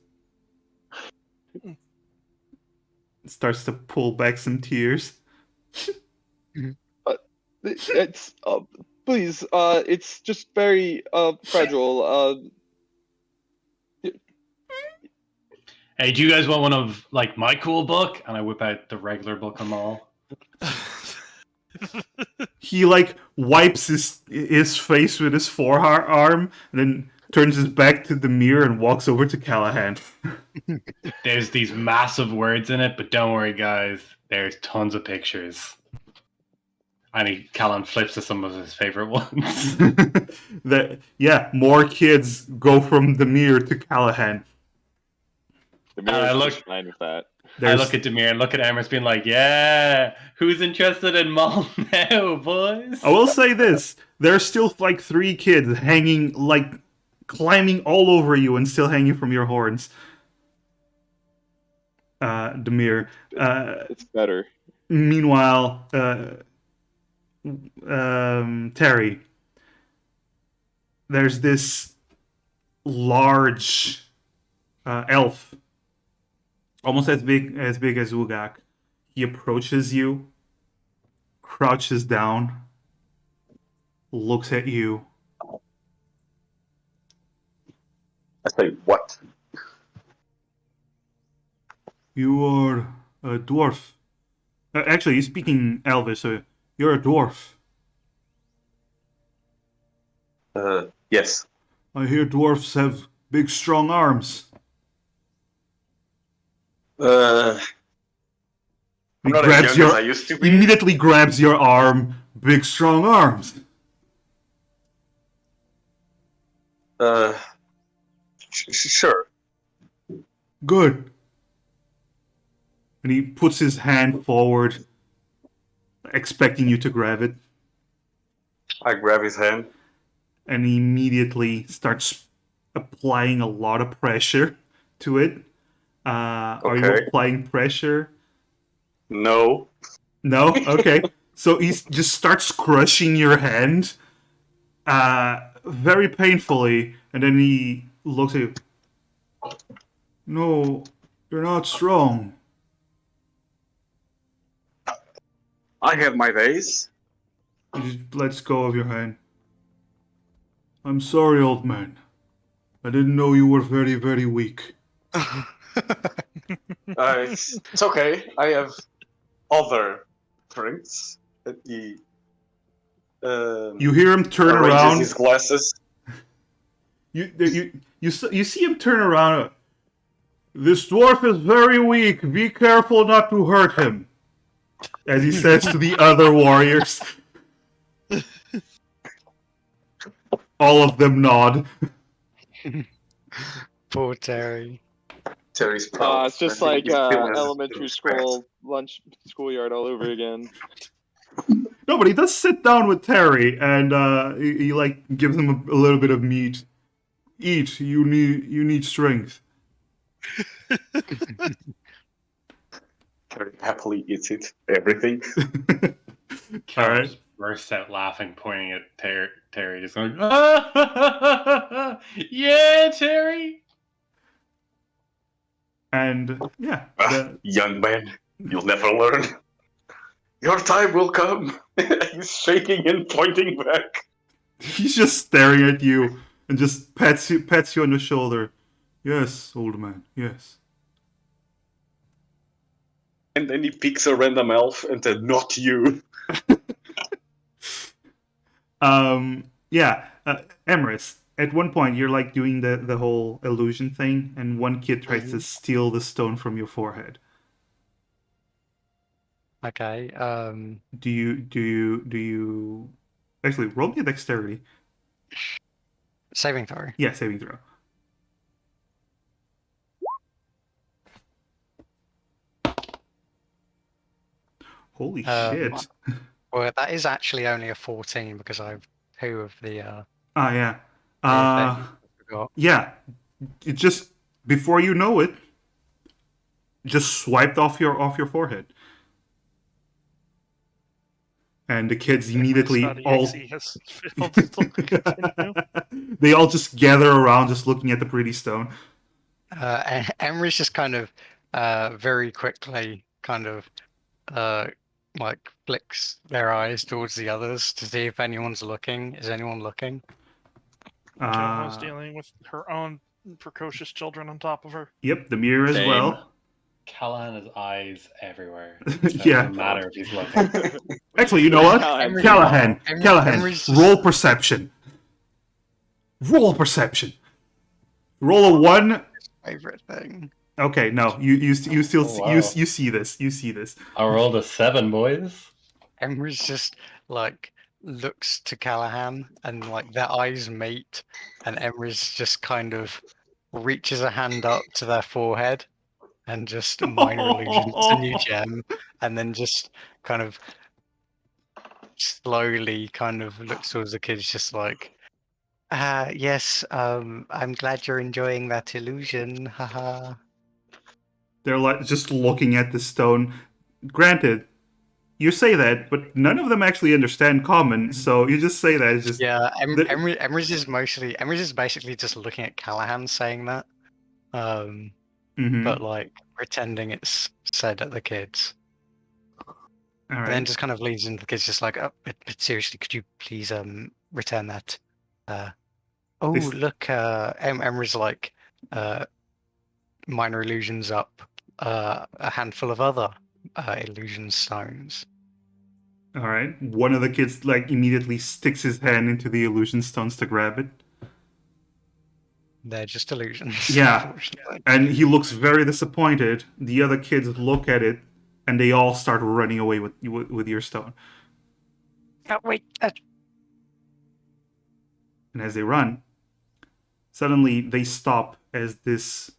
Starts to pull back some tears. It's please. It's just very fragile. Hey, do you guys want one of like my cool book? And I whip out the regular book on all. He like wipes his face with his forearm and then turns his back to the mirror and walks over to Callahan. There's these massive words in it, but don't worry, guys. There's tons of pictures. And Callan flips to some of his favorite ones. More kids go from the mirror to Callahan. The mirror is fine with that. I look at Demir and look at Emrys being like, yeah, who's interested in Mall now, boys? I will say this. There's still like three kids hanging, like climbing all over you and still hanging from your horns. the mirror. It's better. Meanwhile, Terry, there's this large elf, almost as big as Ugak. He approaches you, crouches down, looks at you. I say, what? You are a dwarf. Actually, you're speaking Elvish, so you're a dwarf. Yes. I hear dwarfs have big, strong arms. I'm He not as grabs young as your, I used to be. immediately grabs your arm. Big, strong arms. Sure. Good. And he puts his hand forward, expecting you to grab it. I grab his hand. And he immediately starts applying a lot of pressure to it. Are you Okay. applying pressure? No. No? Okay. So he just starts crushing your hand very painfully, and then he looks at you. No, you're not strong. I have my days. He just lets go of your hand. I'm sorry, old man. I didn't know you were very, very weak. It's okay. I have other drinks that he You hear him turn arranges around. his glasses. You see him turn around. This dwarf is very weak. Be careful not to hurt him. As he says to the other warriors. All of them nod. Poor Terry. Terry's proud. It's just I like think he still has elementary respect. school lunch schoolyard all over again. No, but he does sit down with Terry, and he like gives him a little bit of meat. Eat. You need strength. Terry happily eats it. Everything. Cal Alright. just bursts out laughing, pointing at Terry, just going, ah, yeah, Terry. And yeah, Young man, you'll never learn. Your time will come. He's shaking and pointing back. he's just staring at you and just pats you on the shoulder. Yes, old man. Yes. And then he picks a random elf and said, "Not you." Yeah, Emrys, at one point you're like doing the whole illusion thing, and one kid tries to steal the stone from your forehead. Okay. Do you actually roll me a dexterity? Saving throw. Yeah, saving throw. Holy shit. Well, that is actually only a 14 because I have 2 of the Yeah. things I forgot. Yeah. It just before you know it, just swiped off your forehead. And the kids immediately all has failed to continue. they all just gather around just looking at the pretty stone. Emery's just kind of very quickly kind of like flicks their eyes towards the others to see if anyone's looking. Is anyone looking? Jomo's dealing with her own precocious children on top of her. Yep, the mirror as Same. well. Callahan has eyes everywhere. So Yeah. It doesn't matter if he's looking. Actually, you know what? Emery- Callahan, Emery's just- roll perception. Roll perception. Roll a 1. Favorite thing. Okay, no, you still Oh, wow. you see this. You see this. I rolled a 7, boys. Emery's just like looks to Callahan and like their eyes meet, and Emery's just kind of reaches a hand up to their forehead and just minor illusions a new gem, and then just kind of slowly kind of looks towards the kids, just like, yes, I'm glad you're enjoying that illusion, haha. They're like just looking at the stone. Granted, you say that, but none of them actually understand common, so you just say that. It's just Yeah, the- Emrys is basically just looking at Callahan saying that, Mhm. but like pretending it's said at the kids, All and then right. just kind of leads into the kids, just like, oh, but seriously, could you please return that? Oh, This, look, Emrys like minor illusions up a handful of other illusion stones. all right. One of the kids like immediately sticks his hand into the illusion stones to grab it. They're just illusions, Yeah, unfortunately. and he looks very disappointed. The other kids look at it, and they all start running away with your stone. Oh, wait, And as they run, suddenly they stop as this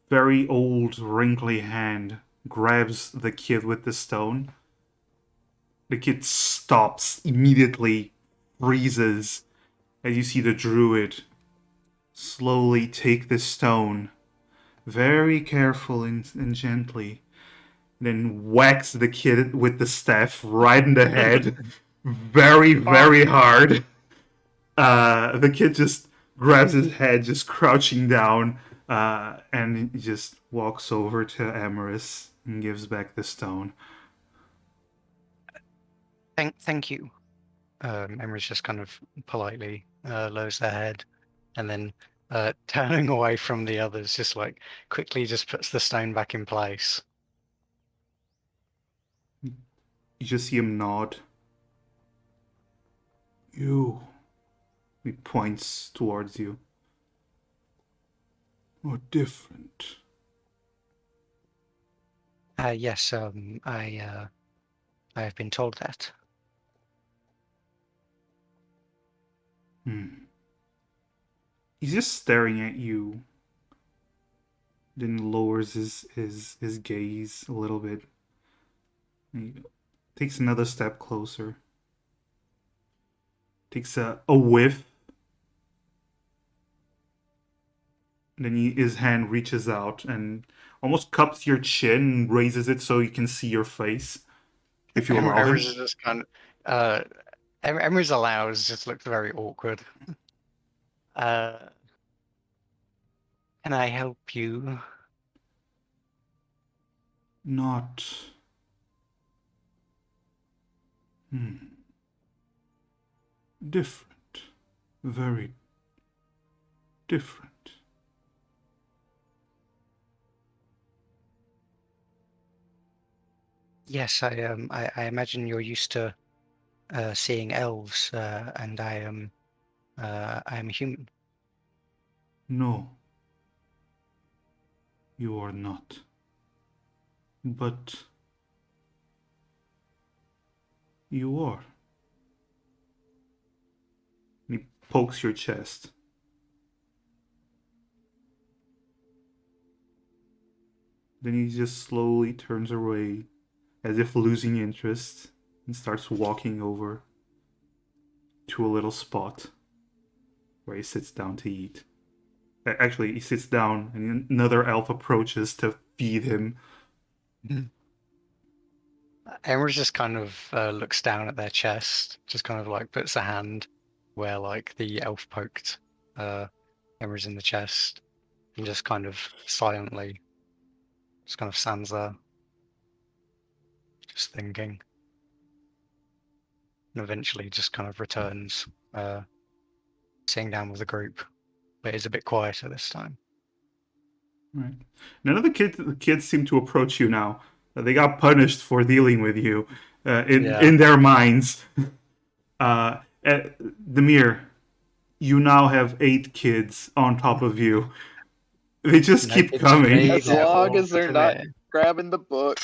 very old, wrinkly hand grabs the kid with the stone. The kid stops immediately, freezes, as you see the druid slowly take the stone, very careful and gently, and then whacks the kid with the staff right in the head, very, very hard. The kid just grabs his head, just crouching down, and he just walks over to Amaris and gives back the stone. thank you. Emrys just kind of politely lowers their head, and then turning away from the others, just like quickly just puts the stone back in place. You just see him nod. You. He points towards you. Or different. Yes, I have been told that. He's just staring at you. Then lowers his gaze a little bit. And he takes another step closer. Takes a whiff. And then his hand reaches out and almost cups your chin and raises it so you can see your face. If you allow him. Emrys is just kind of Emrys allows just looks very awkward. Can I help you? Not. Different. Very different. Yes, I imagine you're used to seeing elves, and I am a human. No. You are not. But you are. And he pokes your chest. Then he just slowly turns away, as if losing interest, and starts walking over to a little spot where he sits down to eat. Actually, he sits down, and another elf approaches to feed him. Emrys just kind of looks down at their chest, just kind of like puts a hand where like the elf poked Emrys in the chest, and just kind of silently just kind of stands there, just thinking. And eventually just kind of returns, sitting down with the group, but is a bit quieter this time. Right. None of the kids seem to approach you now. They got punished for dealing with you in their minds. Demir, you now have 8 kids on top of you. They just keep kids coming. today. As Yeah, long well, as they're for not me. grabbing the book.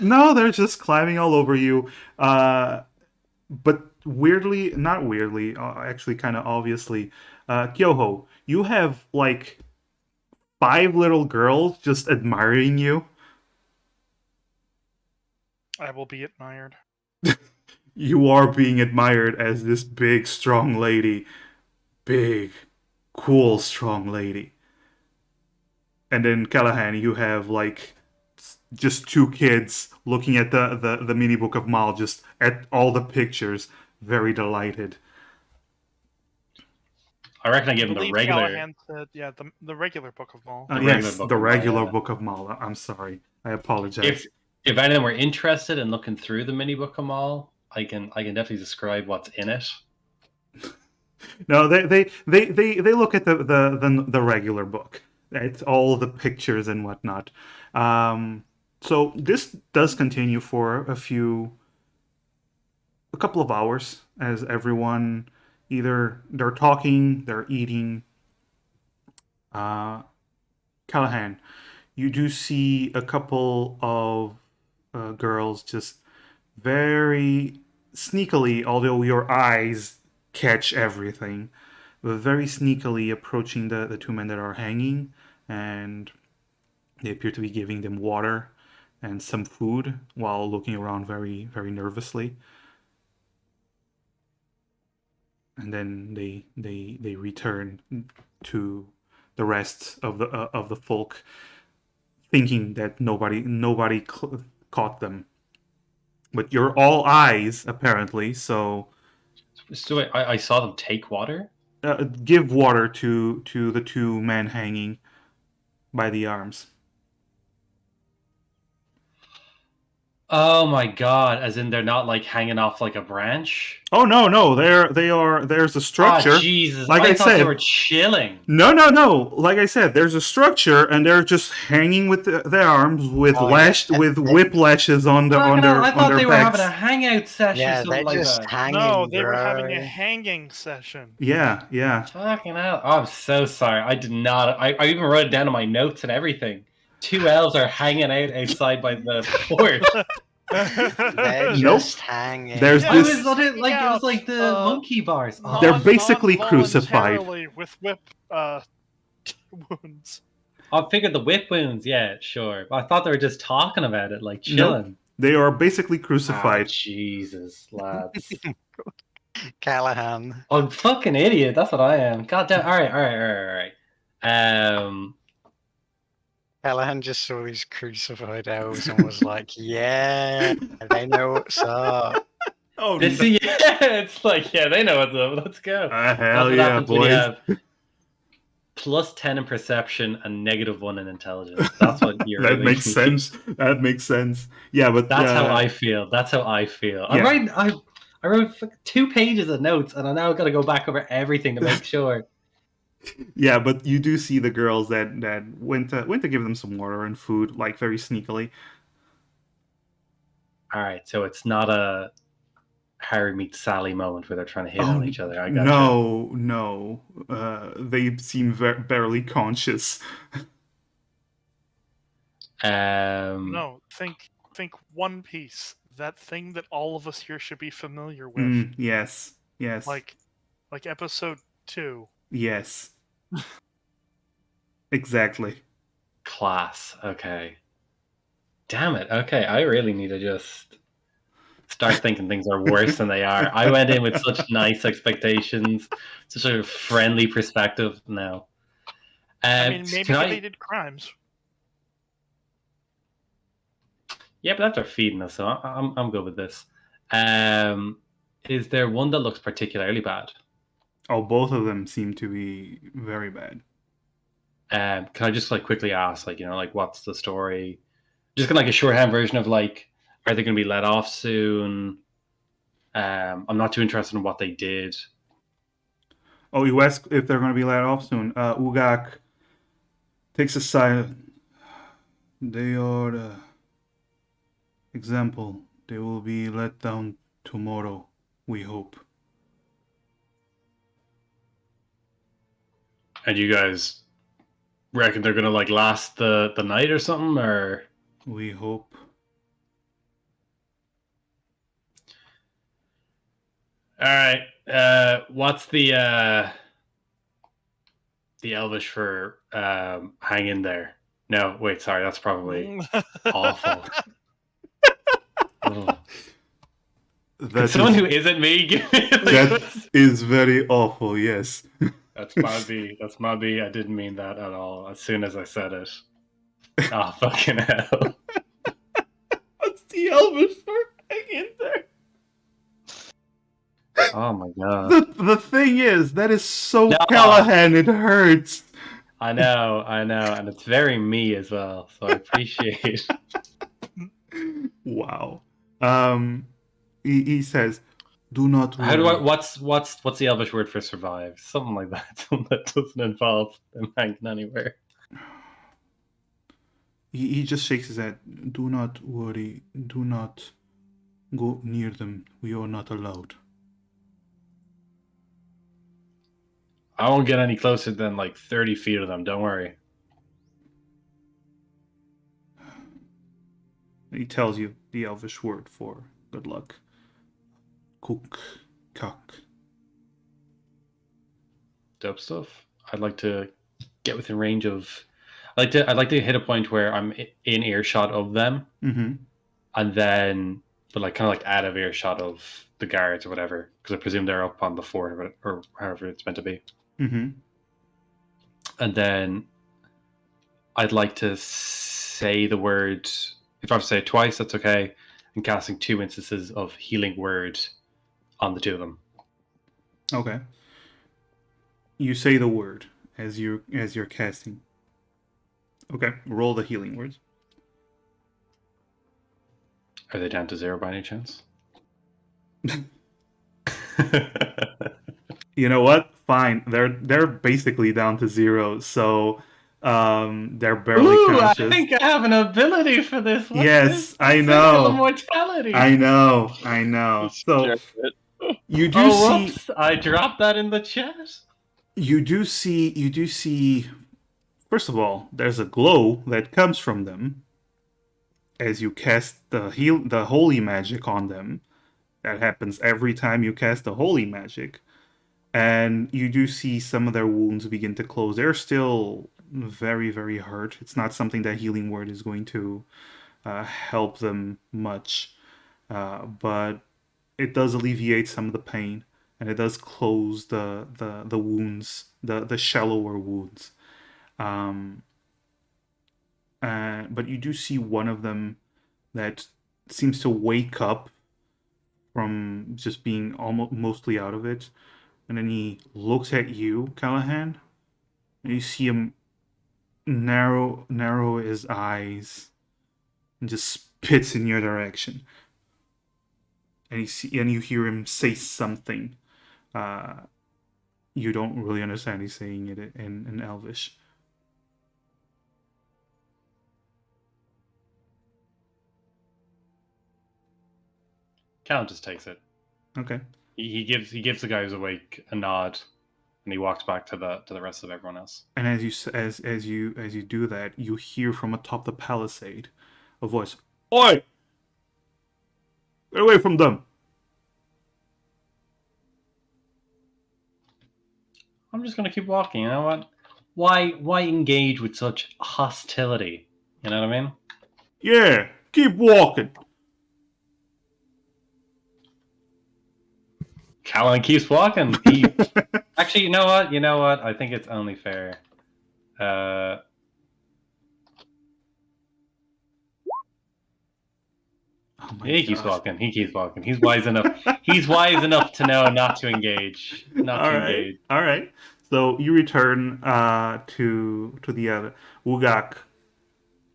No, they're just climbing all over you. But weirdly, not weirdly, actually, kind of obviously, Kyoho, you have like 5 little girls just admiring you. I will be admired. You are being admired as this big, strong lady. Big, cool, strong lady. And then Callahan, you have like just two kids looking at the mini book of Mal, just at all the pictures, very delighted. I reckon I I give him the believe regular. Callahan said, yeah, the regular Book of Maul. The regular Yes, book the of Mal, regular yeah. book of Mal. I'm sorry, I apologize. If any of them were interested in looking through the mini book of Mall, I can definitely describe what's in it. No, they look at the regular book. It's all the pictures and whatnot. So this does continue for a couple of hours as everyone either they're talking, they're eating. Callahan, you do see a couple of girls just very sneakily, although your eyes catch everything, but very sneakily approaching the two men that are hanging, and they appear to be giving them water and some food while looking around very, very nervously. And then they return to the rest of the folk, thinking that nobody caught them. But you're all eyes apparently, so So I saw them take water. give water to the two men hanging by the arms. Oh my god! As in they're not like hanging off like a branch. Oh no, they are. There's a Ah, structure. Jesus! Like I I thought they said, were chilling. no. Like I said, there's a structure, and they're just hanging with their arms with Oh, yeah. with whiplashes on the Fucking hell, I on thought their they were having a backs. hangout session or Yeah, something they're like just that. hanging, No, they were having a bro. hanging session. Yeah. Fucking hell! Oh, I'm so sorry. I did not. I even wrote it down in my notes and everything. Two elves are hanging out outside by the porch. They're Nope. just hanging. There's Yeah, I this. was on it like it was like the uh, monkey bars. Oh, They're basically crucified. non-voluntarily with whip wounds. I figured the whip wounds. Yeah, sure. I thought they were just talking about it, like Nope. chilling. They are basically Ah, crucified. Jesus, lads. Callahan. I'm a fucking idiot. That's what I am. God damn. All right. Callahan just saw these crucified elves and was like, yeah, they know what's up. Oh This, no. yeah, it's like, yeah, they know what's up. Let's go. That's Hell what yeah, happens when you boys. have +10 in perception and -1 in intelligence. That's what you're That really makes need. sense. That makes sense. Yeah, but That's how I feel. That's how I feel. Yeah. I wrote 2 pages of notes, and I now got to go back over everything to make sure. Yeah, but you do see the girls that went to give them some water and food, like very sneakily. All right, so it's not a Harry meets Sally moment where they're trying to hit on each other. I gotcha. No. They seem barely conscious. No, think One Piece. That thing that all of us here should be familiar with. Yes. Like episode 2. Yes. Exactly. Class. Okay. Damn it. Okay, I really need to just start thinking things are worse than they are. I went in with such nice expectations, such a friendly perspective. No. I mean, maybe can they did crimes. Yeah, but after feeding us, so I'm good with this. Is there one that looks particularly bad? Oh, both of them seem to be very bad. Can I just like quickly ask, like, like what's the story? Just kind of like a shorthand version of like, are they going to be let off soon? I'm not too interested in what they did. Oh, you ask if they're going to be let off soon. Ugak takes a side. They are example. They will be let down tomorrow, we hope. And you guys reckon they're gonna like last the night or something, or? We hope. All right. What's the Elvish for hang in there? No, wait, sorry, that's probably awful. That Someone is, who isn't me. that is very awful, yes. That's my B. That's my B. I didn't mean that at all. As soon as I said it. Oh, fucking hell. What's the Elvish for hang in there? Oh my god. The thing is, that is so No. Callahan, it hurts. I know, and it's very me as well, so I appreciate. Wow. He says, "Do not How do I? worry." What's the Elvish word for survive? Something like that. Something that doesn't involve them hanging anywhere. He just shakes his head. Do not worry. Do not go near them. We are not allowed. I won't get any closer than like 30 feet of them. Don't worry. He tells you the Elvish word for good luck. Cook, cock. Dope stuff. I'd like to get within range of. I'd like to hit a point where I'm in earshot of them, Mm-hmm. and then, but like kind of like out of earshot of the guards or whatever, because I presume they're up on the fort or however it's meant to be. Mm-hmm. And then I'd like to say the word. If I have to say it twice, that's okay. And casting 2 instances of healing word on the 2 of them. Okay. You say the word as you're casting. Okay. Roll the healing words. Are they down to 0 by any chance? You know what? Fine. They're basically down to 0, so they're barely Ooh, conscious. I think I have an ability for this. What's Yes, this? I Circle of know. mortality. I know. So you do Oh, see whoops! I dropped that in the chat. you do see first of all, there's a glow that comes from them as you cast the holy magic on them. That happens every time you cast the holy magic. And you do see some of their wounds begin to close. They're still very, very hurt. It's not something that healing word is going to help them much, but it does alleviate some of the pain, and it does close the wounds, the shallower wounds. But you do see one of them that seems to wake up from just being almost mostly out of it, and then he looks at you, Callahan, and you see him narrow his eyes and just spits in your direction. And you hear him say something. You don't really understand. He's saying it in Elvish. Cal just takes it. Okay. He gives the guy who's awake a nod, and he walks back to the rest of everyone else. And as you do that, you hear from atop the palisade a voice. Oi! Get away from them! I'm just gonna keep walking. You know what? Why engage with such hostility? You know what I mean? Yeah, keep walking. Callan keeps walking. He actually, you know what? I think it's only fair. Oh my He keeps God. walking. He keeps walking. He's wise enough. He's wise enough to know not to engage. Not to engage. All right. So you return to the other Ugak.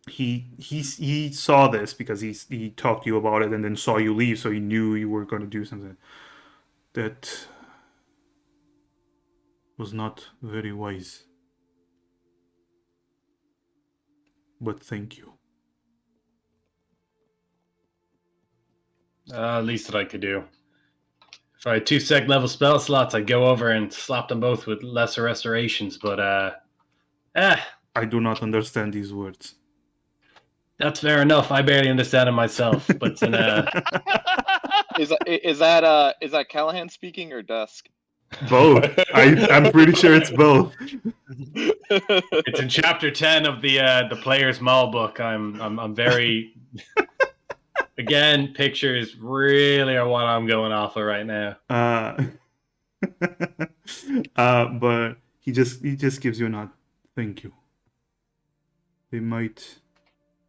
He saw this because he talked to you about it and then saw you leave, so he knew you were going to do something. That was not very wise. But thank you. Least that I could do. If I had 2 sec level spell slots, I'd go over and slap them both with lesser restorations. But I do not understand these words. that's fair enough. I barely understand it myself. But Is that Callahan speaking or Dusk? Both. I'm pretty sure it's both. it's in chapter 10 of the player's mall book. I'm very again, pictures really are what I'm going off of right now. But He just gives you a nod. Thank you. They might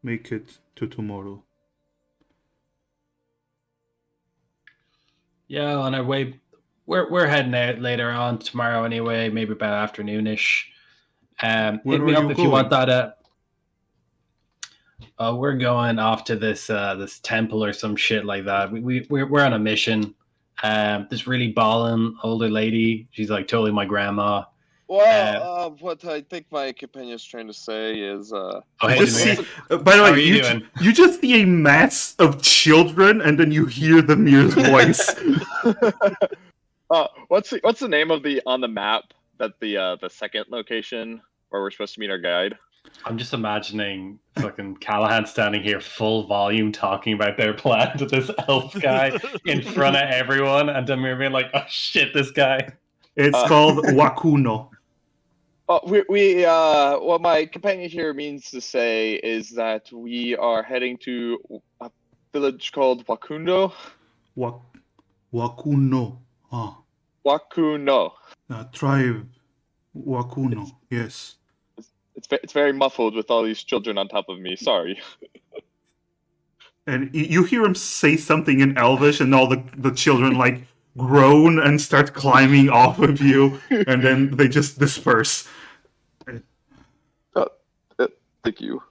make it to tomorrow. Yeah, on our way. We're heading out later on tomorrow anyway, maybe about afternoonish. Where Hit are me up you if you want going? that. We're going off to this temple or some shit like that. We're on a mission. This really ballin' older lady. She's like totally my grandma. Well, what I think my companion's trying to say is, Oh, You hey, just Demir. see. By the How way, are you doing? you just see a mass of children, and then you hear the Mir's voice. what's the name of the on the map that the second location where we're supposed to meet our guide? I'm just imagining fucking Callahan standing here full volume talking about their plan to this elf guy in front of everyone, and Demir being like, "Oh shit, this guy." It's Uh, called Wakuno. What my companion here means to say is that we are heading to a village called Wakundo. Wakuno. Ah, Wakuno. tribe. Wakuno. Yes. It's very muffled with all these children on top of me. Sorry. And you hear him say something in Elvish, and all the children like groan and start climbing off of you, and then they just disperse. Thank you.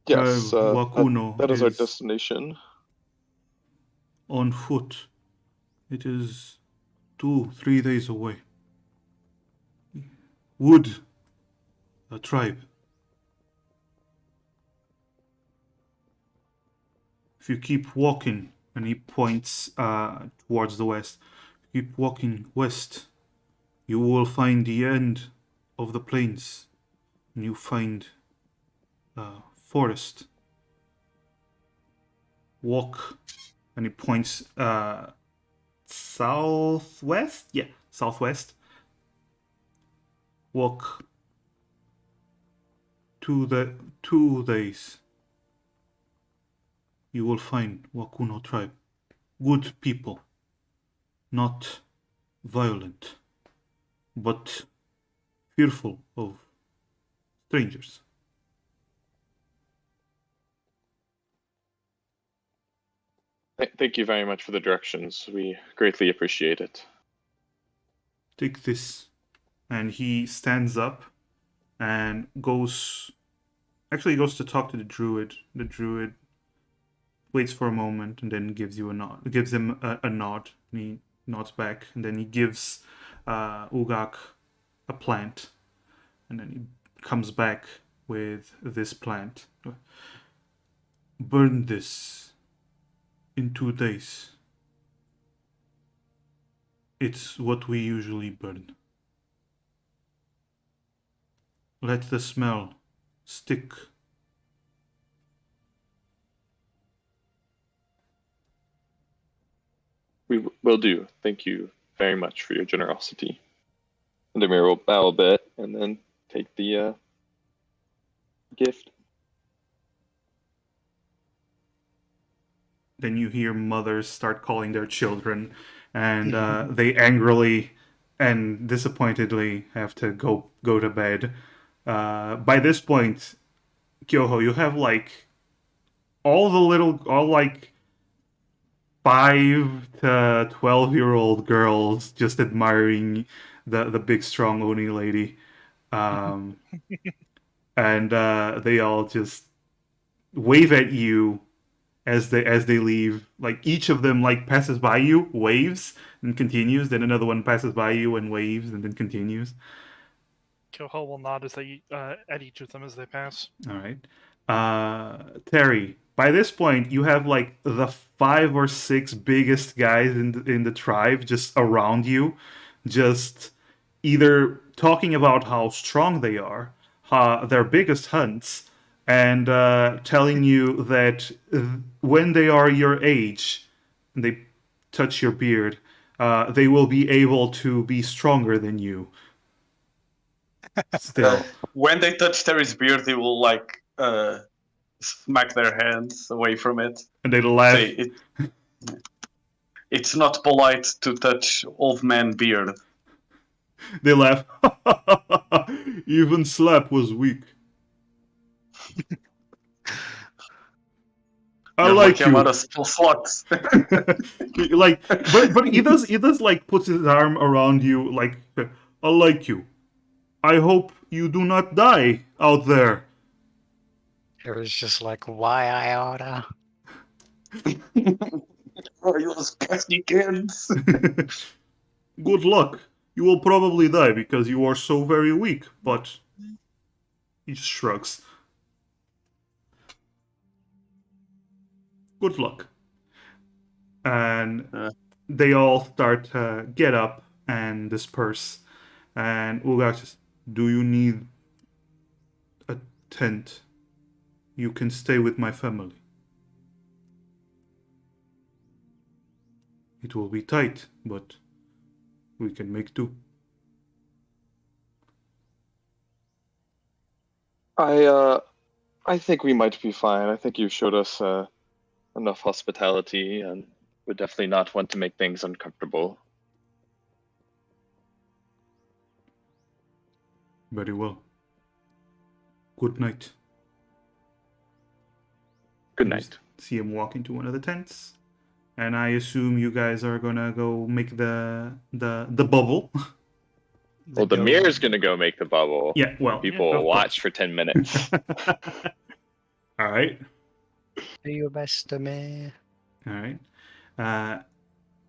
Yes, Wakuno that is our is destination. on foot. It is 2-3 days away. Wood, a tribe. If you keep walking, and he points towards the west, keep walking west, you will find the end of the plains, and you find forest. Walk, and he points southwest. Yeah, southwest. Walk 2 days. You will find Wakuno tribe. Good people. Not violent, but fearful of strangers. Thank you very much for the directions. We greatly appreciate it. Take this. And he stands up and goes. Actually, he goes to talk to the druid. The druid waits for a moment and then gives you a nod. Gives him a nod. And he nods back, and then he gives Ugak a plant, and then he comes back with this plant. Burn this in 2 days. It's what we usually burn. Let the smell stick. We will do. Thank you very much for your generosity. And Demir will bow a bit and then take the gift. Then you hear mothers start calling their children, and they angrily and disappointedly have to go to bed. By this point, Kyoho, you have like all like 5 to 12-year-old girls just admiring the big strong Oni lady, and they all just wave at you as they leave. Like each of them like passes by you, waves, and continues. Then another one passes by you and waves, and then continues. Kyoho will nod as they at each of them as they pass. All right. Terry, by this point, you have like the 5 or 6 biggest guys in the tribe just around you, just either talking about how strong they are, their biggest hunts, and telling you that when they are your age, and they touch your beard, they will be able to be stronger than you. Still. When they touch Terry's beard, he will like smack their hands away from it. And they laugh. Say it's not polite to touch old man beard. They laugh. Even Slap was weak. I You're like lucky I'm you. out of slots. Like, but he does like puts his arm around you. Like, I like you. I hope you do not die out there. It was just like, why I oughta. Oh, you those pesky kids. Good luck. You will probably die because you are so very weak. But he just shrugs. Good luck. And Uh. they all start to get up and disperse. And Ulgak says, "Do you need a tent? You can stay with my family. It will be tight, but we can make do." I think we might be fine. I think you showed us enough hospitality and would definitely not want to make things uncomfortable. Very well. Good night. Good You night. see him walk into one of the tents, and I assume you guys are gonna go make the bubble. Well, the mirror's gonna go make the bubble. Yeah, well, People of will watch course. for 10 minutes. All right, Do your best to me. all right.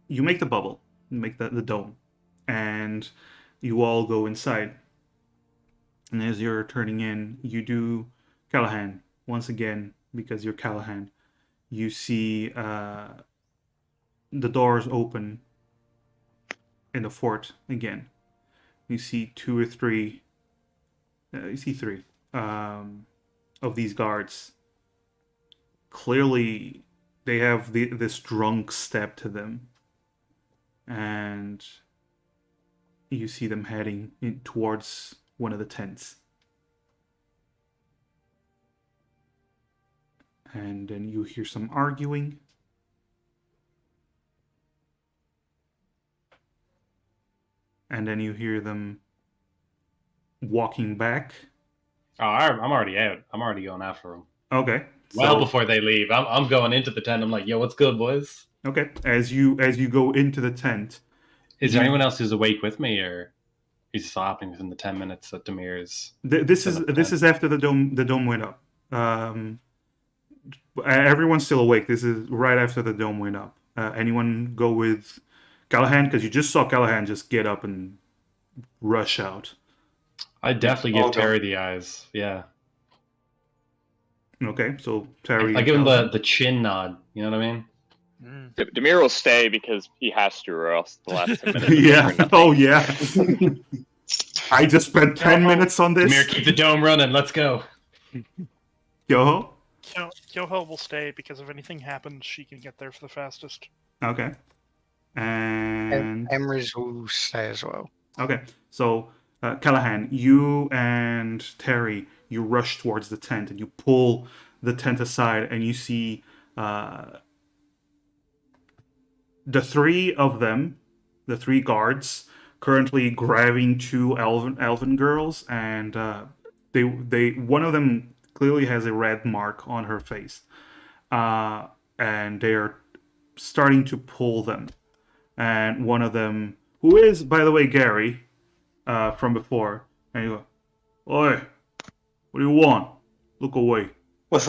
You make the bubble, you make the dome, and you all go inside. And as you're turning in, you do Callahan once again because you're Callahan. You see the doors open in the fort again. You see two or three. You see three of these guards. Clearly, they have this drunk step to them, and you see them heading towards one of the tents. And then you hear some arguing. And then you hear them walking back. Oh, I'm already out. I'm already going after them. Okay. Well, before they leave, I'm going into the tent. I'm like, yo, what's good, boys? Okay. As you go into the tent, Is there anyone else who's awake with me, or is this all happening within the 10 minutes that Demir is? This is after the dome went up. Everyone's still awake. This is right after the dome went up. Anyone go with Callahan? Because you just saw Callahan just get up and rush out. I definitely give Terry the eyes. Yeah. Okay, so Terry. I give him the chin nod. You know what I mean? Demir will stay because he has to, or else the last 10 minutes. Yeah. Oh yeah. I just spent 10 minutes on this. Demir, keep the dome running. Let's go. Yoho. Yoho will stay because if anything happens, she can get there for the fastest. Okay. And Emrys will stay as well. Okay, so Callahan, you and Terry, you rush towards the tent and you pull the tent aside, and you see the three of them, the three guards, currently grabbing two elven girls, and they one of them clearly has a red mark on her face, and they're starting to pull them, and one of them, who is, by the way, Gary, from before, and you go, "Oi, what do you want? Look away." What's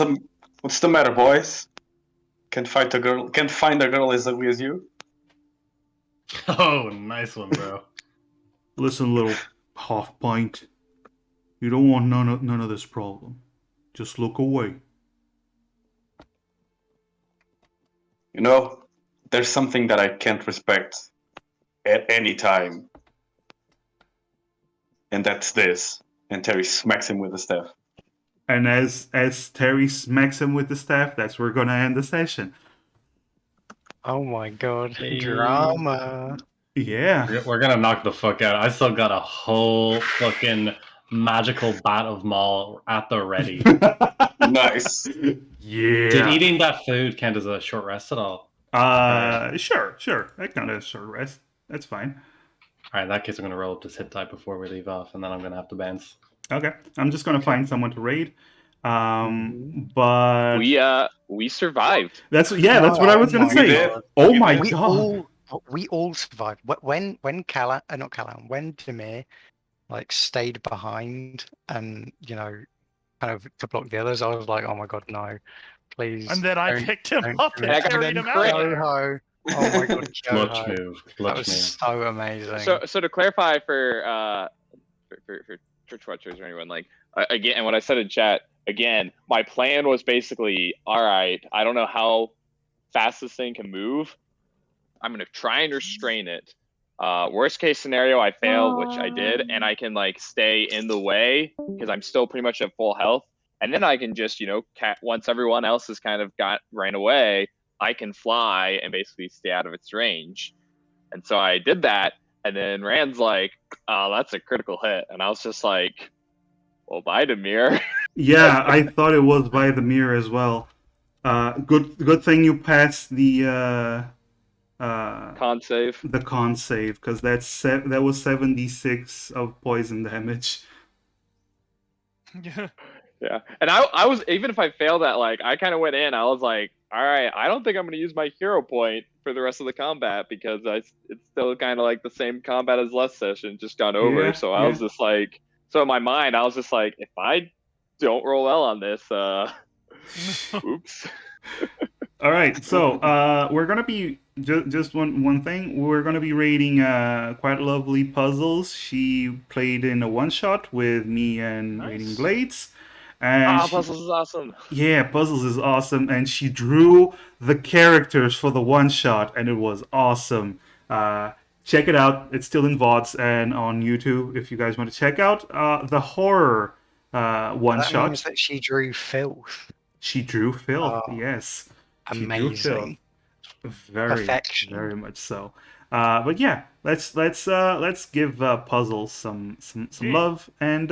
the matter, boys? Can't find a girl as ugly as you? Oh, nice one, bro. Listen, little half pint. You don't want none of this problem. Just look away. You know, there's something that I can't respect at any time. And that's this. And Terry smacks him with the staff. And as Terry smacks him with the staff, that's where we're gonna end the session. Oh my god. Hey. Drama. Yeah. We're gonna knock the fuck out. I still got a whole fucking magical bat of maul at the ready. Nice. Yeah. Did eating that food count as a short rest at all? Sure. That kind of short rest. That's fine. All right, in that case, I'm going to roll up this hit die before we leave off, and then I'm going to have to bounce. Okay, I'm just gonna Okay. find someone to raid. Mhm. But We survived. that's No, that's what I was gonna my say. did. God. Oh We my did. god. We all survived. When not Callan, when Demir like stayed behind and kind of to block the others, I was like, oh my God, no, please. And then I don't- picked him don't up do and it. carried then him out of there. Kyoho. Oh my God, Clutch Kyoho. move. That Clutch was move. so amazing. So to clarify for church watchers or anyone, like again, and what I said in chat again, my plan was basically, all right, I don't know how fast this thing can move. I'm gonna try and restrain it. Worst case scenario, I fail, which I did, and I can like stay in the way because I'm still pretty much at full health. And then I can just, once everyone else has kind of ran away, I can fly and basically stay out of its range. And so I did that, and then Rand's like, "Oh, that's a critical hit," and I was just like, "Well, bye, Demir." Yeah, I thought it was by the mirror as well. Good thing you passed Con save. the con save, because that was 76 of poison damage. Yeah. Yeah, and I was, even if I failed that, like I kind of went in. I was like, all right, I don't think I'm gonna use my hero point for the rest of the combat because it's still kind of like the same combat as last session, just gone over. Yeah, So I yeah. was just like, so in my mind, I was just like, if I don't roll well on this, oops. All right, so we're gonna be just one thing. We're gonna be rating quite lovely puzzles. She played in a one shot with me and Nice. Rating Blades, and Puzzles is awesome. yeah, puzzles is awesome, and she drew the characters for the one shot, and it was awesome. Check it out; it's still in VODs and on YouTube if you guys want to check out the horror one That shot. means that she drew filth. She drew filth. Oh, Yes, she drew filth. amazing. Very, Perfection. very much so. But yeah, let's give puzzles some Yeah. love, and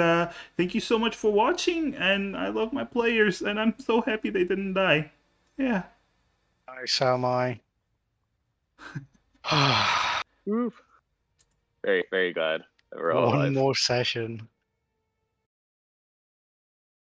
thank you so much for watching. And I love my players, and I'm so happy they didn't die. Yeah. Oh, so am I. Very, very glad that we're all One alive. more session.